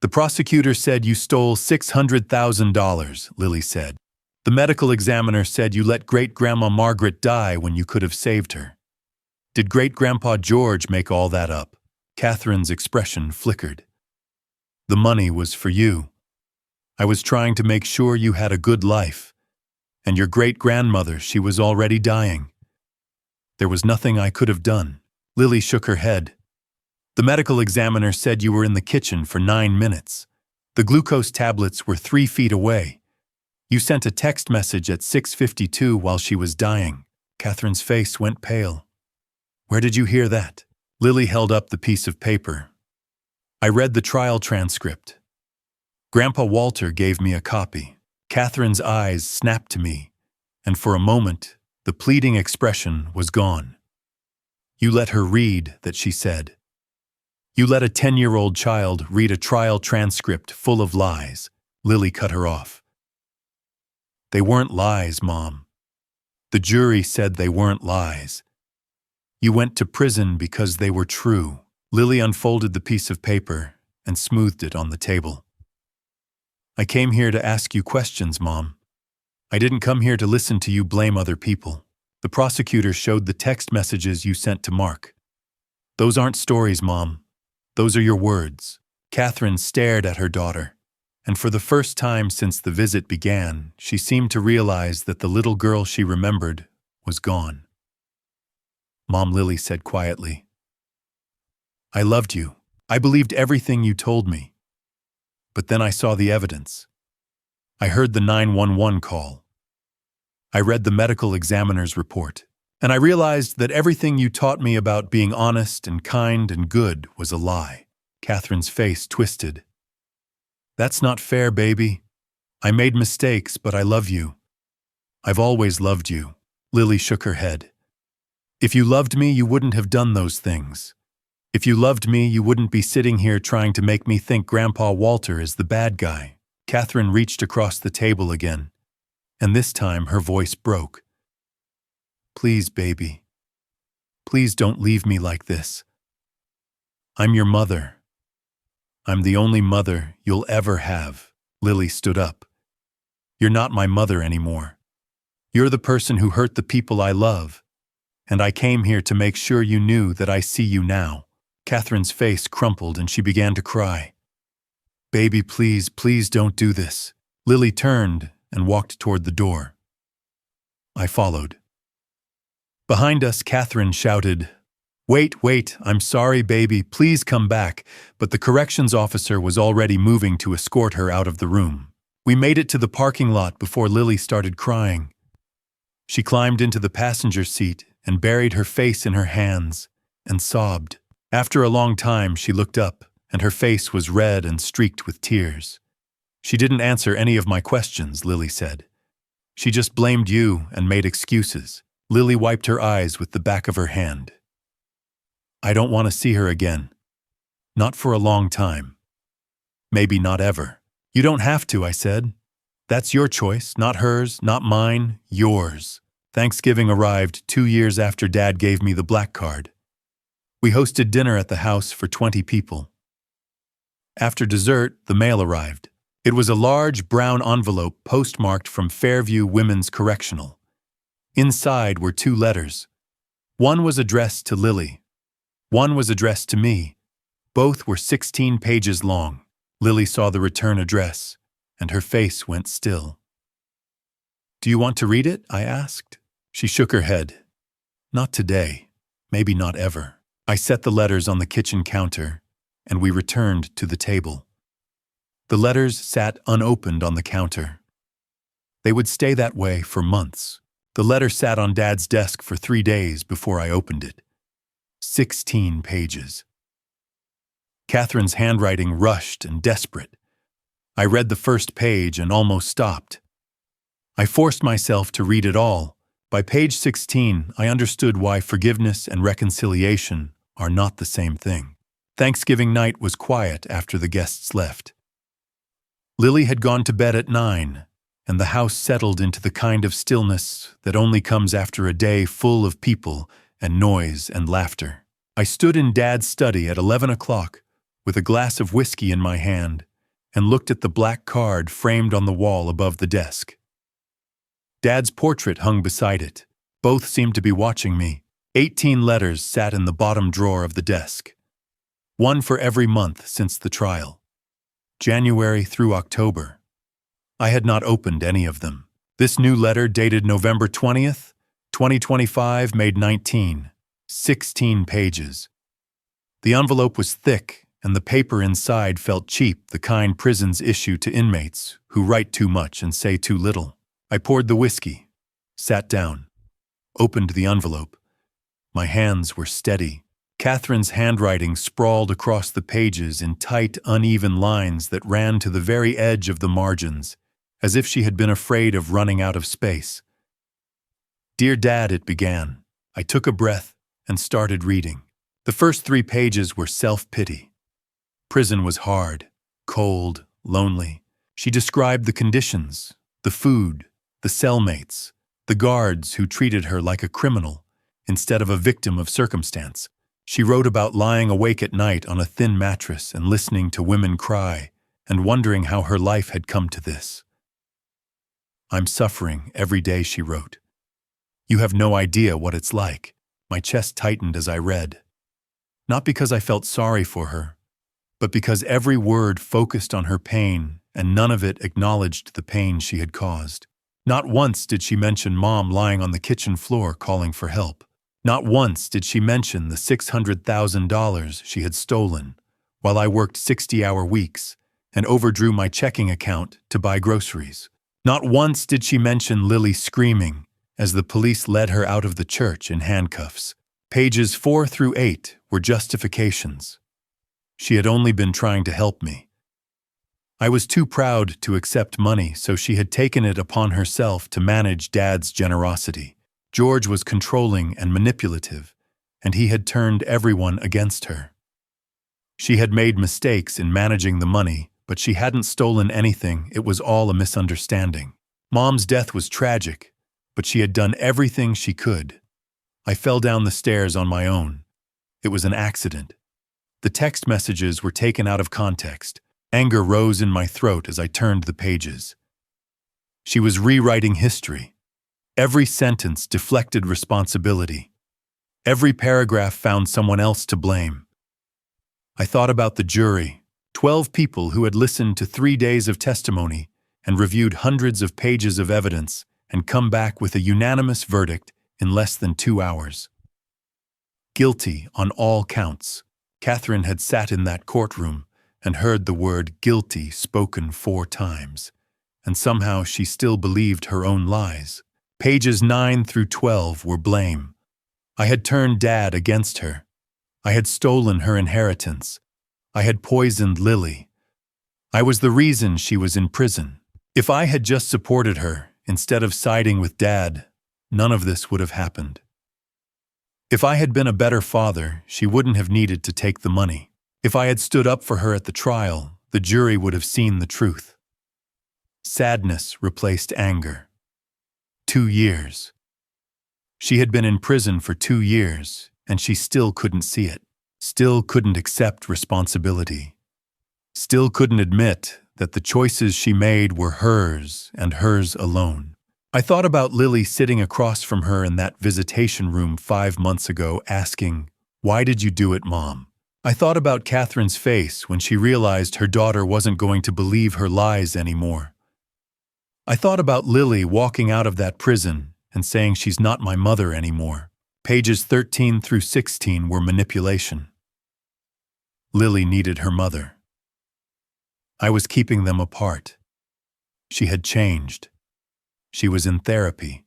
Speaker 1: "The prosecutor said you stole $600,000, Lily said. "The medical examiner said you let great-grandma Margaret die when you could have saved her. Did great-grandpa George make all that up?" Catherine's expression flickered. "The money was for you. I was trying to make sure you had a good life. And your great-grandmother, she was already dying. There was nothing I could have done." Lily shook her head. "The medical examiner said you were in the kitchen for 9 minutes. The glucose tablets were 3 feet away. You sent a text message at 6:52 while she was dying." Catherine's face went pale. "Where did you hear that?" Lily held up the piece of paper. "I read the trial transcript. Grandpa Walter gave me a copy." Catherine's eyes snapped to me, and for a moment, the pleading expression was gone. "You let her read that," she said. "You let a 10-year-old child read a trial transcript full of lies." Lily cut her off. "They weren't lies, Mom. The jury said they weren't lies. You went to prison because they were true." Lily unfolded the piece of paper and smoothed it on the table. "I came here to ask you questions, Mom. I didn't come here to listen to you blame other people." The prosecutor showed the text messages you sent to Mark. "Those aren't stories, Mom. Those are your words." Catherine stared at her daughter, and for the first time since the visit began, she seemed to realize that the little girl she remembered was gone. "Mom," Lily said quietly, "I loved you. I believed everything you told me. But then I saw the evidence. I heard the 911 call. I read the medical examiner's report, and I realized that everything you taught me about being honest and kind and good was a lie." Catherine's face twisted. "That's not fair, baby. I made mistakes, but I love you. I've always loved you. Lily shook her head. If you loved me, you wouldn't have done those things. If you loved me, you wouldn't be sitting here trying to make me think Grandpa Walter is the bad guy. Catherine reached across the table again, and this time her voice broke. Please, baby. Please don't leave me like this. I'm your mother. I'm the only mother you'll ever have. Lily stood up. You're not my mother anymore. You're the person who hurt the people I love, and I came here to make sure you knew that I see you now. Catherine's face crumpled and she began to cry. Baby, please, please don't do this. Lily turned and walked toward the door. I followed. Behind us, Catherine shouted, Wait, I'm sorry, baby, please come back, but the corrections officer was already moving to escort her out of the room. We made it to the parking lot before Lily started crying. She climbed into the passenger seat and buried her face in her hands and sobbed. After a long time, she looked up, and her face was red and streaked with tears. She didn't answer any of my questions, Lily said. She just blamed you and made excuses. Lily wiped her eyes with the back of her hand. I don't want to see her again. Not for a long time. Maybe not ever. You don't have to, I said. That's your choice, not hers, not mine, yours. Thanksgiving arrived 2 years after Dad gave me the black card. We hosted dinner at the house for 20 people. After dessert, the mail arrived. It was a large brown envelope postmarked from Fairview Women's Correctional. Inside were 2 letters. One was addressed to Lily. One was addressed to me. Both were 16 pages long. Lily saw the return address, and her face went still. Do you want to read it? I asked. She shook her head. Not today. Maybe not ever. I set the letters on the kitchen counter, and we returned to the table. The letters sat unopened on the counter. They would stay that way for months. The letter sat on Dad's desk for 3 days before I opened it. 16 pages. Catherine's handwriting rushed and desperate. I read the first page and almost stopped. I forced myself to read it all. By page 16, I understood why forgiveness and reconciliation are not the same thing. Thanksgiving night was quiet after the guests left. Lily had gone to bed at 9, and the house settled into the kind of stillness that only comes after a day full of people and noise and laughter. I stood in Dad's study at 11 o'clock with a glass of whiskey in my hand and looked at the black card framed on the wall above the desk. Dad's portrait hung beside it. Both seemed to be watching me. 18 letters sat in the bottom drawer of the desk. One for every month since the trial. January through October. I had not opened any of them. This new letter dated November 20th, 2025, made 19. 16 pages. The envelope was thick, and the paper inside felt cheap, the kind prisons issue to inmates who write too much and say too little. I poured the whiskey, sat down, opened the envelope. My hands were steady. Catherine's handwriting sprawled across the pages in tight, uneven lines that ran to the very edge of the margins, as if she had been afraid of running out of space. Dear Dad, it began. I took a breath and started reading. The first 3 pages were self-pity. Prison was hard, cold, lonely. She described the conditions, the food, the cellmates, the guards who treated her like a criminal instead of a victim of circumstance. She wrote about lying awake at night on a thin mattress and listening to women cry and wondering how her life had come to this. I'm suffering every day, she wrote. You have no idea what it's like. My chest tightened as I read. Not because I felt sorry for her, but because every word focused on her pain and none of it acknowledged the pain she had caused. Not once did she mention Mom lying on the kitchen floor calling for help. Not once did she mention the $600,000 she had stolen while I worked 60-hour weeks and overdrew my checking account to buy groceries. Not once did she mention Lily screaming as the police led her out of the church in handcuffs. Pages 4 through 8 were justifications. She had only been trying to help me. I was too proud to accept money, so she had taken it upon herself to manage Dad's generosity. George was controlling and manipulative, and he had turned everyone against her. She had made mistakes in managing the money, but she hadn't stolen anything. It was all a misunderstanding. Mom's death was tragic, but she had done everything she could. I fell down the stairs on my own. It was an accident. The text messages were taken out of context. Anger rose in my throat as I turned the pages. She was rewriting history. Every sentence deflected responsibility. Every paragraph found someone else to blame. I thought about the jury, 12 people who had listened to 3 days of testimony and reviewed hundreds of pages of evidence and come back with a unanimous verdict in less than 2 hours. Guilty on all counts. Catherine had sat in that courtroom and heard the word guilty spoken 4 times, and somehow she still believed her own lies. Pages 9 through 12 were blame. I had turned Dad against her. I had stolen her inheritance. I had poisoned Lily. I was the reason she was in prison. If I had just supported her, instead of siding with Dad, none of this would have happened. If I had been a better father, she wouldn't have needed to take the money. If I had stood up for her at the trial, the jury would have seen the truth. Sadness replaced anger. 2 years. She had been in prison for 2 years, and she still couldn't see it. Still couldn't accept responsibility. Still couldn't admit that the choices she made were hers and hers alone. I thought about Lily sitting across from her in that visitation room 5 months ago asking, "Why did you do it, Mom?" I thought about Catherine's face when she realized her daughter wasn't going to believe her lies anymore. I thought about Lily walking out of that prison and saying she's not my mother anymore. Pages 13 through 16 were manipulation. Lily needed her mother. I was keeping them apart. She had changed. She was in therapy.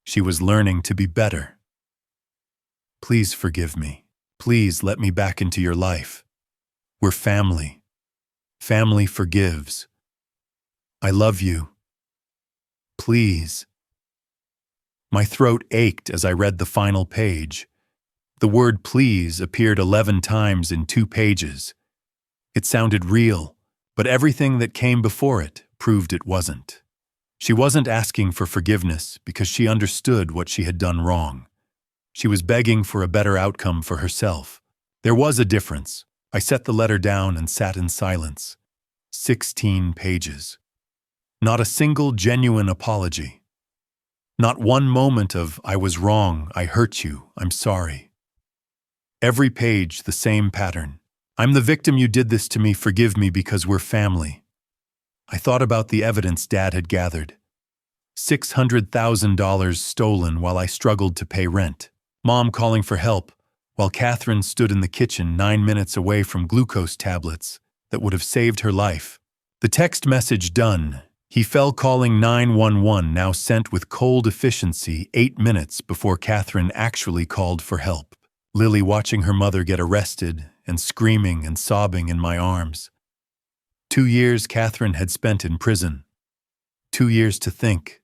Speaker 1: She was learning to be better. Please forgive me. Please let me back into your life. We're family. Family forgives. I love you. Please. My throat ached as I read the final page. The word please appeared 11 times in 2 pages. It sounded real, but everything that came before it proved it wasn't. She wasn't asking for forgiveness because she understood what she had done wrong. She was begging for a better outcome for herself. There was a difference. I set the letter down and sat in silence. 16 pages. Not a single genuine apology. Not one moment of, "I was wrong, I hurt you, I'm sorry." Every page the same pattern. "I'm the victim, you did this to me, forgive me because we're family." I thought about the evidence Dad had gathered. $600,000 stolen while I struggled to pay rent. Mom calling for help, while Catherine stood in the kitchen 9 minutes away from glucose tablets that would have saved her life. The text message done. He fell calling 911, now sent with cold efficiency 8 minutes before Catherine actually called for help. Lily watching her mother get arrested and screaming and sobbing in my arms. 2 years Catherine had spent in prison. 2 years to think.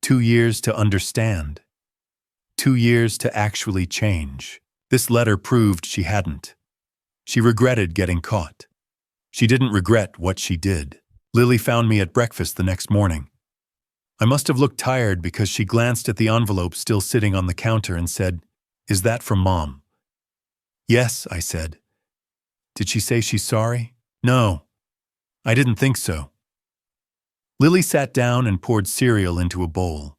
Speaker 1: 2 years to understand. 2 years to actually change. This letter proved she hadn't. She regretted getting caught. She didn't regret what she did. Lily found me at breakfast the next morning. I must have looked tired because she glanced at the envelope still sitting on the counter and said, "Is that from Mom?" "Yes," I said. "Did she say she's sorry?" "No. I didn't think so." Lily sat down and poured cereal into a bowl.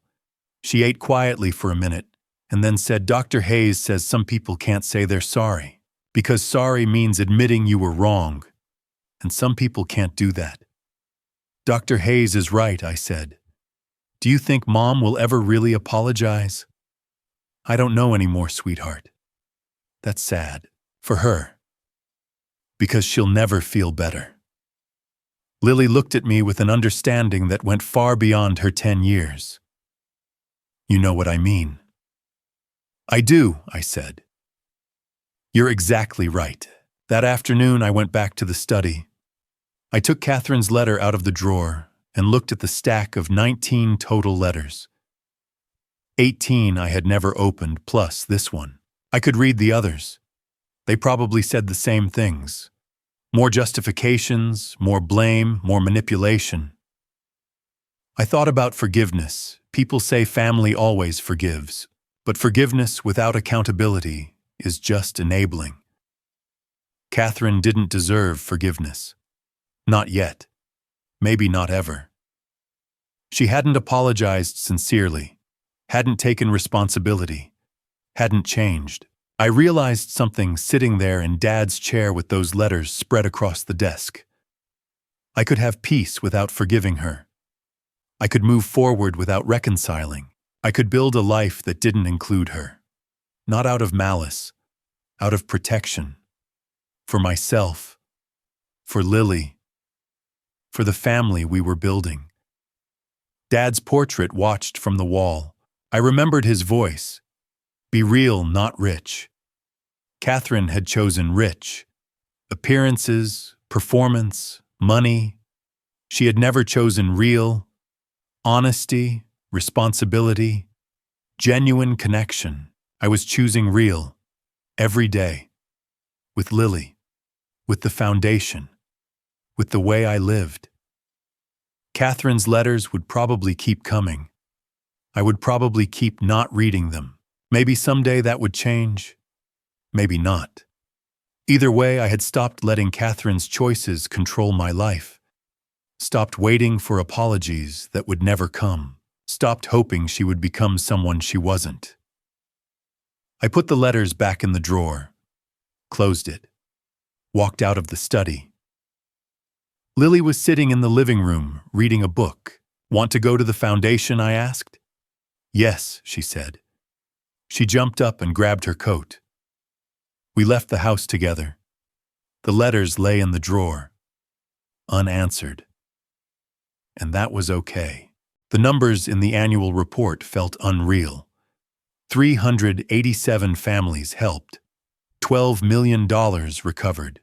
Speaker 1: She ate quietly for a minute and then said, "Dr. Hayes says some people can't say they're sorry because sorry means admitting you were wrong, and some people can't do that." "Dr. Hayes is right," I said. "Do you think Mom will ever really apologize?" "I don't know anymore, sweetheart. That's sad. For her. Because she'll never feel better." Lily looked at me with an understanding that went far beyond her 10 years. "You know what I mean." "I do," I said. "You're exactly right." That afternoon I went back to the study. I took Catherine's letter out of the drawer and looked at the stack of 19 total letters. 18 I had never opened, plus this one. I could read the others. They probably said the same things. More justifications, more blame, more manipulation. I thought about forgiveness. People say family always forgives, but forgiveness without accountability is just enabling. Catherine didn't deserve forgiveness. Not yet. Maybe not ever. She hadn't apologized sincerely, hadn't taken responsibility, hadn't changed. I realized something sitting there in Dad's chair with those letters spread across the desk. I could have peace without forgiving her. I could move forward without reconciling. I could build a life that didn't include her. Not out of malice, out of protection. For myself, for Lily, for the family we were building. Dad's portrait watched from the wall. I remembered his voice. Be real, not rich. Catherine had chosen rich. Appearances, performance, money. She had never chosen real, honesty, responsibility, genuine connection. I was choosing real, every day. With Lily, with the foundation, with the way I lived. Catherine's letters would probably keep coming. I would probably keep not reading them. Maybe someday that would change. Maybe not. Either way, I had stopped letting Catherine's choices control my life. Stopped waiting for apologies that would never come. Stopped hoping she would become someone she wasn't. I put the letters back in the drawer, closed it, walked out of the study. Lily was sitting in the living room, reading a book. Want to go to the foundation, I asked. Yes, she said. She jumped up and grabbed her coat. We left the house together. The letters lay in the drawer, unanswered. And that was okay. The numbers in the annual report felt unreal. 387 families helped. $12 million recovered.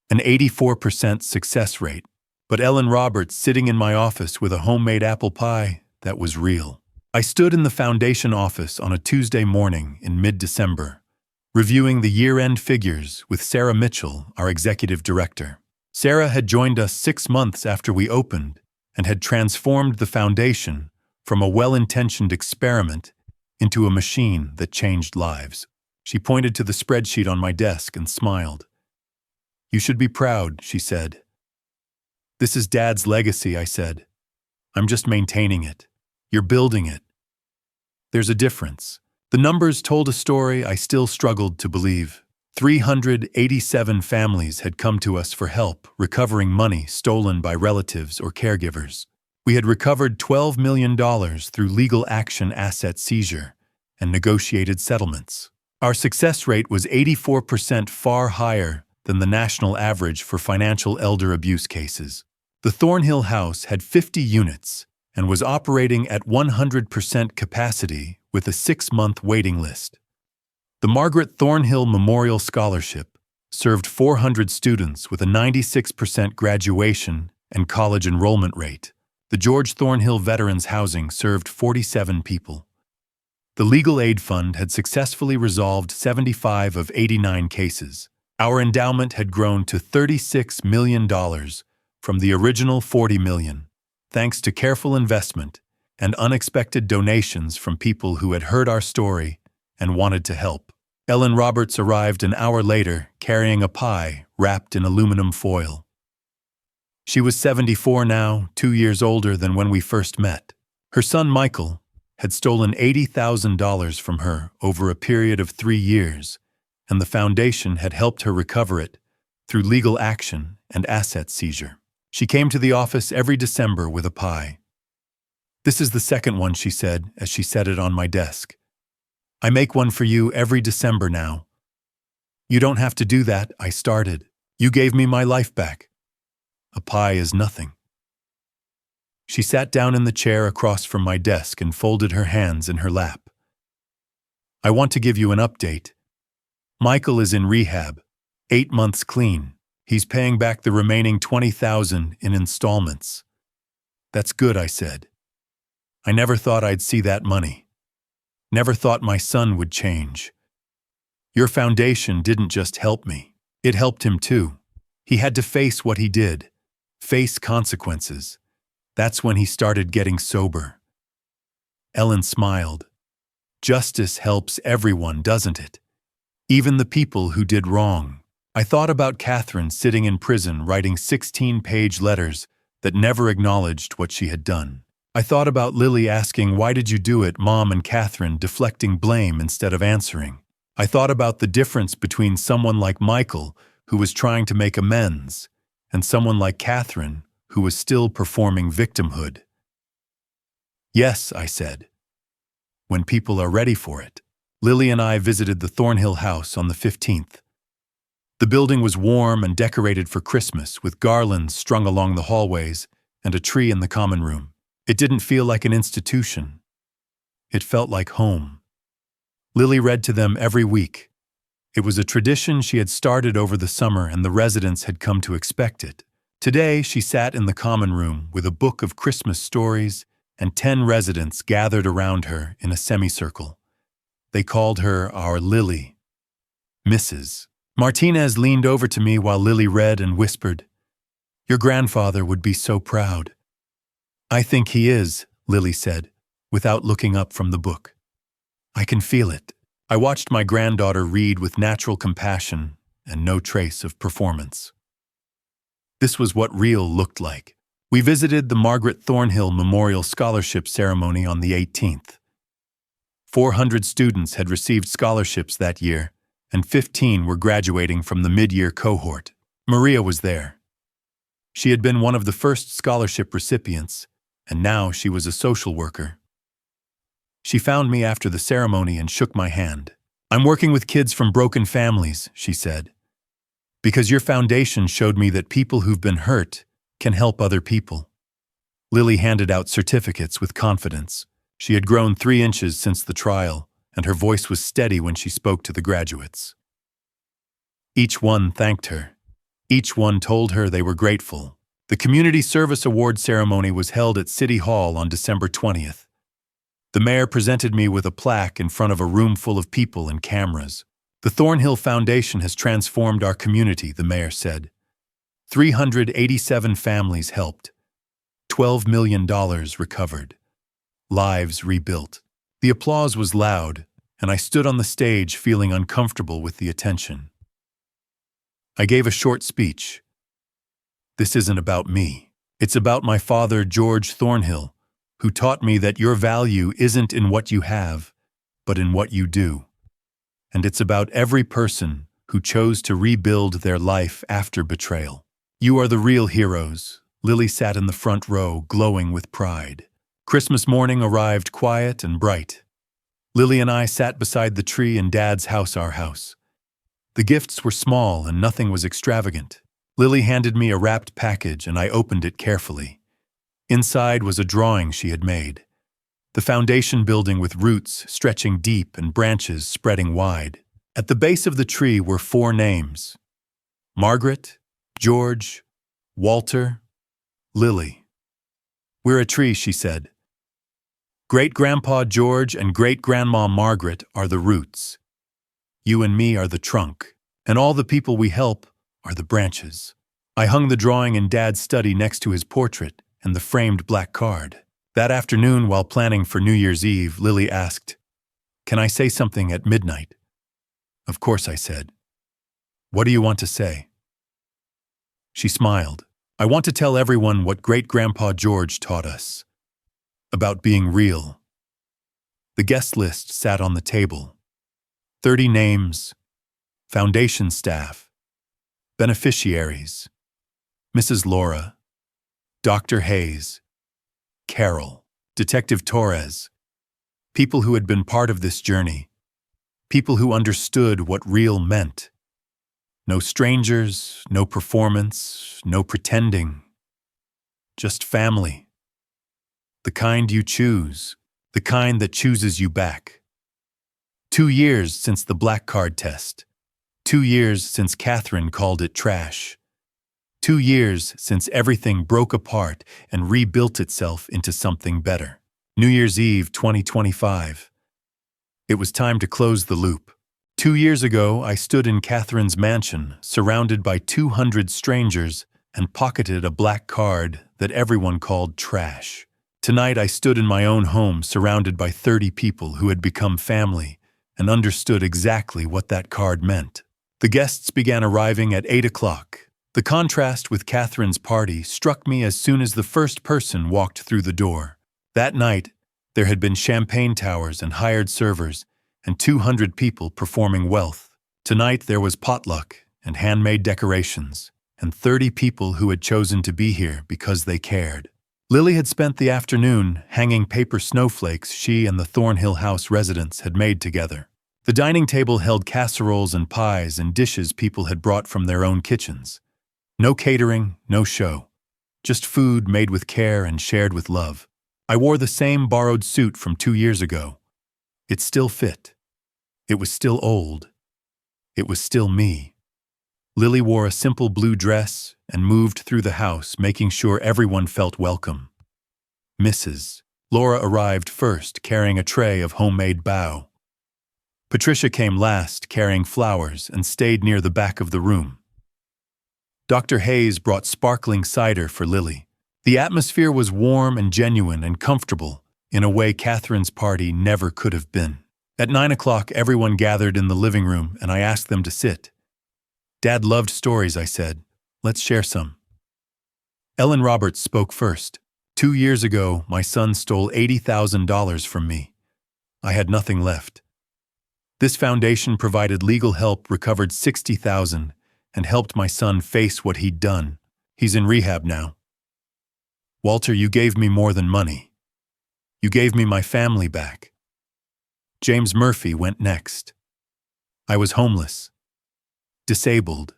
Speaker 1: An 84% success rate. But Ellen Roberts sitting in my office with a homemade apple pie, that was real. I stood in the foundation office on a Tuesday morning in mid-December, reviewing the year-end figures with Sarah Mitchell, our executive director. Sarah had joined us 6 months after we opened and had transformed the foundation from a well-intentioned experiment into a machine that changed lives. She pointed to the spreadsheet on my desk and smiled. You should be proud, she said. This is Dad's legacy, I said. I'm just maintaining it. You're building it. There's a difference. The numbers told a story I still struggled to believe. 387 families had come to us for help recovering money stolen by relatives or caregivers. We had recovered $12 million through legal action asset seizure and negotiated settlements. Our success rate was 84%, far higher than the national average for financial elder abuse cases. The Thornhill House had 50 units and was operating at 100% capacity with a 6-month waiting list. The Margaret Thornhill Memorial Scholarship served 400 students with a 96% graduation and college enrollment rate. The George Thornhill Veterans Housing served 47 people. The Legal Aid Fund had successfully resolved 75 of 89 cases. Our endowment had grown to $36 million from the original $40 million, thanks to careful investment and unexpected donations from people who had heard our story and wanted to help. Ellen Roberts arrived an hour later carrying a pie wrapped in aluminum foil. She was 74 now, 2 years older than when we first met. Her son Michael had stolen $80,000 from her over a period of 3 years, and the foundation had helped her recover it through legal action and asset seizure. She came to the office every December with a pie. This is the second one, she said as she set it on my desk. I make one for you every December now. You don't have to do that, I started. You gave me my life back. A pie is nothing. She sat down in the chair across from my desk and folded her hands in her lap. I want to give you an update. Michael is in rehab, 8 months clean. He's paying back the remaining 20,000 in installments. That's good, I said. I never thought I'd see that money. Never thought my son would change. Your foundation didn't just help me. It helped him too. He had to face what he did, face consequences. That's when he started getting sober. Ellen smiled. Justice helps everyone, doesn't it? Even the people who did wrong. I thought about Catherine sitting in prison writing 16-page letters that never acknowledged what she had done. I thought about Lily asking, "Why did you do it, Mom?" and Catherine deflecting blame instead of answering. I thought about the difference between someone like Michael, who was trying to make amends, and someone like Catherine, who was still performing victimhood. Yes, I said. When people are ready for it. Lily and I visited the Thornhill house on the 15th. The building was warm and decorated for Christmas, with garlands strung along the hallways and a tree in the common room. It didn't feel like an institution. It felt like home. Lily read to them every week. It was a tradition she had started over the summer, and the residents had come to expect it. Today, she sat in the common room with a book of Christmas stories, and 10 residents gathered around her in a semicircle. They called her our Lily, Mrs. Martinez leaned over to me while Lily read and whispered, "Your grandfather would be so proud." "I think he is," Lily said, without looking up from the book. "I can feel it." I watched my granddaughter read with natural compassion and no trace of performance. This was what real looked like. We visited the Margaret Thornhill Memorial Scholarship Ceremony on the 18th. 400 students had received scholarships that year, and 15 were graduating from the mid-year cohort. Maria was there. She had been one of the first scholarship recipients, and now she was a social worker. She found me after the ceremony and shook my hand. "I'm working with kids from broken families," she said, "because your foundation showed me that people who've been hurt can help other people." Lily handed out certificates with confidence. She had grown 3 inches since the trial, and her voice was steady when she spoke to the graduates. Each one thanked her. Each one told her they were grateful. The Community Service Award ceremony was held at City Hall on December 20th. The mayor presented me with a plaque in front of a room full of people and cameras. "The Thornhill Foundation has transformed our community," the mayor said. 387 families helped. $12 million recovered. Lives rebuilt. The applause was loud, and I stood on the stage feeling uncomfortable with the attention. I gave a short speech. "This isn't about me. It's about my father, George Thornhill, who taught me that your value isn't in what you have, but in what you do. And it's about every person who chose to rebuild their life after betrayal. You are the real heroes." Lily sat in the front row, glowing with pride. Christmas morning arrived quiet and bright. Lily and I sat beside the tree in Dad's house, our house. The gifts were small and nothing was extravagant. Lily handed me a wrapped package and I opened it carefully. Inside was a drawing she had made. The foundation building with roots stretching deep and branches spreading wide. At the base of the tree were 4 names: Margaret, George, Walter, Lily. "We're a tree," she said. "Great-Grandpa George and Great-Grandma Margaret are the roots. You and me are the trunk, and all the people we help are the branches." I hung the drawing in Dad's study next to his portrait and the framed black card. That afternoon, while planning for New Year's Eve, Lily asked, "Can I say something at midnight?" "Of course," I said. "What do you want to say?" She smiled. "I want to tell everyone what Great-Grandpa George taught us. About being real." The guest list sat on the table. 30 names, foundation staff, beneficiaries, Mrs. Laura, Dr. Hayes, Carol, Detective Torres, people who had been part of this journey, people who understood what real meant. No strangers, no performance, no pretending. Just family. The kind you choose, the kind that chooses you back. 2 years since the black card test. 2 years since Catherine called it trash. 2 years since everything broke apart and rebuilt itself into something better. New Year's Eve 2025. It was time to close the loop. 2 years ago, I stood in Catherine's mansion, surrounded by 200 strangers, and pocketed a black card that everyone called trash. Tonight, I stood in my own home, surrounded by 30 people who had become family and understood exactly what that card meant. The guests began arriving at 8 o'clock. The contrast with Catherine's party struck me as soon as the first person walked through the door. That night, there had been champagne towers and hired servers, and 200 people performing wealth. Tonight there was potluck and handmade decorations, and 30 people who had chosen to be here because they cared. Lily had spent the afternoon hanging paper snowflakes she and the Thornhill House residents had made together. The dining table held casseroles and pies and dishes people had brought from their own kitchens. No catering, no show. Just food made with care and shared with love. I wore the same borrowed suit from 2 years ago. It still fit. It was still old. It was still me. Lily wore a simple blue dress and moved through the house, making sure everyone felt welcome. Mrs. Laura arrived first, carrying a tray of homemade bao. Patricia came last, carrying flowers, and stayed near the back of the room. Dr. Hayes brought sparkling cider for Lily. The atmosphere was warm and genuine and comfortable, in a way Catherine's party never could have been. At 9 o'clock, everyone gathered in the living room, and I asked them to sit. "Dad loved stories," I said. "Let's share some." Ellen Roberts spoke first. 2 years ago, my son stole $80,000 from me. I had nothing left. This foundation provided legal help, recovered $60,000, and helped my son face what he'd done. He's in rehab now. Walter, you gave me more than money. You gave me my family back. James Murphy went next. I was homeless, disabled.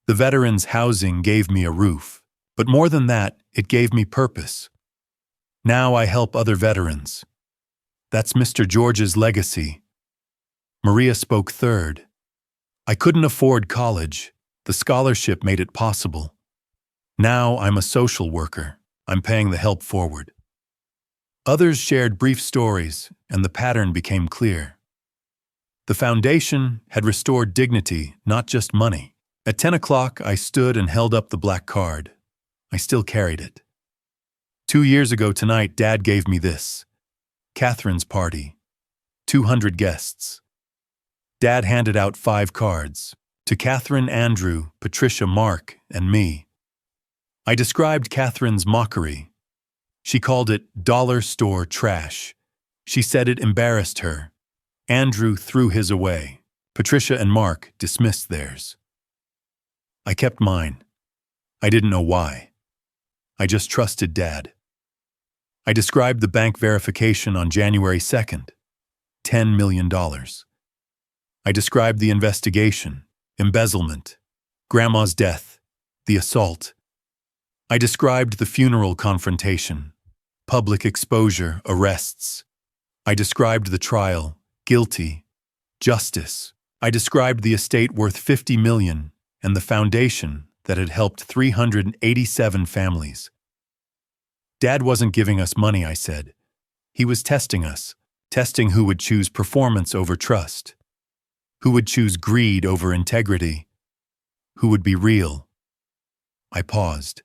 Speaker 1: The veterans' housing gave me a roof, but more than that, it gave me purpose. Now I help other veterans. That's Mr. George's legacy. Maria spoke third. I couldn't afford college. The scholarship made it possible. Now I'm a social worker. I'm paying the help forward. Others shared brief stories, and the pattern became clear. The foundation had restored dignity, not just money. At 10 o'clock, I stood and held up the black card. I still carried it. 2 years ago tonight, Dad gave me this. Catherine's party. 200 guests. Dad handed out 5 cards. To Catherine, Andrew, Patricia, Mark, and me. I described Catherine's mockery. She called it dollar store trash. She said it embarrassed her. Andrew threw his away. Patricia and Mark dismissed theirs. I kept mine. I didn't know why. I just trusted Dad. I described the bank verification on January 2nd. $10 million. I described the investigation, embezzlement, Grandma's death, the assault. I described the funeral confrontation, public exposure, arrests. I described the trial, guilty, justice. I described the estate worth $50 million and the foundation that had helped 387 families. Dad wasn't giving us money, I said. He was testing us, testing who would choose performance over trust, who would choose greed over integrity, who would be real. I paused.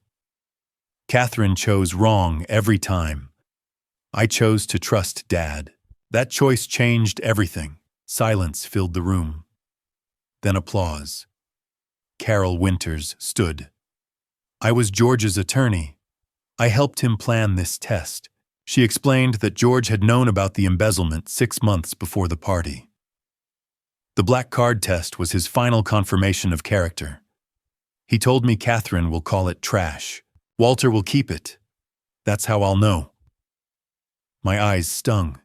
Speaker 1: Catherine chose wrong every time. I chose to trust Dad. That choice changed everything. Silence filled the room. Then applause. Carol Winters stood. I was George's attorney. I helped him plan this test. She explained that George had known about the embezzlement 6 months before the party. The black card test was his final confirmation of character. He told me Catherine will call it trash. Walter will keep it. That's how I'll know. My eyes stung.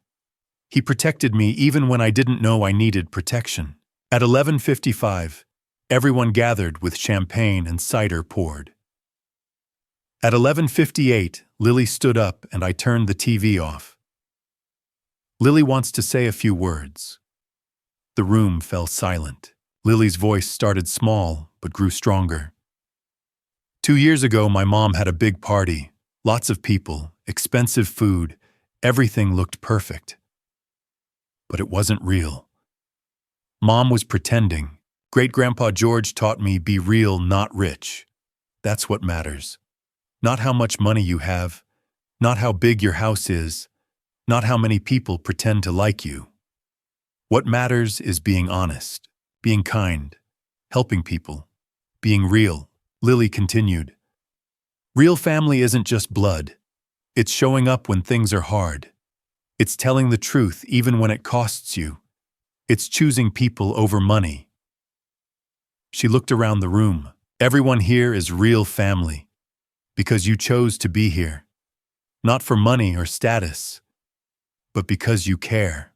Speaker 1: He protected me even when I didn't know I needed protection. At 11:55, everyone gathered with champagne and cider poured. At 11:58, Lily stood up and I turned the TV off. Lily wants to say a few words. The room fell silent. Lily's voice started small but grew stronger. 2 years ago, my mom had a big party, lots of people, expensive food, everything looked perfect. But it wasn't real. Mom was pretending. Great-grandpa George taught me, be real, not rich. That's what matters. Not how much money you have, not how big your house is, not how many people pretend to like you. What matters is being honest, being kind, helping people, being real. Lily continued. Real family isn't just blood. It's showing up when things are hard. It's telling the truth even when it costs you. It's choosing people over money. She looked around the room. Everyone here is real family, because you chose to be here. Not for money or status, but because you care.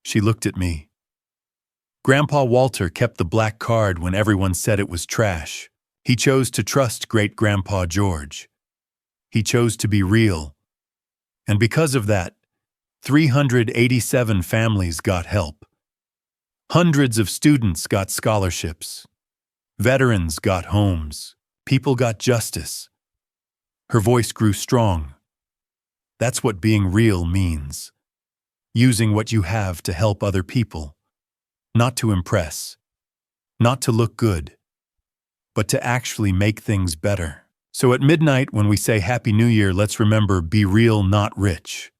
Speaker 1: She looked at me. Grandpa Walter kept the black card when everyone said it was trash. He chose to trust Great-grandpa George. He chose to be real. And because of that, 387 families got help. Hundreds of students got scholarships. Veterans got homes. People got justice. Her voice grew strong. That's what being real means. Using what you have to help other people. Not to impress. Not to look good. But to actually make things better. So at midnight, when we say Happy New Year, let's remember, be real, not rich.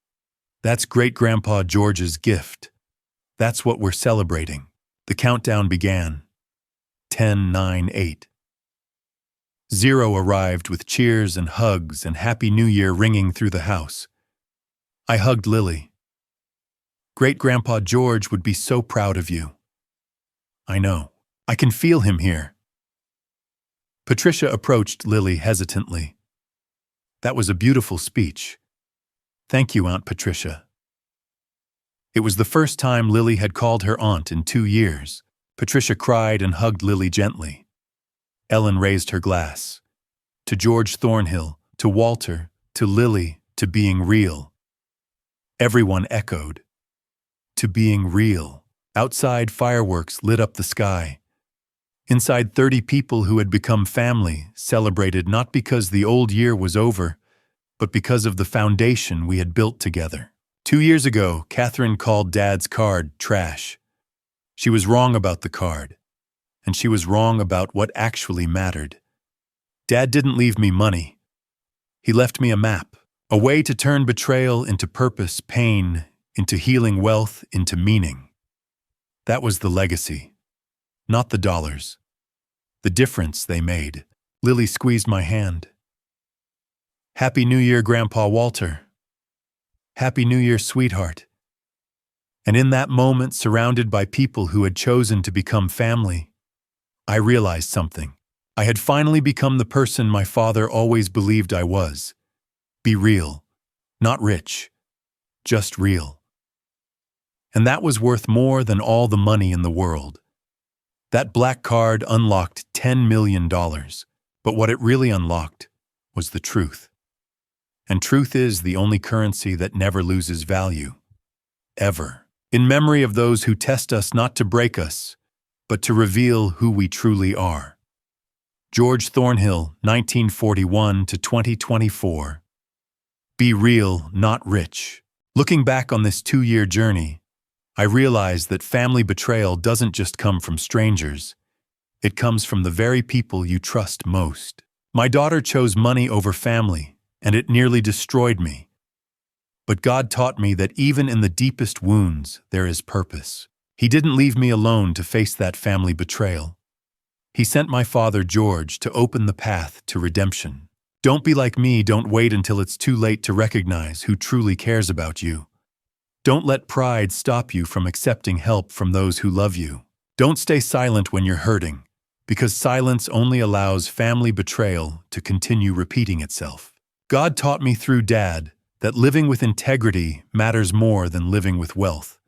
Speaker 1: That's Great-grandpa George's gift. That's what we're celebrating. The countdown began. 10, 9, 8. 0 arrived with cheers and hugs and Happy New Year ringing through the house. I hugged Lily. Great-grandpa George would be so proud of you. I know. I can feel him here. Patricia approached Lily hesitantly. That was a beautiful speech. Thank you, Aunt Patricia. It was the first time Lily had called her aunt in 2 years. Patricia cried and hugged Lily gently. Ellen raised her glass. To George Thornhill, to Walter, to Lily, to being real. Everyone echoed. To being real. Outside, fireworks lit up the sky. Inside, 30 people who had become family celebrated not because the old year was over, but because of the foundation we had built together. 2 years ago, Catherine called Dad's card trash. She was wrong about the card, and she was wrong about what actually mattered. Dad didn't leave me money. He left me a map, a way to turn betrayal into purpose, pain into healing, wealth into meaning. That was the legacy, not the dollars. The difference they made. Lily squeezed my hand. Happy New Year, Grandpa Walter. Happy New Year, sweetheart. And in that moment, surrounded by people who had chosen to become family, I realized something. I had finally become the person my father always believed I was. Be real, not rich, just real. And that was worth more than all the money in the world. That black card unlocked $10 million, but what it really unlocked was the truth. And truth is the only currency that never loses value. Ever. In memory of those who test us not to break us, but to reveal who we truly are. George Thornhill, 1941 to 2024. Be real, not rich. Looking back on this 2-year journey, I realized that family betrayal doesn't just come from strangers. It comes from the very people you trust most. My daughter chose money over family, and it nearly destroyed me. But God taught me that even in the deepest wounds, there is purpose. He didn't leave me alone to face that family betrayal. He sent my father, George, to open the path to redemption. Don't be like me. Don't wait until it's too late to recognize who truly cares about you. Don't let pride stop you from accepting help from those who love you. Don't stay silent when you're hurting, because silence only allows family betrayal to continue repeating itself. God taught me through Dad that living with integrity matters more than living with wealth.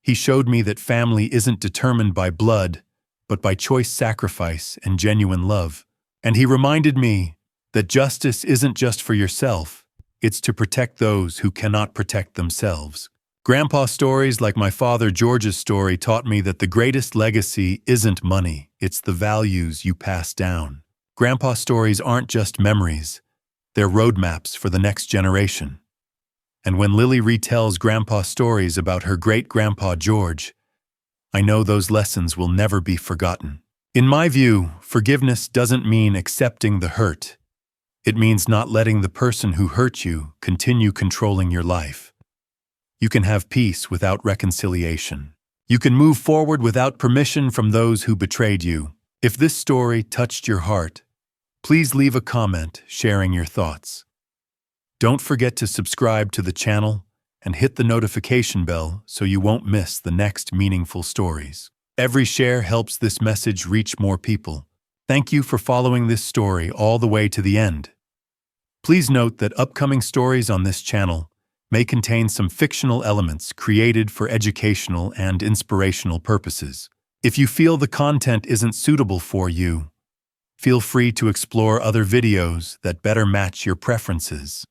Speaker 1: He showed me that family isn't determined by blood, but by choice, sacrifice, and genuine love. And he reminded me that justice isn't just for yourself, it's to protect those who cannot protect themselves. Grandpa's stories, like my father George's story, taught me that the greatest legacy isn't money, it's the values you pass down. Grandpa stories aren't just memories, they're roadmaps for the next generation. And when Lily retells Grandpa stories about her great-grandpa George, I know those lessons will never be forgotten. In my view, forgiveness doesn't mean accepting the hurt. It means not letting the person who hurt you continue controlling your life. You can have peace without reconciliation. You can move forward without permission from those who betrayed you. If this story touched your heart, please leave a comment sharing your thoughts. Don't forget to subscribe to the channel and hit the notification bell so you won't miss the next meaningful stories. Every share helps this message reach more people. Thank you for following this story all the way to the end. Please note that upcoming stories on this channel may contain some fictional elements created for educational and inspirational purposes. If you feel the content isn't suitable for you, feel free to explore other videos that better match your preferences.